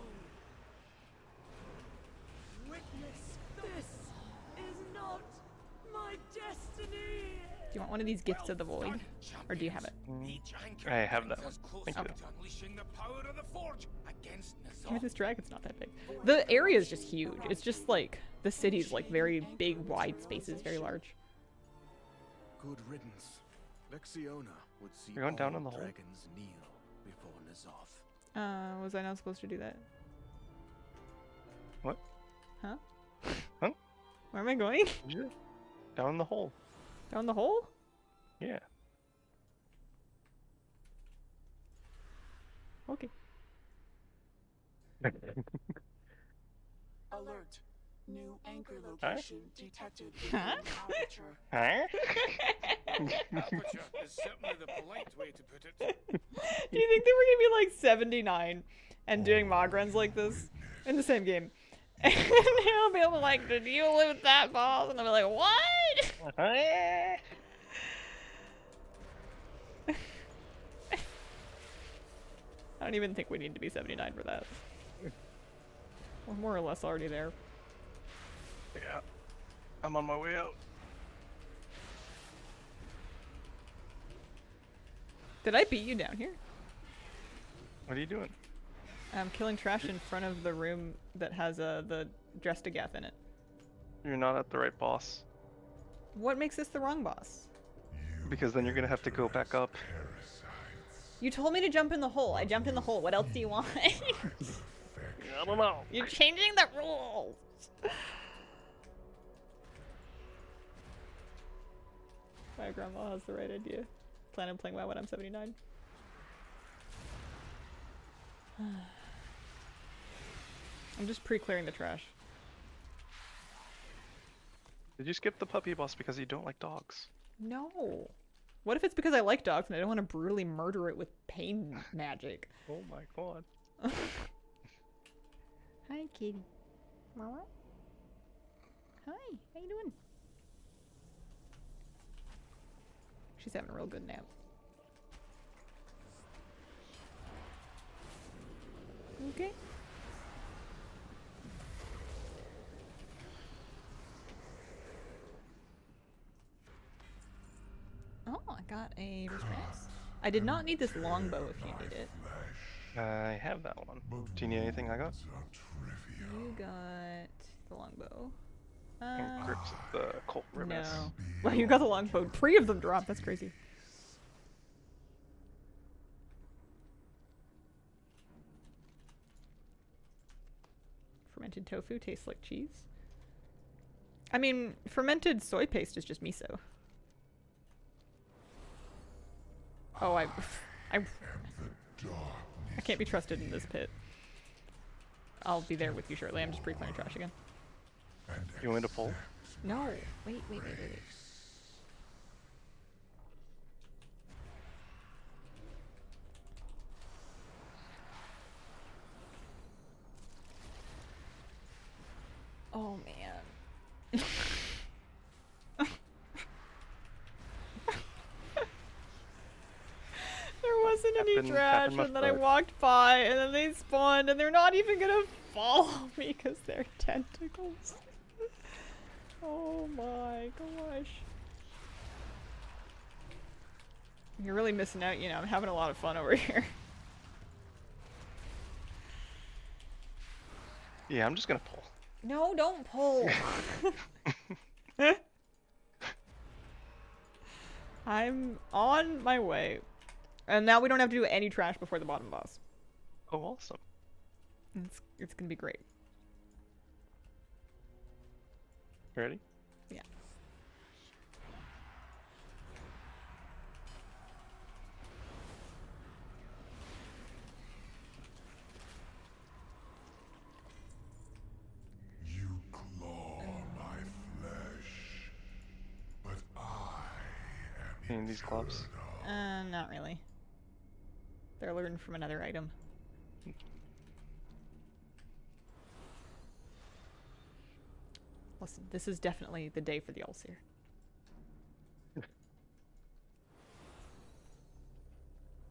Witness, this is not my destiny. Do you want one of these gifts of the void? Or do you have it? I have that one. Thank you. Yeah, this dragon's not that big. The area is just huge. It's just like, the city's like very big, wide spaces, very large. Good riddance. Lexiona would see You're going down all in the hole? dragons kneel before N'alotha. Was I not supposed to do that? What? Huh? Huh? Where am I going? Down the hole. Down the hole? Yeah. Okay. Alert. New anchor location detected. Huh? Aperture. Huh? Aperture is certainly the polite way to put it. Do you think they were gonna be like 79 and doing mod runs like this in the same game? And he'll be able to like, did you loot that boss? And I'll be like, what? I don't even think we need to be 79 for that. We're more or less already there. Yeah. I'm on my way out. Did I beat you down here? What are you doing? I'm killing trash in front of the room that has the Drestagath in it. You're not at the right boss. What makes this the wrong boss? Because then you're gonna have to go back up. You told me to jump in the hole. I jumped in the hole. What else do you want? I don't know. You're changing the rules. My grandma has the right idea. Plan on playing WoW when I'm 79. I'm just pre-clearing the trash. Did you skip the puppy boss because you don't like dogs? No. What if it's because I like dogs and I don't want to brutally murder it with pain magic? Oh my god. Hi, kitty. Mama? Hi, how you doing? She's having a real good nap. Okay. Oh, I got a restraints. I did not need this longbow if you need it. I have that one. Do you need anything I got? You got the longbow. And grips of the Colt Ribbis. No. Wow, you got the longbow. 3 of them dropped. That's crazy. Fermented tofu tastes like cheese. I mean, fermented soy paste is just miso. Oh, I can't be trusted in this pit. I'll be there with you shortly. I'm just pre-clearing trash again. You want me to pull? No. Wait. Oh, man. There wasn't any trash, and then I walked by, and then they spawned, and they're not even gonna follow me because they're tentacles. Oh my gosh. You're really missing out, you know, I'm having a lot of fun over here. Yeah, I'm just gonna pull. No, don't pull. I'm on my way. And now we don't have to do any trash before the bottom boss. Oh, awesome. It's gonna be great. Ready? Yeah. You claw my flesh, but I am Need these gloves? Not really. They're learned from another item. Listen, this is definitely the day for the Ulcer.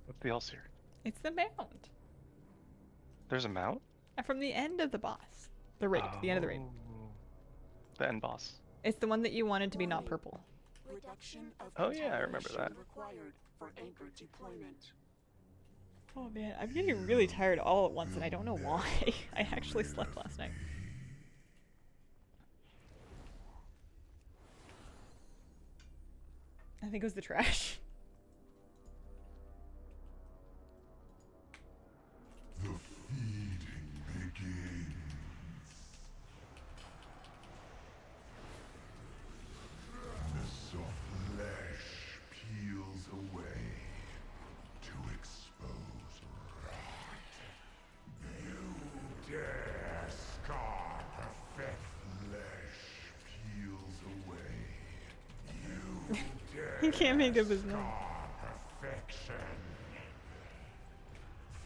What's the else here? It's the mount. There's a mount? From the end of the boss. The raid. The end of the raid. The end boss. It's the one that you wanted to be not purple. Oh yeah, I remember that. Required for anchor deployment. Oh man, I'm getting really tired all at once and I don't know why. I actually slept last night. I think it was the trash. The feeding begins. Mist of flesh peels away to expose rot. You dare scar perfect flesh peels away. You dare He can't make up his name. scar perfection.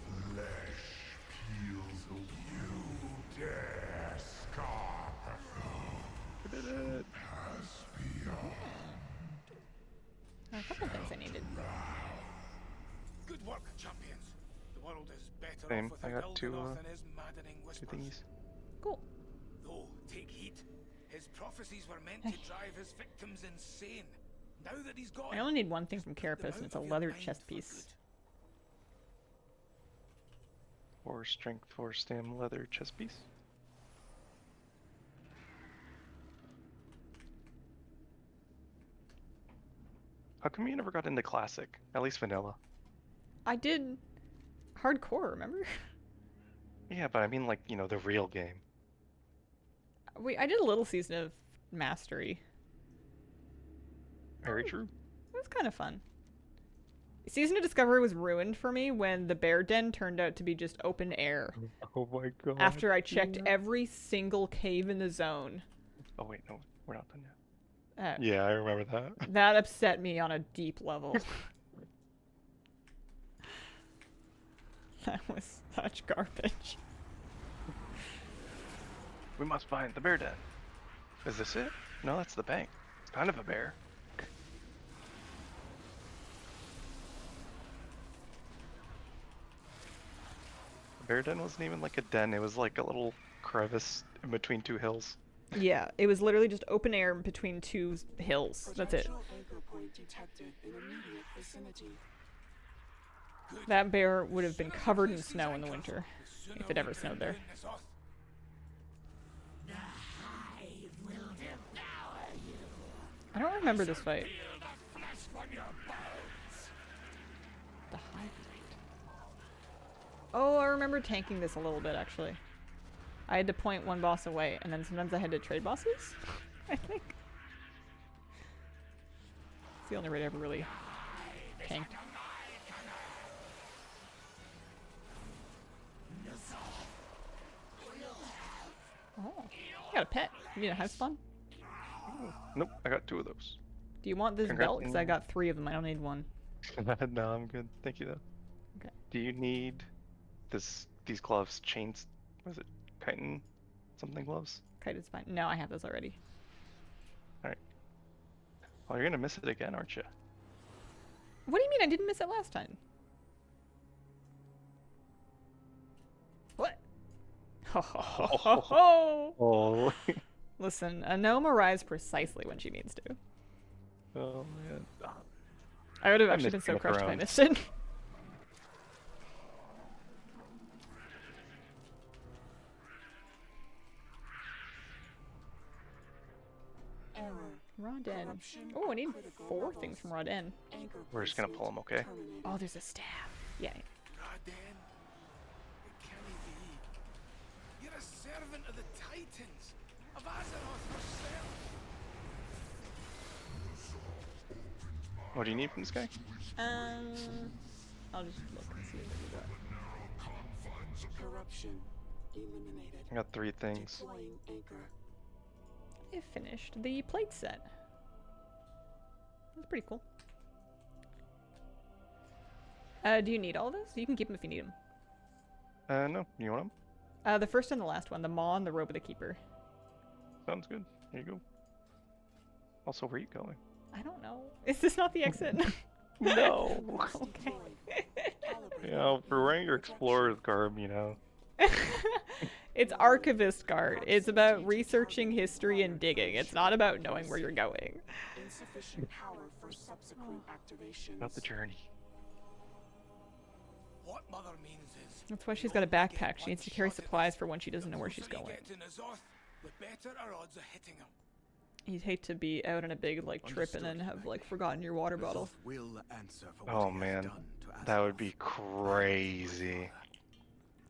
Flesh peels away. You dare scar perfection. Pass beyond. A couple things I needed. Good work, champions. The world is better Same. off I without got two, Elginoth and his maddening two whispers. thingies. Cool. Though, take heed. His prophecies were meant to drive his victims insane. Now that he's gone, I only need one thing from Carapace and it's a leather chest piece. 4 strength, 4 stam, leather chest piece. How come you never got into classic? At least vanilla. I did hardcore, remember? Yeah, but I mean like, you know, the real game. I did a little season of Mastery. Very true. It was kind of fun. Season of Discovery was ruined for me when the bear den turned out to be just open air. Oh my god. After I checked every single cave in the zone. Oh wait, no, we're not done yet. Uh, Yeah, I remember that. That upset me on a deep level. That was such garbage. We must find the bear den. Is this it? No, that's the bank. It's kind of a bear. The bear den wasn't even like a den, it was like a little crevice in between 2 hills. Yeah, it was literally just open air between 2 hills. That's it. Anchor point detected in immediate vicinity. That bear would have been covered in snow in the winter, if it ever snowed there. I don't remember this fight. The Hive. Oh, I remember tanking this a little bit, actually. I had to point one boss away, and then sometimes I had to trade bosses, I think. It's the only raid I ever really tanked. Oh, you got a pet. You need a house spawn? Nope, I got 2 of those. Do you want this belt? Because I got 3 of them. I don't need one. No, I'm good. Thank you though. Okay. Do you need these gloves? Chains? Was it chitin something gloves? Chitin's fine. No, I have those already. Alright. Well, you're gonna miss it again, aren't you? What do you mean I didn't miss it last time? What? Ho ho ho ho ho! Oh. Listen, a gnome arrives precisely when she needs to. Oh man. I would have I actually missed been so Game of crushed if I Thrones. missed it. Error. Raden. Oh, I need 4 things from Raden. We're just gonna pull them, okay? Oh, there's a staff. Yeah. Raden, it can't be. You're a servant of the Titans, of Azeroth herself. What do you need from this guy? I'll just look and see what we got. Corruption eliminated. I got 3 things. Deploying anchor. I finished the plate set. That's pretty cool. Do you need all of those? You can keep them if you need them. No. You want them? The first and the last one, the Maw and the Robe of the Keeper. Sounds good. Here you go. Also, where are you going? I don't know. Is this not the exit? No. Okay. You know, for wearing your explorer's garb, you know. It's archivist guard. It's about researching history and digging. It's not about knowing where you're going. Insufficient power for subsequent activation. About the journey. What Mother means is That's why she's got a backpack. She needs to carry supplies for when she doesn't know where she's going. get to Ny'alotha, the better our odds of hitting him. You'd hate to be out on a big trip and then have forgotten your water bottle. Oh man, that would be crazy.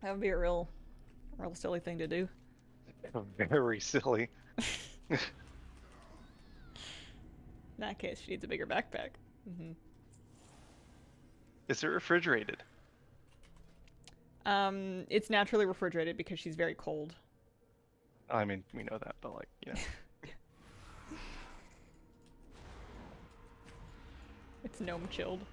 That would be a real silly thing to do. Very silly. In that case, she needs a bigger backpack. Is it refrigerated? It's naturally refrigerated because she's very cold. I mean, we know that, but you know. It's gnome chilled.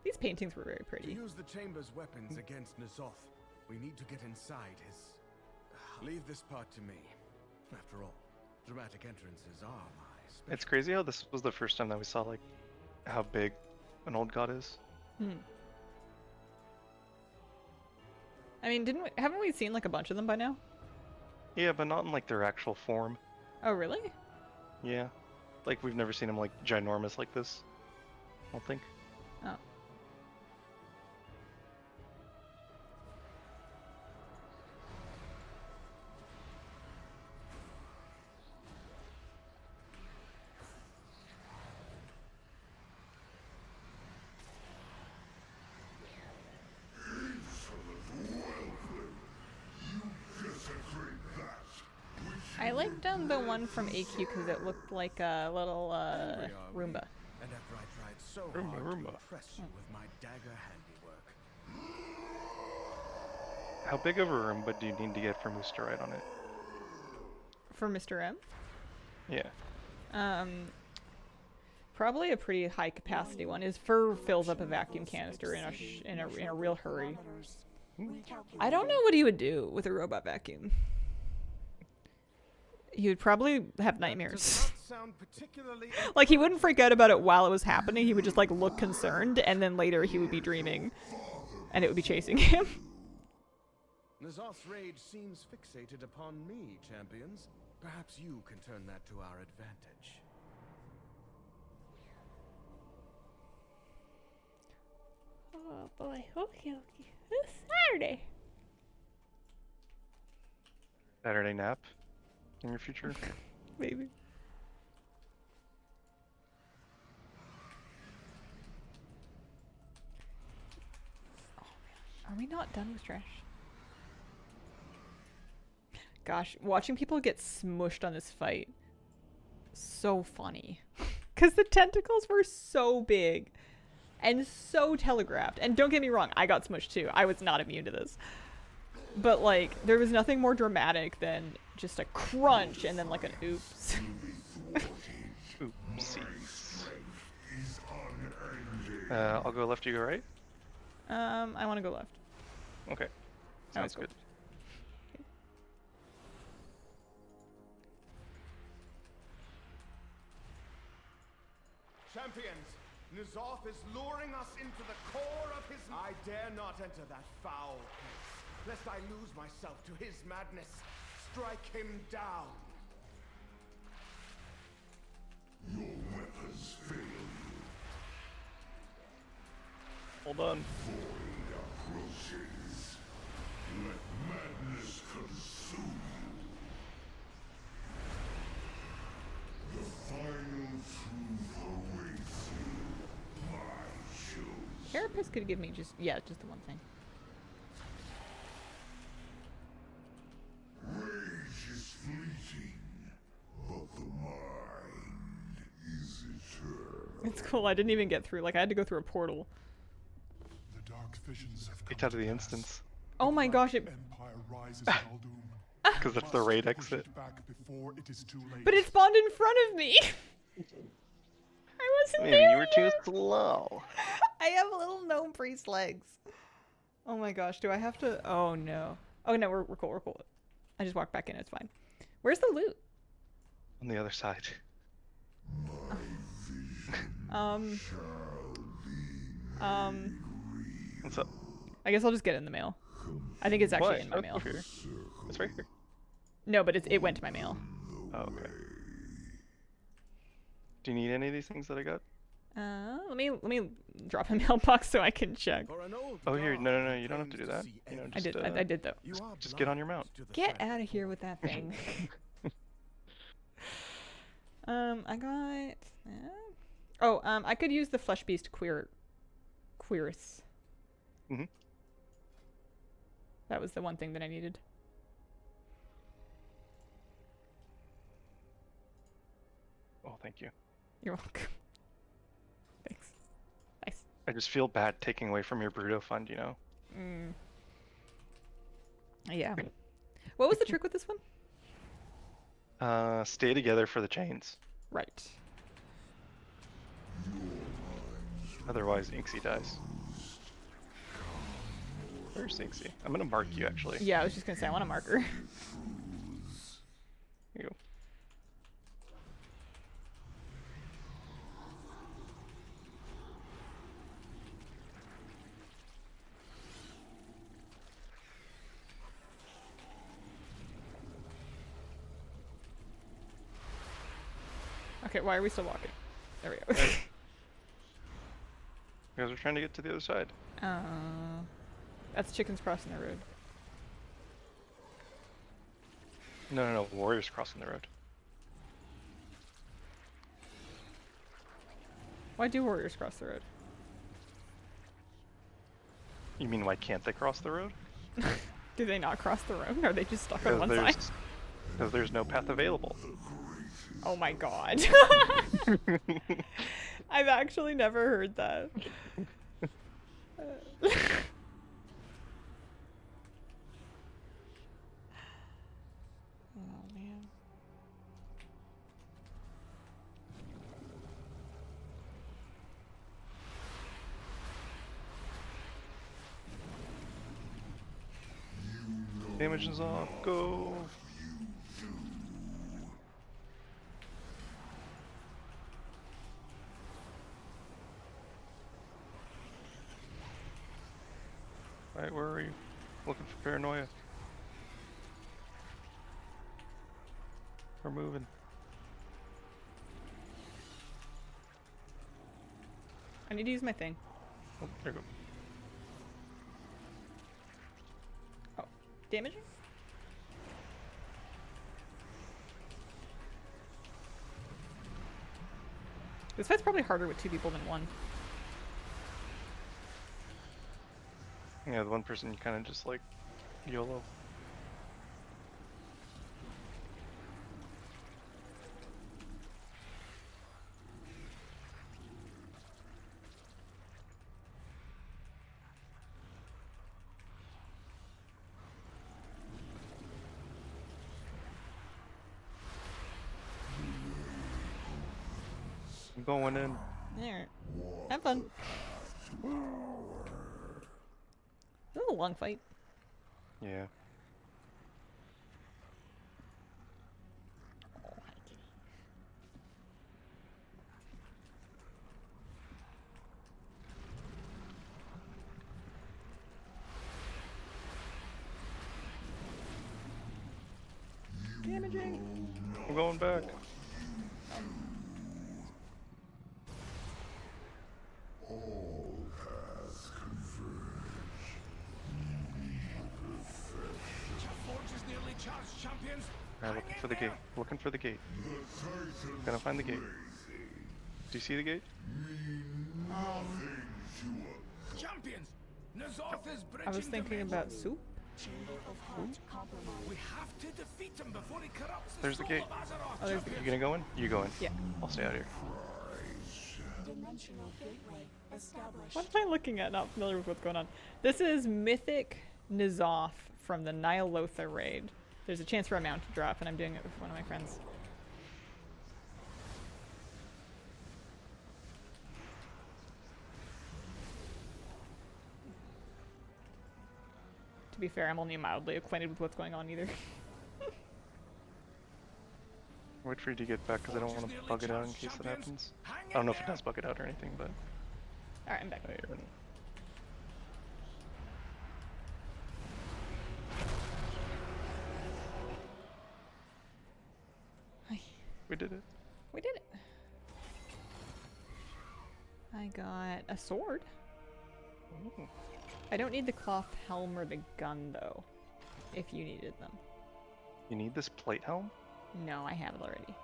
These paintings were very pretty. To use the chamber's weapons against Ny'alotha, we need to get inside his... Leave this part to me. After all, dramatic entrances are my specialty. It's crazy how this was the first time that we saw how big an old god is. I mean, haven't we seen a bunch of them by now? Yeah, but not in their actual form. Oh, really? Yeah. We've never seen him ginormous like this. I don't think. Oh. I liked the one from AQ because it looked like a little Roomba. And after I tried so hard to impress you with my dagger handiwork. How big of a Roomba do you need to get for Moose to ride on it? For Mr. M? Yeah. Probably a pretty high capacity one. His fur fills up a vacuum canister in a real hurry. I don't know what he would do with a robot vacuum. He would probably have nightmares. He wouldn't freak out about it while it was happening. He would just look concerned, and then later he would be dreaming, and it would be chasing him. Ny'alotha's rage seems fixated upon me, champions. Perhaps you can turn that to our advantage. Oh boy, okay. It's Saturday. Saturday nap in your future? Maybe. Oh man, are we not done with trash? Gosh, watching people get smushed on this fight, so funny. Because the tentacles were so big and so telegraphed. And don't get me wrong, I got smushed too. I was not immune to this. But there was nothing more dramatic than just a crunch and then an oops. Oopsies. I'll go left, you go right? I want to go left. Okay. Sounds good. Champions, Ny'alotha is luring us into the core of his... I dare not enter that foul place, lest I lose myself to his madness. Strike him down. Your weapons fail you. Hold on. Void approaches. Let madness consume you. The Press could give me just the one thing. Rage is fleeting, but the mind is eternal. It's cool. I didn't even get through. Like I had to go through a portal. The dark visions have It's out of the instance. Oh my gosh! It. Empire rises in Aldum. Because that's the raid exit. Back before it is too late. But it spawned in front of me. I wasn't Maybe there you were too yet. slow. I have little gnome priest legs. Oh my gosh! Do I have to? Oh no! Oh no! We're cool. We're cool. I just walked back in. It's fine. Where's the loot? On the other side. What's up? I guess I'll just get it in the mail. I think it's actually What? in my Oh, mail. here. It's right here. No, but it went to my mail. Oh, okay. Do you need any of these things that I got? Let me drop a mailbox so I can check. Oh, here. No. You don't have to do that. You know, just, I did though. Just get on your mount. Get out of here with that thing. I got. I could use the flesh beast queerus. Mhm. That was the one thing that I needed. Oh, thank you. You're welcome. Thanks. Nice. I just feel bad taking away from your Bruto fund, you know? Yeah. What was the trick with this one? Stay together for the chains. Right. Otherwise, Inksy dies. Where's Inksy? I'm gonna mark you, actually. Yeah, I was just gonna say, I want a marker. Here you go. Okay, why are we still walking? There we go. You guys are trying to get to the other side. That's chickens crossing the road. No. Warriors crossing the road. Why do warriors cross the road? You mean why can't they cross the road? Do they not cross the road? Or are they just stuck on one side? Because there's no path available. Oh my god. I've actually never heard that. Oh man. Damage is off. Go. Alright, where are you? Looking for paranoia. We're moving. I need to use my thing. Oh, there you go. Oh, damaging? This fight's probably harder with 2 people than 1. Yeah, the one person you kind of just like YOLO. I'm going in. Alright. Have fun. This is a long fight. Yeah. Damaging. I'm going back. All paths converge. Forges nearly charged, champions. Alright, looking for the gate. Looking for the gate. Gonna find the gate. Do you see the gate? champions! Ny'alotha's I was bridging thinking about dimensions. soup. We have to defeat him before he corrupts the There's the soul gate. of Azeroth, Oh, there's the You gonna go in? You go in. Yeah. I'll stay out here. Dimensional gateway established. What am I looking at? Not familiar with what's going on. This is Mythic Ny'alotha from the Ny'alotha raid. There's a chance for a mount to drop, and I'm doing it with one of my friends. To be fair, I'm only mildly acquainted with what's going on either. Wait for you to get back because I don't want to bug it out in case it happens. I don't know if it does bug it out or anything, but... Alright, I'm back. We did it. We did it. I got a sword. Ooh. I don't need the cloth helm or the gun, though, if you needed them. You need this plate helm? No, I have it already.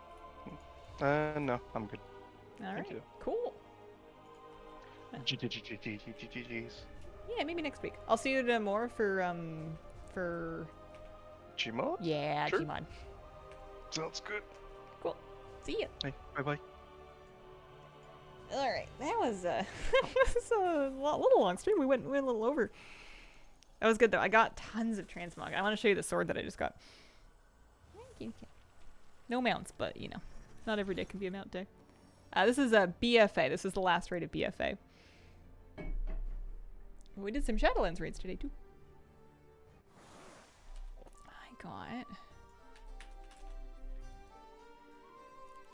No, I'm good. Alright, Thank you. cool. GG's. Yeah, maybe next week. I'll see you tomorrow for Gmod? Yeah, Sure. Gmod. Sounds good. Cool. See ya. Hey, bye-bye. Alright, that was, that was a little long stream. We went a little over. That was good, though. I got tons of transmog. I want to show you the sword that I just got. No mounts, but, you know, not every day can be a mount day. This is a BFA. This is the last raid of BFA. We did some Shadowlands raids today, too. I got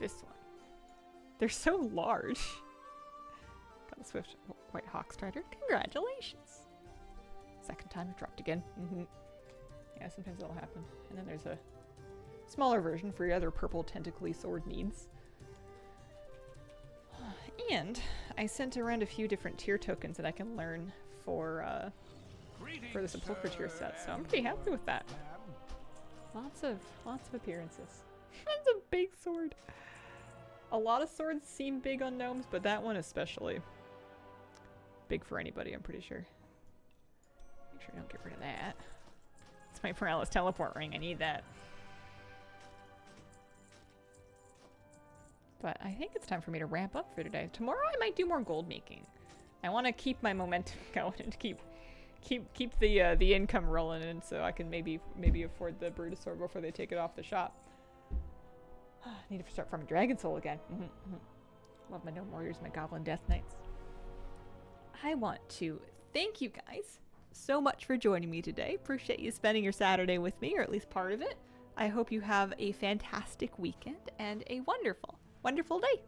this one. They're so large. Got the Swift White Hawk Strider. Congratulations. Second time it dropped again. Yeah, sometimes that'll happen. And then there's a smaller version for your other purple tentacly sword needs. And I sent around a few different tier tokens that I can learn for the Sepulchre tier set, so I'm pretty happy with that. Lots of appearances. That's a big sword. A lot of swords seem big on gnomes, but that one especially big for anybody, I'm pretty sure. Make sure I don't get rid of that. It's my paralysis teleport ring. I need that. But I think it's time for me to ramp up for today. Tomorrow I might do more gold making. I want to keep my momentum going and keep the income rolling in, so I can maybe afford the Brutosaur before they take it off the shop. Need to start farming Dragon Soul again. Love my Gnome Warriors, my Goblin Death Knights. I want to thank you guys so much for joining me today. Appreciate you spending your Saturday with me, or at least part of it. I hope you have a fantastic weekend and a wonderful, wonderful day.